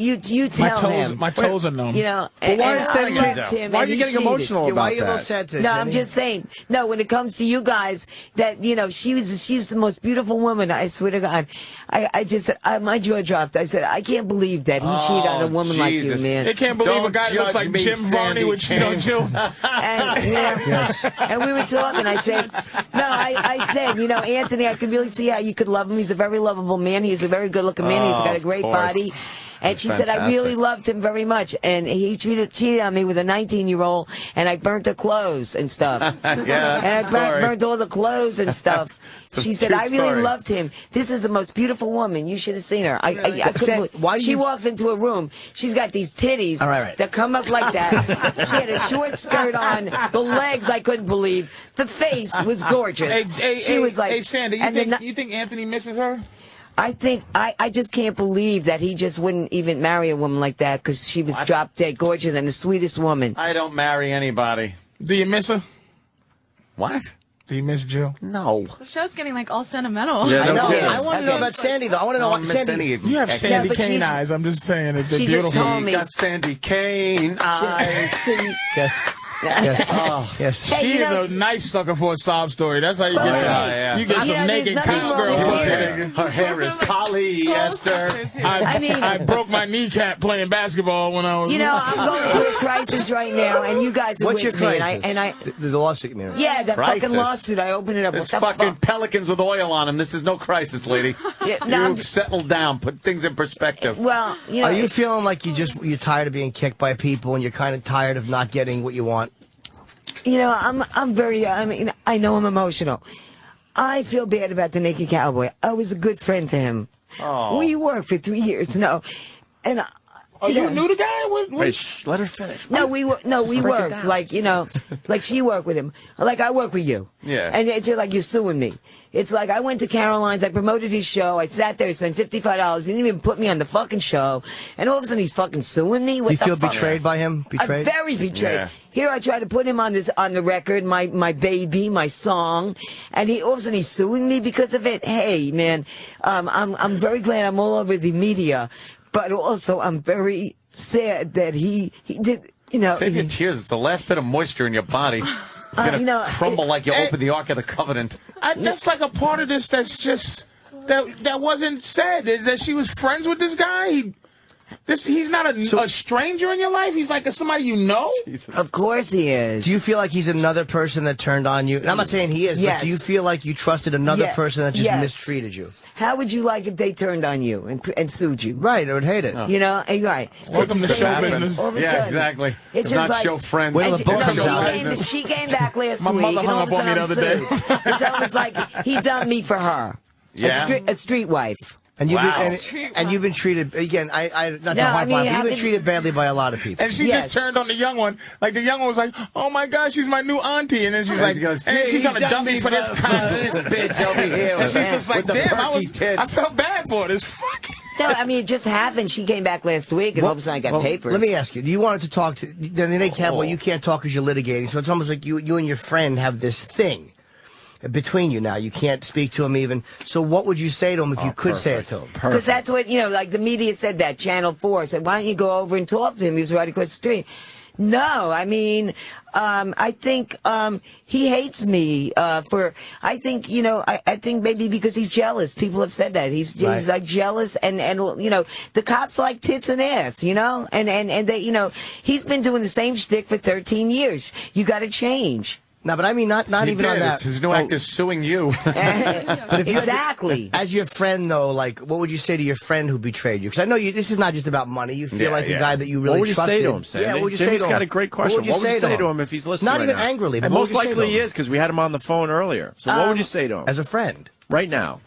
S7: tell him.
S4: My toes are numb.
S7: You know,
S1: But why
S7: and
S1: is
S7: I
S1: that?
S7: loved him,
S1: Why are
S7: and
S1: you
S7: he
S1: getting
S7: cheated.
S1: emotional
S2: Why
S1: about
S2: are you a little
S1: that?
S2: sad to
S7: No,
S2: Sandy?
S7: I'm just saying. No, when it comes to you guys, that she's the most beautiful woman. I swear to God, my jaw dropped. I said, I can't believe that he cheated on a woman like you,
S3: Jesus.
S7: man.
S4: They can't believe
S3: Don't
S4: a guy that looks
S3: judge
S4: like
S3: me,
S4: Jim Varney
S3: Sandy
S4: would cheat on
S3: Kane.
S4: Jill.
S7: And we were talking. I said, I said, Anthony, I could really see how you could love him. He's a very lovable man. He's a very good-looking man. He's got a great
S3: of course.
S7: body. And she said, I
S3: fantastic.
S7: really loved him very much. And he cheated on me with a 19-year-old, and I burnt her clothes and stuff.
S3: Yeah,
S7: And
S3: that's
S7: I
S3: the story.
S7: burnt all the clothes and stuff.
S3: It's a
S7: She said,
S3: cute
S7: I really
S3: story.
S7: loved him. This is the most beautiful woman. You should have seen her. I couldn't
S2: Sam,
S7: believe-
S2: why do
S7: she
S2: you-
S7: walks into a room. She's got these titties
S2: All right.
S7: that come up like that. She had a short skirt on. The legs, I couldn't believe. The face was gorgeous. She was like,
S4: hey, Sandy, you think Anthony misses her?
S7: I think I just can't believe that he just wouldn't even marry a woman like that because she was drop dead gorgeous and the sweetest woman.
S3: I don't marry anybody.
S4: Do you miss her?
S3: What?
S4: Do you miss Jill?
S3: No.
S9: The show's getting like all sentimental.
S1: Yeah,
S2: I know.
S1: kidding.
S2: I want to know about Sandy, though. I want to know what Sandy.
S4: You have Sandy
S7: but
S4: Kane
S7: she's-
S4: eyes. I'm just saying that they're
S7: She
S4: beautiful.
S7: just told me.
S3: Got Sandy Kane eyes.
S2: Yes. Yes.
S3: Oh.
S2: Yes.
S7: Hey,
S4: She
S7: you know,
S4: is a nice sucker for a sob story. That's how you get some.
S3: yeah.
S4: You get
S7: You
S4: some
S7: know, there's
S4: naked
S7: nothing wrong
S4: cowgirl
S7: with
S4: pussy.
S7: tears.
S3: Her hair is
S9: Soul
S3: polyester.
S9: sisters here.
S4: I broke my kneecap playing basketball when I was.
S7: You know, I'm going through a crisis right now, and you guys are
S2: What's your
S7: with me.
S2: crisis?
S7: And I
S2: The lawsuit, you mean?
S7: yeah, that
S3: Crisis?
S7: fucking lawsuit. I opened it up.
S3: There's
S7: What the
S3: fucking
S7: fuck?
S3: pelicans with oil on them. This is no crisis, lady.
S7: Yeah, no, I'm
S3: You've
S7: just-
S3: settled down. Put things in perspective.
S7: well, you know,
S2: Are you feeling like you're tired of being kicked by people and you're kind of tired of not getting what you want?
S7: you know, I'm very. I mean, I know I'm emotional. I feel bad about the Naked Cowboy. I was a good friend to him.
S3: Oh.
S7: We worked for 3 years. No, and.
S4: Oh, you knew the guy?
S1: Wait, let her finish.
S7: No, we worked. Like, you know, like she worked with him. Like I work with you.
S3: Yeah.
S7: And it's just like you're suing me. It's like I went to Caroline's. I promoted his show. I sat there. He spent $55. He didn't even put me on the fucking show. And all of a sudden he's fucking suing me. What
S2: Do you
S7: the
S2: feel
S7: fuck?
S2: betrayed by him? Betrayed?
S7: I'm very betrayed.
S3: Yeah.
S7: Here I try to put him on the record, my baby, my song, and all of a sudden he's suing me because of it. Hey man, I'm very glad I'm all over the media, but also I'm very sad that he did. You know,
S3: Save your tears. It's the last bit of moisture in your body. It's gonna
S7: you know,
S3: crumble like you open the Ark of the Covenant.
S4: That's like a part of this that's just that wasn't said. Is that she was friends with this guy? He's not a stranger in your life. He's like somebody you know.
S7: Of course he is.
S2: Do you feel like he's another person that turned on you? And I'm not saying he is,
S7: Yes.
S2: but do you feel like you trusted another
S7: Yeah.
S2: person that just
S7: Yes.
S2: mistreated you?
S7: How would you like if they turned on you and sued you?
S2: Right, I would hate it.
S7: You know, and right.
S4: Welcome
S7: It's
S4: to
S7: the
S4: show
S7: same thing.
S4: business.
S7: All of a
S3: Yeah,
S7: sudden,
S3: exactly.
S7: It's
S3: Do
S7: just
S3: not
S7: like,
S3: show friends.
S2: Wait till
S7: and
S2: the book
S7: no,
S2: comes out.
S7: she came back last
S4: My
S7: week,
S4: mother
S7: and
S4: hung
S7: all of a
S4: up on me
S7: sudden
S4: the
S7: I'm
S4: other day.
S7: sued. It's almost like he done me for her.
S3: Yeah?
S7: A street wife.
S2: And you've
S3: Wow.
S2: and you've been treated again. I not to
S7: No, I
S2: harp
S7: mean,
S2: on, but
S7: how
S2: you've been
S7: could-
S2: treated badly by a lot of people.
S4: And she
S7: Yes.
S4: just turned on the young one. Like the young one was like, "Oh my God, she's my new auntie," and then she's like,
S3: she goes,
S4: "And she's gonna dump me for this content."
S3: bitch over here.
S4: And she's just like,
S3: with the
S4: "Damn, I
S3: tits.
S4: felt bad for this fucking."
S7: No, I mean, it just happened. She came back last week, and all of a sudden I got
S2: Well,
S7: papers.
S2: Let me ask you: do you want to talk to? Then they can't. Well, you can't talk because you're litigating. So it's almost like you and your friend have this thing between you now. You can't speak to him even. So what would you say to him if you could say it to him?
S7: Because that's what, you know, like the media said that, Channel 4 said, why don't you go over and talk to him? He was right across the street. No, I mean, I think he hates me I think, you know, I think maybe because he's jealous. People have said that. He's like jealous and, you know, the cops like tits and ass, you know? And they, you know, he's been doing the same shtick for 13 years. You got to change.
S2: No, but I mean, not
S3: He
S2: even on
S3: did.
S2: that.
S3: It's his new actor suing you.
S2: But if you had to-
S7: Exactly.
S2: as your friend, though, like, what would you say to your friend who betrayed you? Because I know this is not just about money. You feel
S3: Yeah,
S2: like a
S3: yeah.
S2: guy that you really
S1: What would you
S2: trusted.
S1: say to him, Sandy?
S2: Yeah, what would you
S1: Jimmy's
S2: say to him?
S1: got a great question. What would you say to him if he's listening
S2: Not
S1: right
S2: even
S1: now?
S2: angrily, but
S1: And
S2: what
S1: most
S2: would you say to
S1: likely he
S2: him?
S1: is because we had him on the phone earlier. So what would you say to him?
S2: As a friend.
S1: Right now.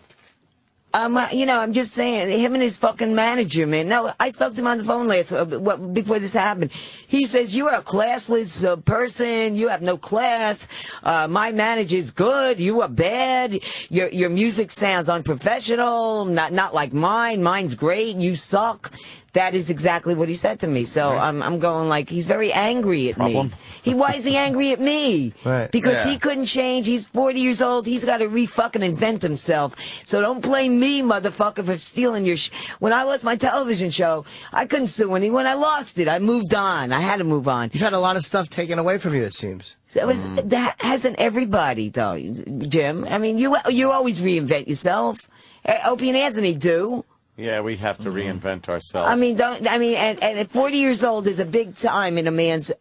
S7: You know, I'm just saying, him and his fucking manager, man. No, I spoke to him on the phone before this happened. He says, you are a classless person. You have no class. My manager's good. You are bad. Your music sounds unprofessional. Not like mine. Mine's great. You suck. That is exactly what he said to me. So I'm going like, he's very angry at me. Why is he angry at me?
S2: Right.
S7: Because
S3: Yeah.
S7: he couldn't change. He's 40 years old. He's got to re-fucking invent himself. So don't blame me, motherfucker, for stealing your When I lost my television show, I couldn't sue anyone. I lost it. I moved on. I had to move on.
S2: You've had a lot of stuff taken away from you, it seems.
S7: So that hasn't everybody, though, Jim. I mean, you always reinvent yourself. Opie and Anthony do.
S3: Yeah, we have to reinvent ourselves.
S7: And at 40 years old is a big time in a man's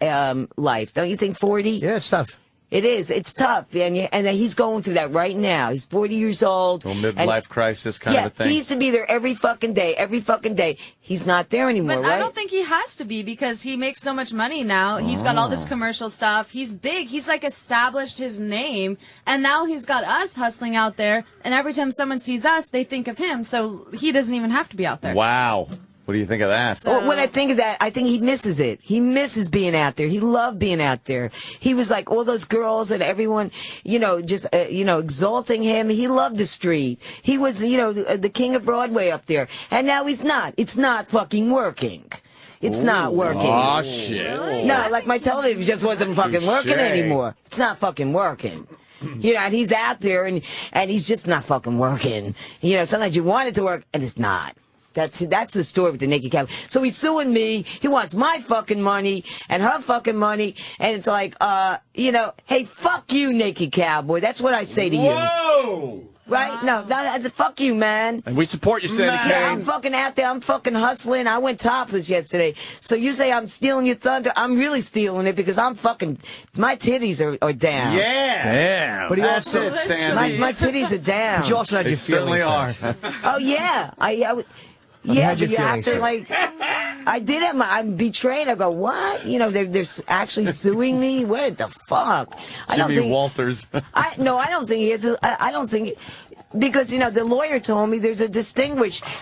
S7: life. Don't you think 40?
S2: Yeah, it's tough.
S7: It is. It's tough. And he's going through that right now. He's 40 years old.
S3: A little midlife crisis kind of a thing.
S7: He used to be there every fucking day. He's not there anymore,
S9: But
S7: right?
S9: I don't think he has to be because he makes so much money now. He's got all this commercial stuff. He's big. He's like established his name. And now he's got us hustling out there. And every time someone sees us, they think of him. So he doesn't even have to be out there.
S3: Wow. What do you think of that?
S9: So-
S7: Well, when I think of that, I think he misses it. He misses being out there. He loved being out there. He was like all those girls and everyone, you know, just, exalting him. He loved the street. He was, the king of Broadway up there. And now he's not. It's not fucking working. It's not working.
S1: Oh, shit.
S9: Really?
S7: No, like my television just wasn't fucking working anymore. It's not fucking working. You know, and he's out there and he's just not fucking working. You know, sometimes you want it to work and it's not. That's the story with the naked cowboy. So he's suing me. He wants my fucking money and her fucking money. And it's like, you know, hey, fuck you, naked cowboy. That's what I say to you.
S8: Whoa!
S7: Right? No, that's fuck you, man.
S1: And we support you, Sandy Kane.
S7: Yeah, I'm fucking out there. I'm fucking hustling. I went topless yesterday. So you say I'm stealing your thunder? I'm really stealing it because I'm fucking. My titties are down.
S8: Yeah.
S1: Damn.
S2: But he
S8: That's
S2: also,
S8: it, Sandy.
S7: My titties are down.
S2: but you also had
S3: They
S2: your feelings.
S3: certainly are.
S7: Oh yeah,
S2: You
S7: yeah,
S2: had your
S7: but you have
S2: feelings
S7: to
S2: hurt.
S7: like. I did have I'm betrayed. I go, what? You know, they're actually suing me. What the fuck? I don't
S3: Jimmy
S7: think.
S3: Walters.
S7: I don't think he is. I don't think. Because, you know, the lawyer told me there's a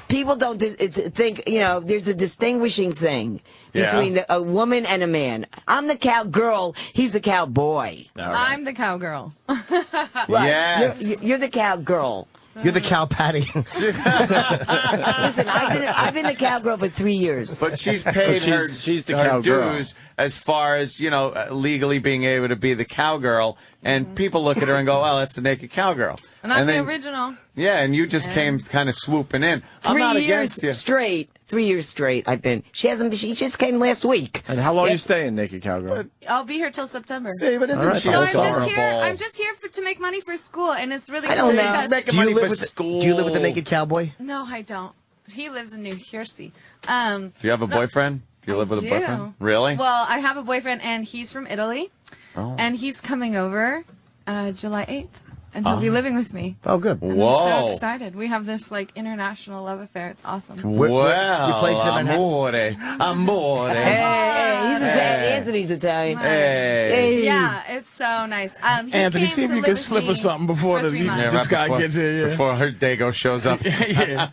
S7: people don't think, you know, there's a distinguishing thing between a woman and a man. I'm the cowgirl, he's the cowboy.
S9: I'm the cowgirl.
S7: Right.
S3: Yes.
S7: You're the cowgirl.
S2: You're the cow patty.
S7: Listen, I've been the cowgirl for 3 years.
S3: But she's paid
S1: she's the
S3: her
S1: cowgirl.
S3: dues as far as, you know, legally being able to be the cowgirl. And people look at her and go, well, that's the naked cowgirl.
S9: And I'm the
S3: then,
S9: original.
S3: Yeah, and you just came kind of swooping in. I'm
S7: 3
S3: not
S7: years
S3: against you.
S7: straight. 3 years straight I've been. She just came last week.
S1: And how long you staying, naked cowgirl?
S9: I'll be here till September.
S3: See, but isn't she
S9: So I'm
S3: adorable?
S9: just here. I'm just here to make money for school, and it's really.
S7: I don't
S9: good
S7: know.
S9: because-
S3: Making
S2: Do you
S3: money
S2: live
S3: for
S2: with
S3: school.
S2: Do you live with the naked cowboy?
S9: No, I don't. He lives in New Jersey.
S3: Do you have a boyfriend? Do you live with a
S9: do.
S3: boyfriend? Really?
S9: Well, I have a boyfriend, and he's from Italy, and he's coming over July 8th, and he'll be living with me.
S2: Oh, good.
S9: And I'm so excited. We have this like international love affair. It's awesome.
S3: Well,
S2: your place is in Manhattan?
S3: amore.
S7: Hey, he's Italian. Anthony's Italian.
S3: Hey.
S9: Yeah, it's so nice. He
S4: Anthony,
S9: came
S4: see if
S9: to
S4: you
S9: live
S4: can
S9: with
S4: slip
S9: me
S4: us something before
S9: for 3
S4: the
S9: months.
S4: this guy
S3: before,
S4: gets here.
S3: Before her Dago shows up.
S4: Yeah.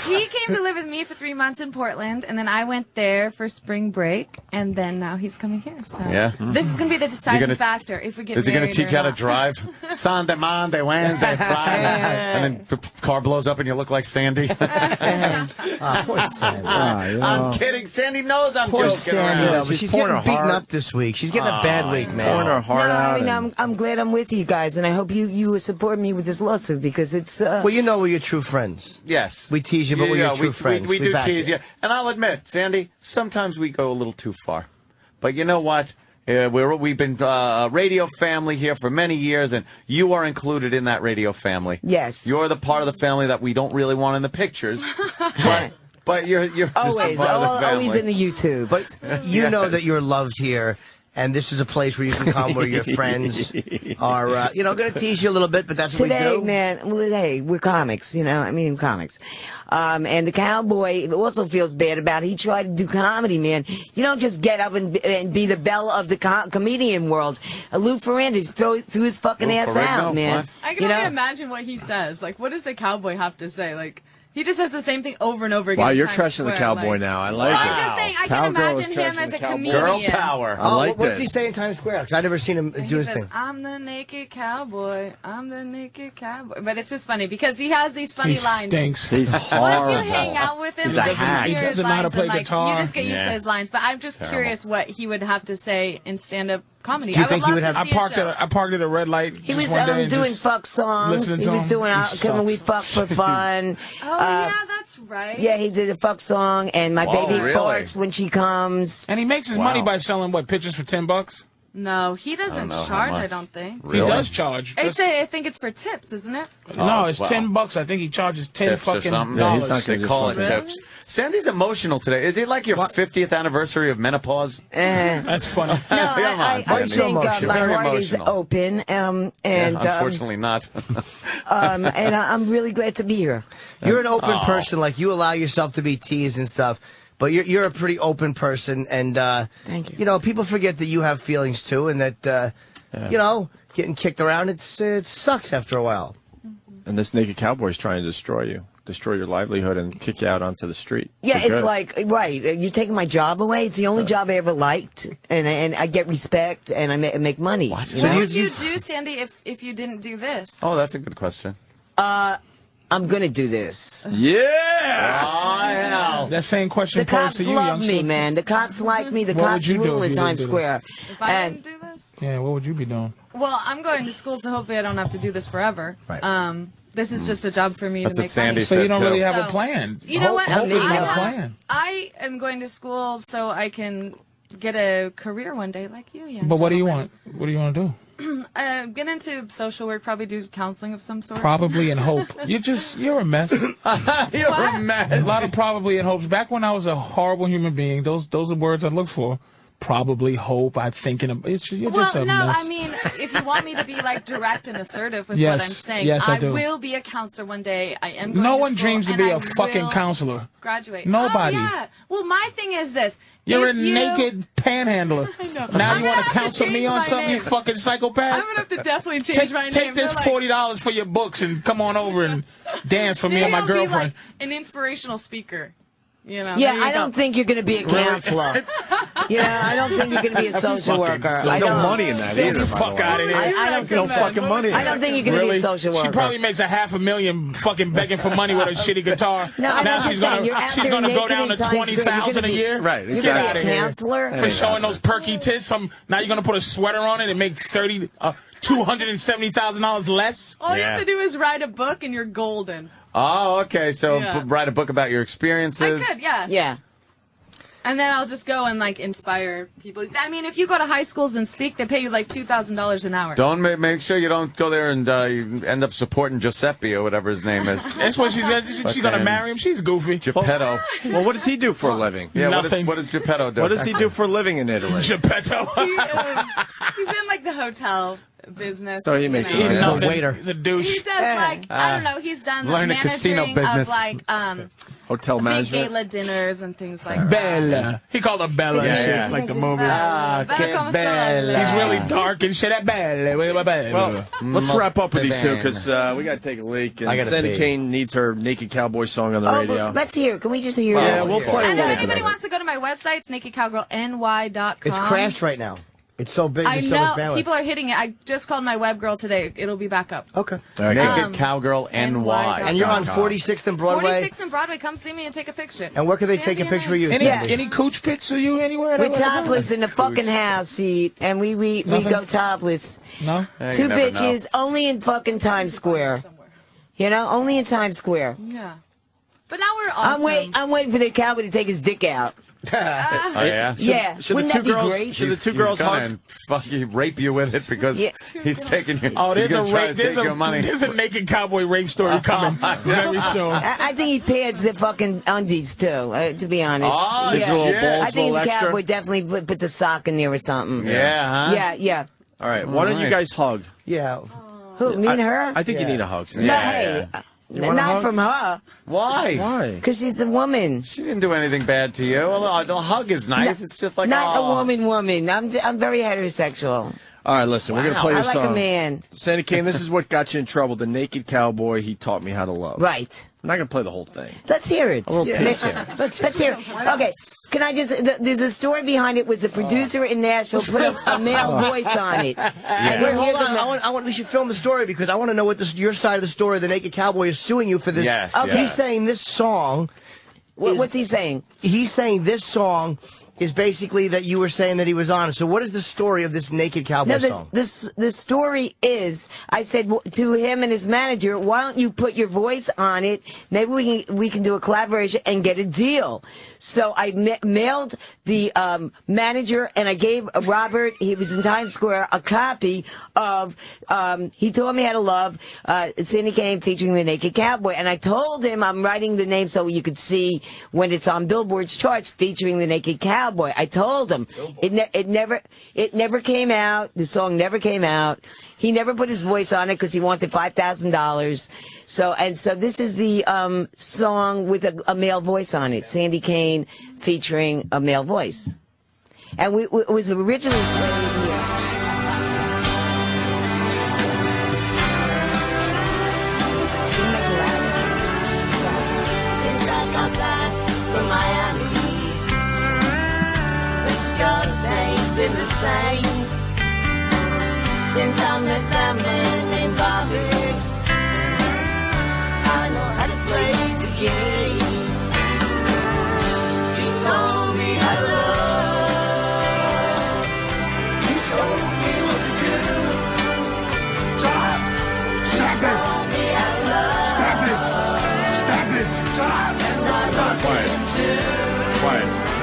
S9: He came to live with me for 3 months in Portland, and then I went there for spring break, and then now he's coming here. So
S3: Yeah.
S9: this is going to be the deciding
S3: gonna-
S9: factor if we get
S3: Is he
S9: married.
S3: going to teach
S9: or
S3: you how to
S9: not.
S3: drive? Sunday, Monday, Wednesday, Friday. And then the car blows up and you look like Sandy.
S2: Poor Sandy.
S3: I'm kidding. Sandy knows I'm
S2: Poor
S3: joking
S2: Sandy,
S3: around.
S2: though, but she's
S1: pouring
S2: getting
S1: her
S2: beaten
S1: heart.
S2: up this week. She's getting a bad week, man.
S1: Pouring her heart
S7: No,
S1: out.
S7: I mean,
S1: and-
S7: I'm glad I'm with you guys, and I hope you support me with this lawsuit because it's.
S2: Well, you know we're your true friends.
S3: Yes.
S2: We tease you, but we're your true friends.
S3: We
S2: We
S3: do
S2: back
S3: tease
S2: you.
S3: you. And I'll admit, Sandy, sometimes we go a little too far. But you know what? We've been a radio family here for many years, and you are included in that radio family.
S7: Yes.
S3: You're the part of the family that we don't really want in the pictures. but you're
S7: always,
S3: part of the family.
S7: always in the YouTube.
S2: But you know that you're loved here, and this is a place where you can come where your friends are, going to tease you a little bit, but that's what
S7: Today,
S2: we do.
S7: man, well, hey, we're comics, you know, I mean, comics. And the cowboy also feels bad about it. He tried to do comedy, man. You don't just get up and be the belle of the comedian world. Lou Ferrandis threw his fucking ass out, man.
S3: What?
S9: I can
S7: You
S9: only
S7: know?
S9: imagine what he says. Like, what does the cowboy have to say? Like, he just says the same thing over and over again.
S1: Wow,
S9: in
S1: you're
S9: Times
S1: trashing the
S9: Square,
S1: cowboy
S9: like-
S1: now. I like
S9: I'm
S1: it.
S9: just saying, I
S1: Cowgirl
S9: can
S1: is
S9: imagine him
S1: trashing
S9: as
S1: the
S9: a
S1: cowboy.
S9: comedian.
S3: Girl power.
S2: Oh,
S1: like
S2: what does he
S1: this.
S2: say in Times Square? Because I've never seen him
S9: And
S2: do
S9: he
S2: his
S9: says,
S2: thing.
S9: I'm the naked cowboy. I'm the naked cowboy. But it's just funny because he has these funny
S4: He
S9: lines.
S4: stinks.
S1: He's horrible.
S9: Once you hang out with him,
S1: He's a
S9: like,
S1: hack.
S9: you
S1: He
S9: hear his
S4: doesn't know how to
S9: lines
S4: play
S9: and, like,
S4: guitar.
S9: you just get used
S3: Yeah.
S9: to his lines. But I'm just
S3: Terrible.
S9: curious what he would have to say in stand-up comedy.
S2: Do you
S9: I
S2: think
S9: would
S2: he
S9: love
S2: would
S9: to
S2: have-
S4: I
S9: see
S4: parked
S9: a show.
S4: at a red light.
S7: He
S4: just
S7: was
S4: one day and
S7: doing
S4: just
S7: fuck songs.
S4: listening
S7: He
S4: to
S7: was
S4: him.
S7: doing
S4: He
S7: Can We
S4: sucks.
S7: Fuck for Fun.
S9: Oh, yeah, that's right.
S7: Yeah, he did a fuck song, and my
S3: Whoa,
S7: baby
S3: really?
S7: farts when she comes.
S4: And he makes his
S3: Wow.
S4: money by selling pictures for $10.
S9: No, he doesn't
S3: know how
S9: charge,
S3: much.
S9: I don't think.
S4: He does charge.
S9: I think it's for tips, isn't it?
S4: No, it's
S3: wow.
S4: $10. I think he charges 10
S3: Tips or
S4: fucking
S3: something.
S1: Yeah, he's
S4: dollars.
S1: not gonna
S3: They
S1: just
S3: call it
S1: fucking-
S3: tips. Sandy's emotional today. Is it like your 50th anniversary of menopause?
S4: That's funny.
S7: No,
S3: Come on,
S7: I
S3: Sandy.
S7: think
S2: emotional.
S7: my
S3: Very
S7: heart is
S3: emotional.
S7: open, and
S3: Unfortunately not.
S7: and I'm really glad to be here.
S2: You're an open person. Like, you allow yourself to be teased and stuff. But you're a pretty open person. And,
S7: Thank you.
S2: you know, people forget that you have feelings, too. And that, you know, getting kicked around, it sucks after a while.
S1: And this naked cowboy's trying to destroy your livelihood, and kick you out onto the street.
S7: Yeah,
S1: For
S7: it's
S1: good.
S7: like, right, you're taking my job away. It's the only job I ever liked, and I get respect, and I make money. You
S9: What
S7: know?
S9: would you do, Sandy, if you didn't do this?
S3: Oh, that's a good question.
S7: I'm gonna do this.
S1: Yeah.
S3: Oh, hell.
S4: That same question
S7: The
S4: posed
S7: cops
S4: to you,
S7: love
S4: youngster.
S7: me, man. The cops like me. The
S4: What would
S7: cops
S4: you do
S7: rule
S4: if
S7: in
S4: you didn't
S7: Times
S4: do
S7: Square.
S9: If I didn't do this?
S4: Yeah, what would you be doing?
S9: Well, I'm going to school, so hopefully I don't have to do this forever.
S2: Right.
S9: This is just a job for me
S3: That's
S9: to
S3: what
S9: make
S3: Sandy
S9: money.
S3: said,
S4: So you don't really
S3: too.
S4: have a
S9: So,
S4: plan.
S9: You know what?
S4: Hope is
S7: I
S4: not a
S7: have-
S4: plan.
S9: I am going to school so I can get a career one day like you, young
S4: But what do you
S9: gentleman.
S4: want? What do you want to do?
S9: Get into social work, probably do counseling of some sort.
S4: Probably and hope. You're a mess.
S3: You're a mess.
S4: A lot of probably and hopes. Back when I was a horrible human being, those are words I look for. Probably, hope, I'm thinking of you're just a
S9: no,
S4: mess.
S9: I mean, if you want me to be like direct and assertive with
S4: Yes,
S9: what I'm saying,
S4: yes, I do.
S9: will be a counselor one day. I am going
S4: No
S9: to
S4: one
S9: school,
S4: dreams to
S9: and
S4: be
S9: I
S4: a fucking
S9: will
S4: counselor.
S9: Graduate.
S4: Nobody.
S9: Oh, yeah. Well, my thing is this.
S4: You're
S9: If
S4: a
S9: you-
S4: naked panhandler.
S9: I know.
S4: Now
S9: I'm
S4: you
S9: gonna
S4: want to
S9: have
S4: counsel me
S9: change
S4: on
S9: my
S4: something, you
S9: name.
S4: fucking psychopath?
S9: I'm gonna have to definitely change my name.
S4: Take this
S9: They're like,
S4: $40 for your books and come on over and dance for me and my
S9: maybe I'll be
S4: girlfriend.
S9: like an inspirational speaker. You know.
S7: Yeah,
S9: there you
S7: I
S9: go.
S7: don't think you're going to be a counselor. Yeah, I don't think you're going to be a social worker.
S1: There's
S7: I
S1: no
S7: don't.
S1: money in that
S4: Get
S1: either.
S4: the
S1: by the
S4: fuck
S1: way.
S4: out of here.
S7: I don't
S1: No
S7: think so.
S1: fucking money.
S7: I don't think you're going to be
S4: Really?
S7: a social worker.
S4: She probably makes $500,000 fucking begging for money with a shitty guitar.
S7: No, I know
S4: now
S7: what
S4: she's
S7: you're saying.
S4: gonna
S7: You're out
S4: she's
S7: there
S4: gonna go
S7: naked
S4: down
S7: in
S4: to
S7: Times Square. You're
S4: 20,000
S7: gonna
S4: a
S7: be-
S4: year.
S1: Right,
S7: You're
S1: exactly.
S7: going to be a counselor?
S4: For showing those perky tits. Now you're gonna put a sweater on it and make $270,000 less.
S9: All you have to do is write a book, and you're golden.
S3: Oh, okay. So
S9: Yeah.
S3: write a book about your
S9: I
S3: experiences.
S9: could, yeah.
S7: Yeah.
S9: And then I'll just go and like inspire people. I mean, if you go to high schools and speak, they pay you like $2,000 an hour.
S3: Don't make sure you don't go there and you end up supporting Giuseppe or whatever his name is.
S4: That's what she's gonna marry him. She's goofy.
S3: Geppetto.
S1: Well, what does he do for a living?
S3: Yeah,
S4: Nothing.
S3: what does Geppetto do?
S1: What does he do for a living in Italy?
S4: Geppetto.
S9: He's in like the hotel business.
S1: So he makes
S9: you know.
S1: money.
S4: Nothing.
S2: a waiter.
S4: He's a douche.
S9: He does like I don't know. He's done the
S3: learn the casino
S9: managing
S3: business.
S9: of like
S1: Hotel
S9: big
S1: management.
S9: gala dinners and things like that.
S4: Bella. He called her Bella and
S3: Yeah,
S4: shit,
S3: yeah.
S4: like the movie.
S9: Bella,
S3: che
S9: come
S3: bella.
S9: sono.
S4: He's really dark and shit. Bella.
S1: Well, let's wrap up with these two
S3: Multivan.
S1: because we got to take a leak.
S2: I
S1: And
S2: gotta
S1: Sandy
S2: pee.
S1: Kane needs her Naked Cowboy song on the
S7: Oh,
S1: radio.
S7: but let's hear. Can we just hear
S1: Yeah,
S7: it?
S1: we'll play a
S9: And if
S1: little bit
S9: anybody
S1: of it.
S9: wants to go to my website, it's nakedcowgirlny.com.
S2: It's crashed right now. It's so big.
S9: I
S2: There's so much
S9: know
S2: bandwidth.
S9: people are hitting it. I just called my web girl today. It'll be back up.
S2: Okay.
S1: All right,
S3: Naked Cowgirl NY.
S2: And you're on 46th and Broadway.
S9: 46 and Broadway. Come see me and take a picture.
S2: And where can they
S9: Sandy
S2: take a
S9: and
S2: picture
S9: I.
S2: of you?
S4: Any,
S2: Sandy?
S4: any cooch pics of you anywhere?
S7: We're topless in the fucking house, see, and we
S4: Nothing?
S7: go topless.
S4: No?
S3: Yeah, you
S7: Two
S3: never know.
S7: bitches, only in fucking Times Square. You know, only in Times Square.
S9: Yeah. But now we're awesome.
S7: I'm waiting for the cowboy to take his dick out.
S3: Oh, yeah?
S7: Yeah,
S1: should the
S7: wouldn't
S1: two
S7: that be
S1: girls-
S7: great?
S1: should the two girls
S3: gonna
S1: hug?
S3: fucking rape you with it because
S7: Yeah.
S3: he's taking your.
S4: Oh,
S3: he's
S4: there's a
S3: gonna try
S4: rape.
S3: to take your money.
S4: There's a naked cowboy rape story coming very soon.
S7: I think he pads the fucking undies too. To be honest,
S3: Oh,
S1: His little
S3: shit.
S1: balls,
S7: I think
S1: little
S7: the
S1: extra.
S7: cowboy definitely puts a sock in there or something.
S3: Yeah, huh?
S7: Yeah.
S1: All right, why don't you
S3: right.
S1: guys hug?
S2: Yeah.
S7: Who? Me and her?
S1: I think you
S2: Yeah.
S1: need a hug.
S7: No,
S1: Sandy.
S7: hey,
S1: wanna
S7: not
S1: hug?
S7: from her,
S3: Why?
S1: Why?
S7: because she's a woman.
S3: She didn't do anything bad to you. Well, a hug is nice. It's just like
S7: Not
S3: oh.
S7: a woman. I'm very heterosexual.
S1: All right, listen, we're going to
S3: Wow.
S1: play
S7: I
S1: this
S7: like
S1: song.
S7: a man.
S1: Sandy Kane, this is what got you in trouble. The Naked Cowboy, he taught me how to love.
S7: Right.
S1: I'm not going to play the whole thing.
S7: Let's hear it.
S1: Yeah.
S7: Let's hear it. Okay. Can I just? There's a story behind it. Was the producer in Nashville put a male voice on it? And
S2: Wait,
S7: then
S2: hold
S7: here's
S2: on.
S7: the-
S2: I want. We should film the story because I want to know what your side of the story. The Naked Cowboy is suing you for this.
S3: Yes,
S2: Okay.
S3: yes.
S2: He's saying this song.
S7: What's he saying?
S2: He's saying this song is basically that you were saying that he was on. So what is the story of this Naked Cowboy
S7: No,
S2: song?
S7: the story is, I said to him and his manager, why don't you put your voice on it? Maybe we can do a collaboration and get a deal. So I mailed the manager and I gave Robert, he was in Times Square, a copy of He Taught Me How to Love, Sandy Kane featuring the Naked Cowboy. And I told him I'm writing the name so you could see when it's on Billboard's charts featuring the Naked Cowboy. I told him it never came out. The song never came out. He never put his voice on it because he wanted $5,000. So this is the song with a male voice on it. Sandy Kane featuring a male voice, and it was originally played here. Since I got back from Miami, things just ain't been the same. Since I met that man named Bobby, I know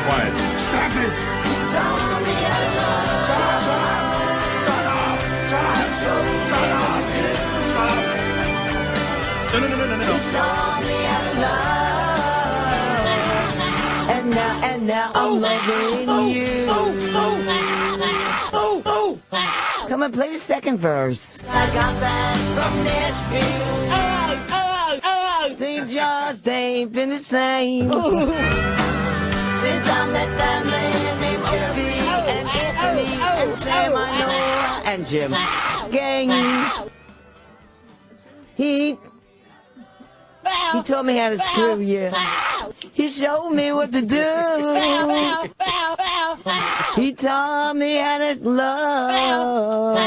S1: quiet.
S4: Stop it.
S7: And now I'm loving you. Come on, play the second verse. I got back from Nashville. Things just ain't been the same. Since I met that man named Opie and Anthony and Sam, I know, and Jim Gang. He told me how to screw you. He showed me what to do. He taught me how to love.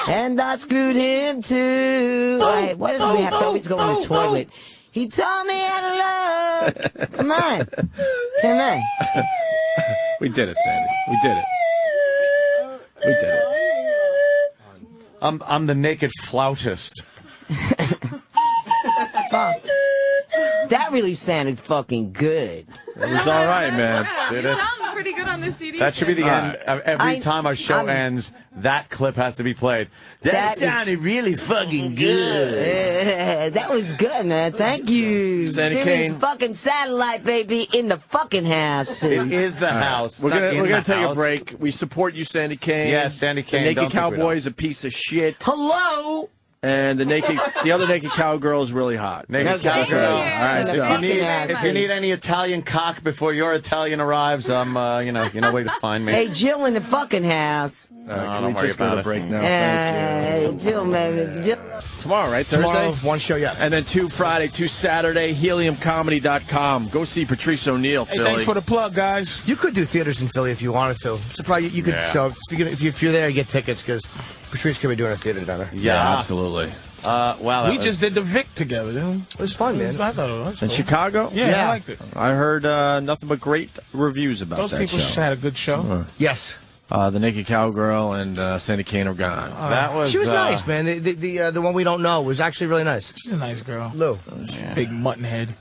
S7: And I screwed him too. Wait, what does we have to always go in the toilet? He taught me how to love. Come on. Come on.
S1: We did it, Sandy. We did it. We did it.
S3: I'm the naked flautist.
S7: Fuck. That really sounded fucking good.
S1: It was all right, man.
S9: You sound pretty good on this CD.
S3: That should be the
S1: All
S3: end. Every time our show ends, that clip has to be played. That sounded really fucking good.
S7: That was good, man. Thank you.
S1: Sandy
S7: Serious
S1: Kane.
S7: fucking satellite, baby, in the fucking house.
S3: It is the house.
S1: We're gonna
S3: It's not
S1: take
S3: in the
S1: a
S3: house.
S1: break. We support you, Sandy Kane.
S3: Yes, Sandy Kane.
S1: The
S3: Don't
S1: Naked
S3: think we
S1: Cowboy is a piece of shit,
S7: Hello.
S1: and the other Naked Cowgirl is really hot.
S3: Naked
S7: Thank
S3: Cowgirl.
S7: you.
S1: All right,
S7: Thank
S1: so
S7: you.
S3: If you need any Italian cock before your Italian arrives, you know where to find me.
S7: Hey, Jill in the fucking house.
S1: can
S3: don't
S1: we
S3: worry
S1: just go
S3: about
S1: to
S3: it.
S1: break now? Thank you.
S7: Jill, baby. Jill.
S1: Tomorrow, right? Thursday?
S2: Tomorrow, one show, yeah.
S1: And then 2 Friday, 2 Saturday, heliumcomedy.com. Go see Patrice O'Neill,
S4: Hey,
S1: Philly.
S4: thanks for the plug, guys.
S2: You could do theaters in Philly if you wanted to. Surprised you could.
S3: Yeah.
S2: So if you're there, you get tickets because Patrice could be doing a theater down there.
S1: Yeah, absolutely.
S3: Wow.
S4: We just did the Vic together.
S2: It was fun, man.
S4: I thought it was
S1: In
S4: cool.
S1: Chicago?
S4: Yeah, I liked it.
S1: I heard nothing but great reviews about
S4: Those
S1: that
S4: people
S1: show.
S4: had a good show.
S2: Yes.
S1: The Naked Cowgirl and Sandy Kane are gone.
S3: That was.
S2: She was nice, man. The one we don't know was actually really nice.
S4: She's a nice girl.
S2: Lou.
S4: Big mutton head.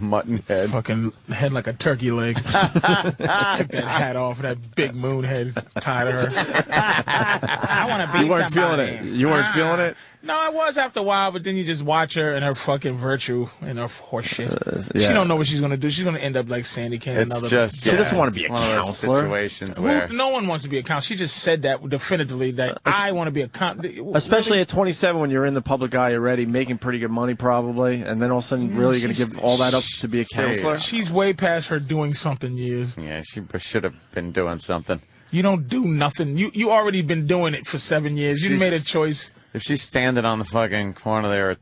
S3: Mutton head.
S4: Fucking head like a turkey leg. Took that hat off, that big moon head tied to her. I want to be
S1: You weren't
S4: somebody.
S1: feeling it. You weren't feeling it?
S4: No, I was after a while, but then you just watch her and her fucking virtue and her horse shit.
S1: yeah.
S4: She don't know what she's gonna do. She's gonna end up like Sandy Kane.
S3: It's
S4: another
S3: just.
S1: She doesn't want to be a
S3: it's one of those
S1: counselor.
S3: situations where.
S4: No one wants to be a counselor. She just said that definitively that I want to be a counselor.
S1: Especially at 27 when you're in the public eye already, making pretty good money probably, and then all of a sudden really going to
S4: she's-
S1: give all that up to be a counselor?
S4: She's way past her doing something years.
S3: Yeah, she should have been doing something.
S4: You don't do nothing. You already been doing it for 7 years. You
S3: She's-
S4: made a choice.
S3: If she's standing on the fucking corner there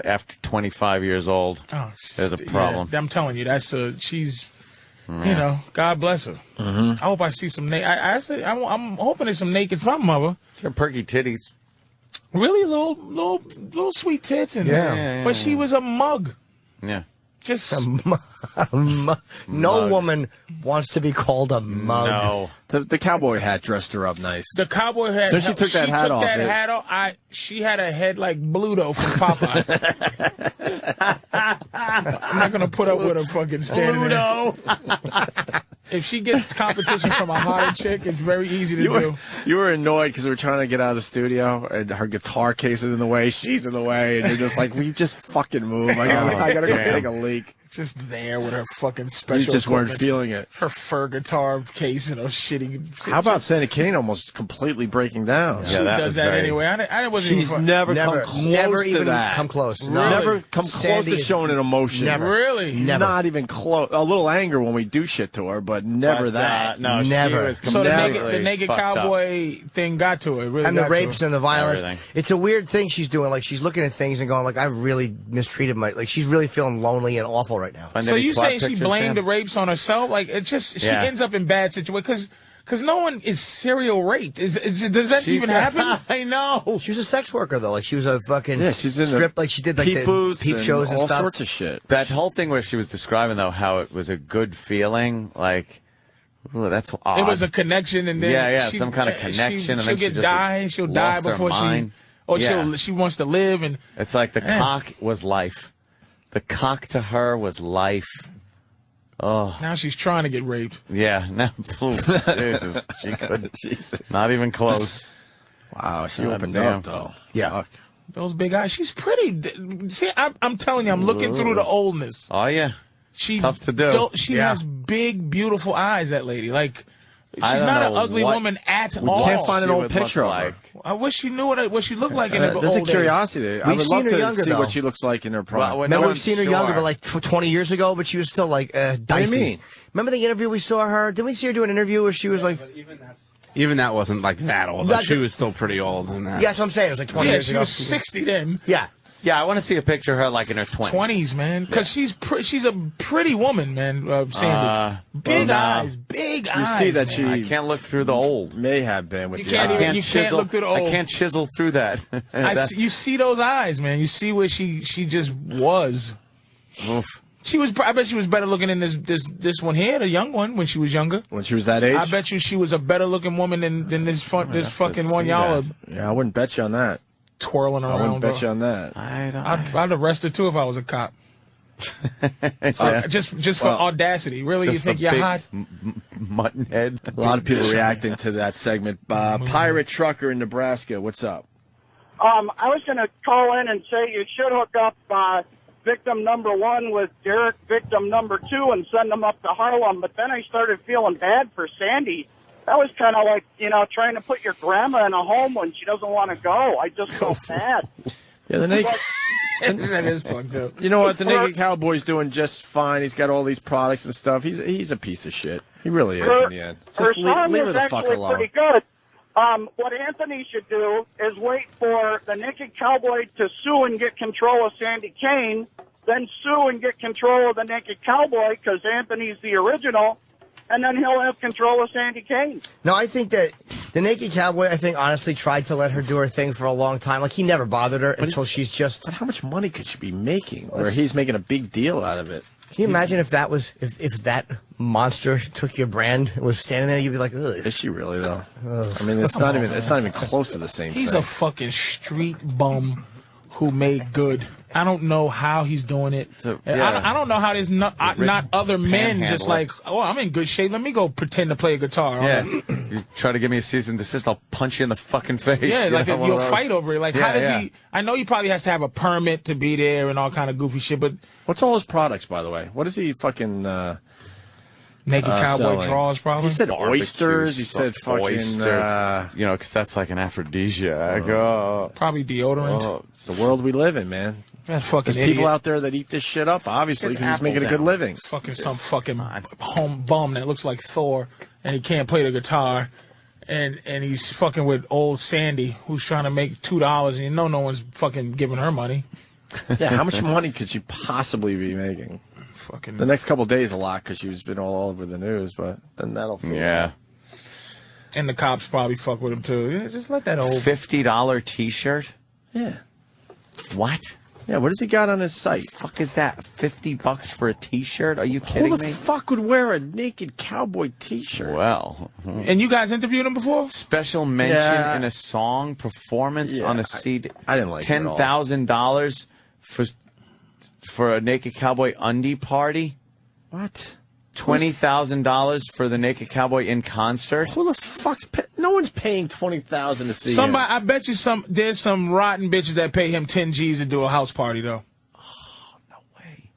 S3: after 25 years old,
S4: Oh,
S3: there's a problem.
S4: Yeah, I'm telling you, she's, you know, God bless her. I hope I see some naked. I'm hoping there's some naked something of her.
S3: Her perky titties.
S4: Really little sweet tits and
S3: Yeah.
S4: but she was a mug.
S3: Yeah.
S4: Just
S2: No woman wants to be called a mug.
S3: No.
S1: The cowboy hat dressed her up nice.
S4: the cowboy hat.
S1: So she took that hat off,
S4: That
S1: it-
S4: hat off. She had a head like Bluto from Popeye. I'm not gonna put up with her fucking standing there. If she gets competition from a hotter chick, it's very easy to do.
S1: You were annoyed because we were trying to get out of the studio, and her guitar case is in the way, she's in the way, and you're just like, will you just fucking move? I gotta go
S3: damn.
S1: take a leak.
S4: Just there with her fucking special.
S1: You just weren't
S4: equipment.
S1: feeling it.
S4: Her fur guitar case and her shitty.
S1: How about Sandy Kane almost completely breaking down?
S4: She
S3: that
S4: does
S3: was
S4: that
S3: very-
S4: anyway. I wasn't
S1: She's
S4: even.
S1: never come close to
S2: even
S1: that.
S2: come close.
S4: Really?
S1: Never come close
S2: Sandy
S1: to
S2: is-
S1: showing an emotion.
S2: Never.
S4: Really?
S2: Never.
S1: Not even close. A little anger when we do shit to her, but never that.
S3: No,
S2: Never.
S3: She was
S4: So the
S3: completely
S4: naked
S3: fucked up.
S4: cowboy thing got to her. It really
S2: And the
S4: got to
S2: rapes
S4: her.
S2: and the violence.
S3: Everything.
S2: It's a weird thing she's doing. Like, she's looking at things and going, like, I've really mistreated like, she's really feeling lonely and awful right now.
S3: Find
S4: So
S3: any
S4: you
S3: twat
S4: saying she
S3: pictures,
S4: blamed
S3: Dan?
S4: the rapes on herself? Like it's just she
S3: Yeah.
S4: ends up in bad situations because no one is serial raped. Does that even happen?
S3: I know.
S2: She was a sex worker, though. Like, she was a fucking
S1: She's in
S2: strip,
S1: the
S2: like, she did, like,
S1: peep
S2: the
S1: booths
S2: peep shows and
S1: all
S2: stuff.
S1: sorts of shit.
S3: That whole thing where she was describing, though, how it was a good feeling, like, ooh, that's odd.
S4: It was a connection, and then
S3: Yeah,
S4: she-
S3: some kind of connection, and then she just
S4: she'll die
S3: lost her
S4: before
S3: mind.
S4: or
S3: Yeah.
S4: she wants to live, and
S3: It's like the cock was life. The cock to her was life. Oh.
S4: Now she's trying to get raped.
S3: Yeah. Now, Jesus, she couldn't. Jesus. Not even close.
S1: Wow, she opened up, though.
S4: Yeah.
S1: Fuck.
S4: Those big eyes. She's pretty. See, I'm telling you, I'm looking through the oldness.
S3: Oh, yeah.
S4: She
S3: tough to do.
S4: She has big, beautiful eyes, that lady. Like, she's
S3: I don't
S4: not an
S3: know
S4: ugly
S3: what
S4: woman at
S1: We
S4: all.
S1: can't find an
S3: She
S1: old
S3: would
S1: picture
S3: look
S1: of her.
S3: like.
S4: I wish she knew what she looked like in her
S1: There's a
S4: old days.
S1: curiosity. I
S2: We've
S1: would
S2: seen
S1: love
S2: her
S1: to
S2: younger,
S1: see
S2: though.
S1: what she looks like in her prime.
S3: Well,
S2: Remember,
S3: no
S2: we've seen her younger, but like 20 years ago, but she was still like dicey.
S1: What do you mean?
S2: Remember the interview we saw her? Didn't we see her do an interview where she was like...
S12: Even that wasn't like that old.
S2: That-
S12: She was still pretty old in that.
S2: Yeah, that's what I'm saying. It was like 20
S4: Yeah,
S2: years
S4: she
S2: ago.
S4: was 60 then.
S2: Yeah.
S3: Yeah, I want to see a picture of her like in her 20s.
S4: 20s, man. Because she's a pretty woman, man, Sandy. Big eyes. Big eyes.
S1: You see that she
S3: I can't look through the old.
S1: may have been with
S4: You
S1: the
S4: can't
S1: eyes.
S4: even- you can't look through the old.
S3: I can't chisel through that.
S4: You see those eyes, man. You see where she just was.
S3: Oof.
S4: I bet she was better looking than this one here, the young one, when she was younger.
S1: When she was that age?
S4: I bet you she was a better looking woman than this fucking one y'all are
S1: Yeah, I wouldn't bet you on that.
S4: twirling
S1: I
S4: around.
S1: wouldn't bet you on that.
S4: I'd arrest her too if I was a cop.
S3: Yeah.
S4: Just for audacity. Really, you
S3: Just
S4: think
S3: a
S4: you're
S3: big
S4: hot?
S3: Mutton head.
S1: A lot of people reacting to that segment. Pirate Trucker in Nebraska, what's up?
S13: I was going to call in and say you should hook up victim number 1 with Derek, victim number 2, and send them up to Harlem. But then I started feeling bad for Sandy. That was kind of like, trying to put your grandma in a home when she doesn't want to go. I just felt bad.
S1: Yeah, the naked.
S4: That is fucked up.
S1: You know what? The Naked Cowboy's doing just fine. He's got all these products and stuff. He's a piece of shit. He really is in the end. Just leave her the fuck
S13: actually
S1: alone.
S13: pretty good. What Anthony should do is wait for the Naked Cowboy to sue and get control of Sandy Kane, then sue and get control of the Naked Cowboy because Anthony's the original, and then he'll have control of Sandy Kane.
S2: No, I think that the Naked Cowboy, honestly tried to let her do her thing for a long time. Like, he never bothered her until she's just...
S1: But how much money could she be making where he's making a big deal out of it?
S2: Can you imagine if that was... If that monster took your brand and was standing there, you'd be like, ugh.
S1: Is she really, though? I mean, it's not even close to the same
S4: He's
S1: thing.
S4: a fucking street bum who made good. I don't know how he's doing it. I don't know how there's not other men just like, oh, I'm in good shape. Let me go pretend to play a guitar.
S3: Yeah. You try to give me a cease and desist, I'll punch you in the fucking face.
S4: Yeah, like you'll fight over it. Like, how does
S3: yeah.
S4: he? I know he probably has to have a permit to be there and all kind of goofy shit, but
S1: What's all his products, by the way? What is he fucking...
S4: Naked Cowboy
S1: selling?
S4: draws, probably.
S1: He said
S3: Barbecue,
S1: oysters. He said fucking...
S3: oyster. Because that's like an aphrodisiac.
S4: Probably deodorant.
S3: Oh.
S1: It's the world we live in, man.
S4: That fucking
S1: There's
S4: idiot.
S1: people out there that eat this shit up, obviously, because he's making a good living.
S4: Fucking some fucking home bum that looks like Thor, and he can't play the guitar, and he's fucking with old Sandy, who's trying to make $2, and no one's fucking giving her money.
S1: Yeah, how much money could she possibly be making?
S4: Fucking
S1: the next couple of days a lot because she's been all over the news, but then that'll feel
S4: And the cops probably fuck with him too. Yeah, just let that old
S3: $50 T-shirt.
S1: Yeah.
S3: What?
S1: Yeah, what does he got on his site?
S3: Fuck is that? $50 for a T-shirt? Are you kidding
S1: Who the
S3: me?
S1: fuck would wear a Naked Cowboy T-shirt?
S3: Well,
S4: and you guys interviewed him before?
S3: Special mention in a song performance on a CD.
S1: I didn't like it at all.
S3: $10,000 for a Naked Cowboy undie party.
S1: What?
S3: $20,000 for the Naked Cowboy in concert.
S1: Who the fuck's no one's paying $20,000 to see
S4: Somebody,
S1: him.
S4: I bet you there's some rotten bitches that pay him 10 G's to do a house party though.
S3: Oh, no way.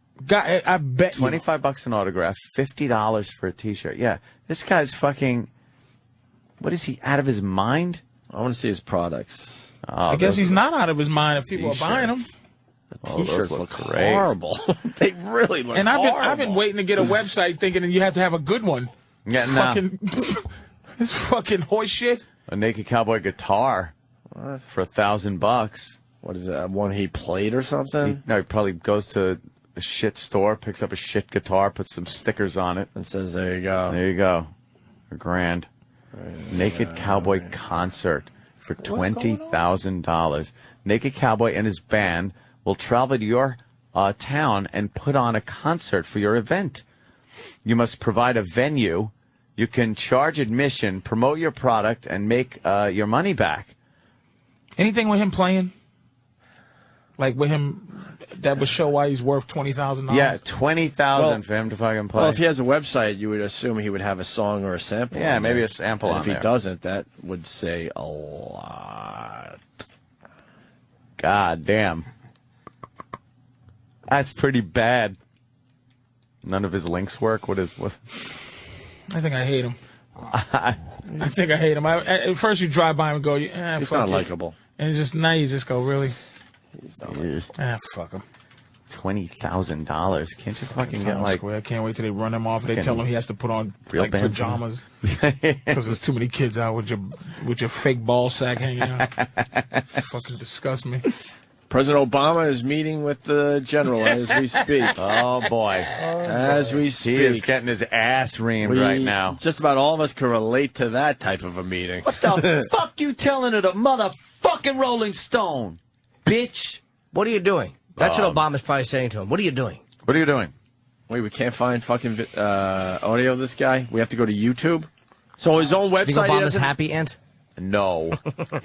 S4: I bet
S3: $25 an autograph, $50 for a T-shirt. Yeah, this guy's fucking. What is he, out of his mind?
S1: I want to see his products.
S4: I guess he's not out of his mind if people are buying them.
S1: The T-shirts look horrible. They really look
S4: and
S1: horrible.
S4: I've been waiting to get a website thinking that you have to have a good one.
S3: Yeah,
S4: fucking, this fucking horse shit.
S3: A Naked Cowboy guitar for $1,000.
S1: What is that? One he played or something?
S3: He probably goes to a shit store, picks up a shit guitar, puts some stickers on it,
S1: and says, "There you go."
S3: There you go. $1,000. Naked Cowboy concert for $20,000. Naked Cowboy and his band will travel to your town and put on a concert for your event. You must provide a venue. You can charge admission, promote your product, and make your money back.
S4: Anything with him playing? Like with him, that would show why he's worth $20,000.
S3: Yeah, $20,000 for him to fucking play.
S1: Well, if he has a website, you would assume he would have a song or a sample.
S3: Yeah,
S1: on
S3: maybe
S1: there.
S3: a sample
S1: and
S3: on
S1: if he
S3: there.
S1: doesn't, that would say a lot.
S3: God damn. That's pretty bad. None of his links work. What?
S4: I think I hate him. I think I hate him. At first you drive by him and go,
S1: He's
S4: fuck
S1: not
S4: it.
S1: likable.
S4: And now you just go, really? Fuck him.
S3: $20,000. Can't you fucking get like?
S4: I can't wait till they run him off. And they tell him he has to put on
S3: real
S4: like
S3: band
S4: pajamas because there's too many kids out with your fake ball sack hanging out. Fucking disgust me.
S1: President Obama is meeting with the general as we speak.
S3: Oh boy,
S1: as we speak,
S3: he is getting his ass reamed right now.
S1: Just about all of us can relate to that type of a meeting.
S3: What the fuck you telling to the motherfucking Rolling Stone, bitch?
S2: What are you doing? That's what Obama's probably saying to him. What are you doing?
S3: What are you doing?
S1: Wait, we can't find fucking audio of this guy? We have to go to YouTube? So his own website...
S2: Think Obama's happy, Ant?
S3: No.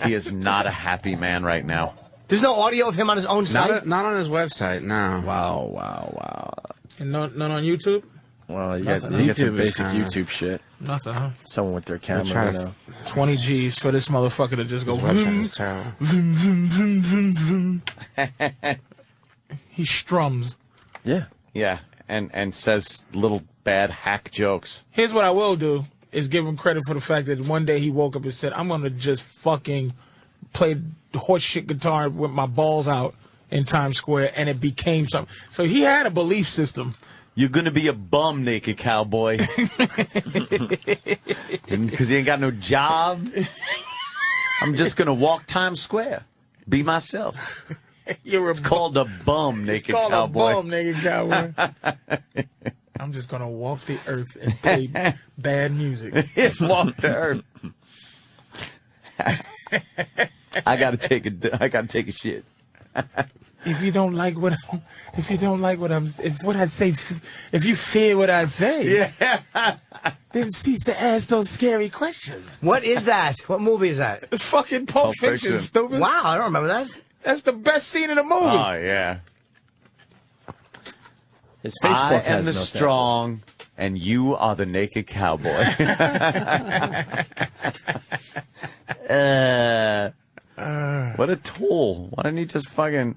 S3: He is not a happy man right now.
S2: There's no audio of him on his own site?
S12: Not on his website, no.
S1: Wow.
S4: And none on YouTube?
S1: Well, you get some basic YouTube shit.
S4: Nothing, huh?
S1: Someone with their camera, you know.
S4: 20 G's for this motherfucker to just go...
S12: His website is terrible.
S4: Zoom, zoom, zoom, zoom, zoom. He strums.
S1: Yeah.
S3: Yeah, and says little bad hack jokes.
S4: Here's what I will do, is give him credit for the fact that one day he woke up and said, I'm going to just fucking play horseshit guitar with my balls out in Times Square, and it became something. So he had a belief system.
S3: You're going to be a bum, naked cowboy. Because he ain't got no job. I'm just going to walk Times Square. Be myself. It's called a bum, naked cowboy.
S4: It's called a bum, naked cowboy. I'm just going to walk the earth and play bad music.
S3: Walk the earth. I gotta take a shit.
S4: If you don't like what I say, if you fear what I say, then cease to ask those scary questions.
S2: What is that? What movie is that?
S4: It's fucking Pulp Fiction, stupid.
S2: Wow, I don't remember that.
S4: That's the best scene in the movie.
S3: Oh yeah.
S1: His Facebook
S3: I
S1: has
S3: am the
S1: no
S3: strong, and you are the naked cowboy. What a tool! Why didn't he just fucking?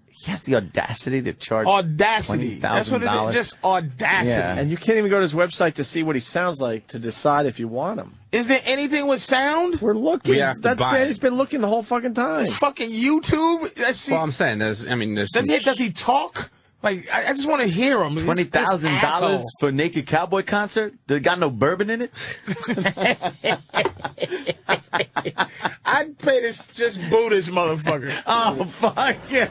S3: He has the audacity to charge
S4: audacity. That's what it is. Just audacity.
S1: Yeah. And you can't even go to his website to see what he sounds like to decide if you want him.
S4: Is there anything with sound?
S1: We're looking.
S12: We have to buy
S1: Daddy's been looking the whole fucking time.
S4: Fucking YouTube.
S12: Well, I'm saying there's.
S4: Does he talk? Like I just want to hear him.
S3: $20,000 for a naked cowboy concert? They got no bourbon in it?
S4: I'd pay this just boo this motherfucker.
S3: Oh fuck yeah!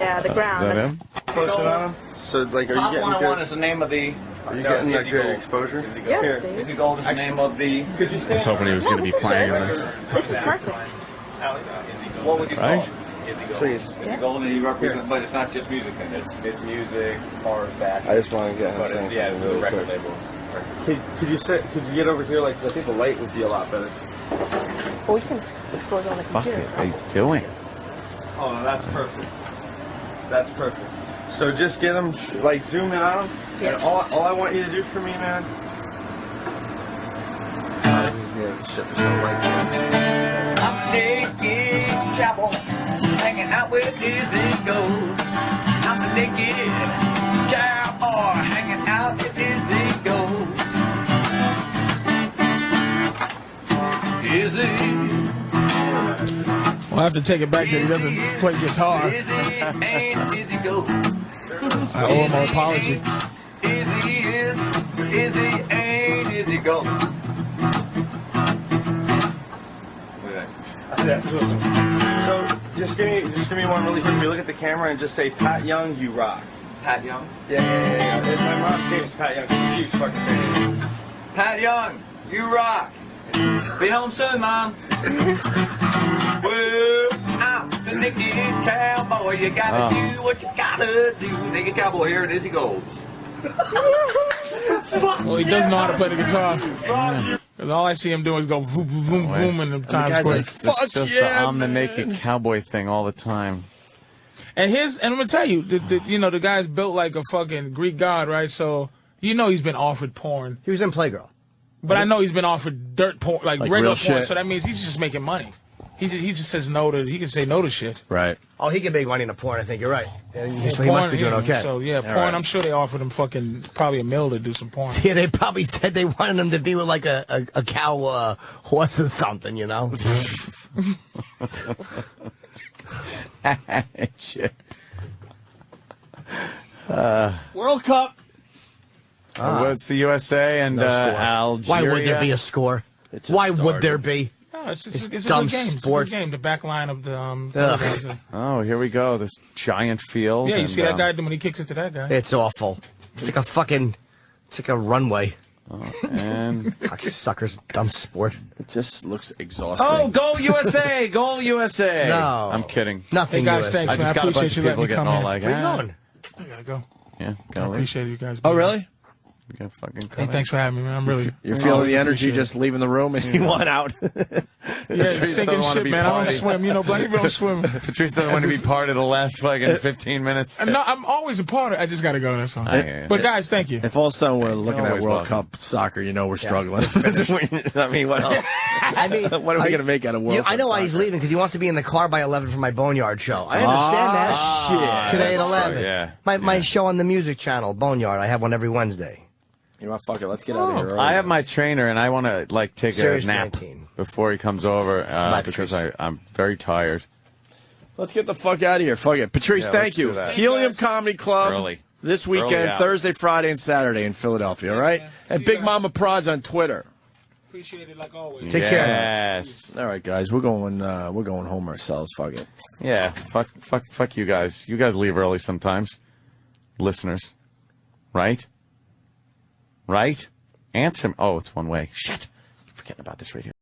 S14: Yeah, the ground.
S3: Is that him?
S15: Close it on. So it's like, are you
S16: Pop
S15: getting
S16: 101
S15: good?
S16: is the name of the.
S15: Are you getting that good exposure?
S14: Yes, please.
S16: Izzy Gold is the name of the.
S12: I was hoping he was going to be playing on this.
S14: This is perfect.
S16: What was he called?
S15: Izzy Gold. Please.
S16: Izzy Gold, and he represents, but it's not just music. Then it's music, art, fashion.
S15: I just want to get him
S16: But it's,
S15: saying
S16: yeah, it's
S15: something
S16: the
S15: really
S16: record
S15: quick.
S16: labels.
S15: Could you get over here? Like, 'cause I think the light would be a lot better.
S14: Well, we can explore it on the
S3: Fuck
S14: computer.
S3: it! What are you doing?
S15: Oh no, that's perfect. That's perfect. So just get them, like, zoom in on them.
S14: Yeah.
S15: And all I want you to do for me, man. Yeah, shit, there's no light.
S16: I'm naked cowboy, hanging out with Izzy Gold. I'm the naked cowboy, hanging out with Izzy Gold. Izzy.
S4: We'll have to take it back that he doesn't play guitar.
S16: Izzy ain't Izzy Gold.
S4: I owe him an apology.
S16: Izzy ain't Izzy Gold.
S15: That's awesome. So just give me one really quick. Look at the camera and just say, Pat Young, you rock.
S16: Pat Young.
S15: Yeah. It's my mom's name is Pat Young. She's a huge fucking fan.
S16: Pat Young, you rock. Be home soon, Mom. Well, I'm the naked cowboy. You gotta do what you gotta do. Naked cowboy here at Izzy Gold's.
S4: Well, he does know how to play the guitar. Because all I see him doing is go voom, voom, voom in the Times Square.
S1: Fuck
S3: just
S1: yeah,
S3: I'm the naked cowboy thing all the time.
S4: And I'm gonna tell you, the guy's built like a fucking Greek god, right? So he's been offered porn.
S2: He was in Playgirl.
S4: But I know he's been offered dirt porn, like regular
S1: real
S4: porn.
S1: shit.
S4: So that means he's just making money. He just says no to. He can say no to shit.
S1: Right.
S2: Oh, he can make money in the porn. I think you're right. So he
S4: Porn,
S2: must be doing okay.
S4: So yeah, porn.
S2: Right.
S4: I'm sure they offered him fucking probably $1 million to do some porn.
S2: Yeah, they probably said they wanted him to be with like a cow horse or something, you know.
S3: Shit.
S1: World Cup.
S3: Well, it's the USA and Algeria.
S2: Why would there be a score? Why would there be?
S4: No, it's a
S2: dumb
S4: good game.
S2: sport.
S4: It's a good game. The back line of the.
S3: Oh, here we go. This giant field.
S4: Yeah, you
S3: and,
S4: see that guy when he kicks it to that guy.
S2: It's awful. It's like a runway.
S3: And
S2: suckers, dumb sport.
S1: It just looks exhausting.
S3: oh, go USA! Goal USA!
S2: No,
S3: I'm kidding.
S2: Nothing.
S4: Hey guys,
S2: US.
S4: thanks,
S3: I
S4: man.
S3: just
S4: I
S3: got a bunch
S4: appreciate
S3: of
S4: you
S3: people
S4: letting me
S3: getting
S4: come
S3: all
S4: in.
S3: like,
S2: Where you going?
S4: I gotta go.
S3: Yeah,
S4: I appreciate you guys.
S1: Oh, really?
S3: You gotta fucking
S4: Hey,
S3: come
S4: thanks for having me, man. I'm really.
S1: You're feeling
S4: always
S1: the energy
S4: appreciate it.
S1: just leaving the room and you want out.
S4: Yeah, sinking
S3: wanna
S4: shit,
S3: be
S4: man. I don't
S3: party.
S4: swim. Black people don't swim.
S3: Patrice doesn't want to be part of the last fucking 15 minutes.
S4: No, I'm always a part of it. I just gotta go. That's all.
S3: I hear you.
S4: But guys, thank you.
S1: If all of a sudden we're looking at
S3: always
S1: World
S3: welcome.
S1: Cup soccer, we're struggling. I mean, what else?
S2: I mean,
S1: what are we going to make out of World Cup
S2: I know why he's
S1: soccer?
S2: leaving because he wants to be in the car by 11 for my Boneyard show. I understand that.
S1: Shit.
S2: Today at 11.
S3: Yeah.
S2: My show on the music channel, Boneyard. I have one every Wednesday.
S1: You know what? Fuck it. Let's get out of here. early.
S3: I have my trainer, and I want to take
S2: Serious
S3: a nap
S2: 19.
S3: before he comes over
S2: Patrice.
S3: because I'm very tired.
S1: Let's get the fuck out of here. Fuck it. Patrice,
S3: Yeah,
S1: thank
S3: let's do
S1: you.
S3: that.
S1: Helium Comedy Club.
S3: Early.
S1: This
S3: Early
S1: weekend,
S3: out.
S1: Thursday, Friday, and Saturday in Philadelphia, all right?
S4: man.
S1: And
S4: See
S1: Big
S4: you
S1: Mama Prods on Twitter.
S4: Appreciate it like always.
S2: Take care.
S3: Yes.
S1: All right, guys, we're going home ourselves. Fuck it.
S3: Yeah. Fuck you guys. You guys leave early sometimes. Listeners. Right? Right? Answer. Oh, it's one way. Shit. Forgetting about this radio.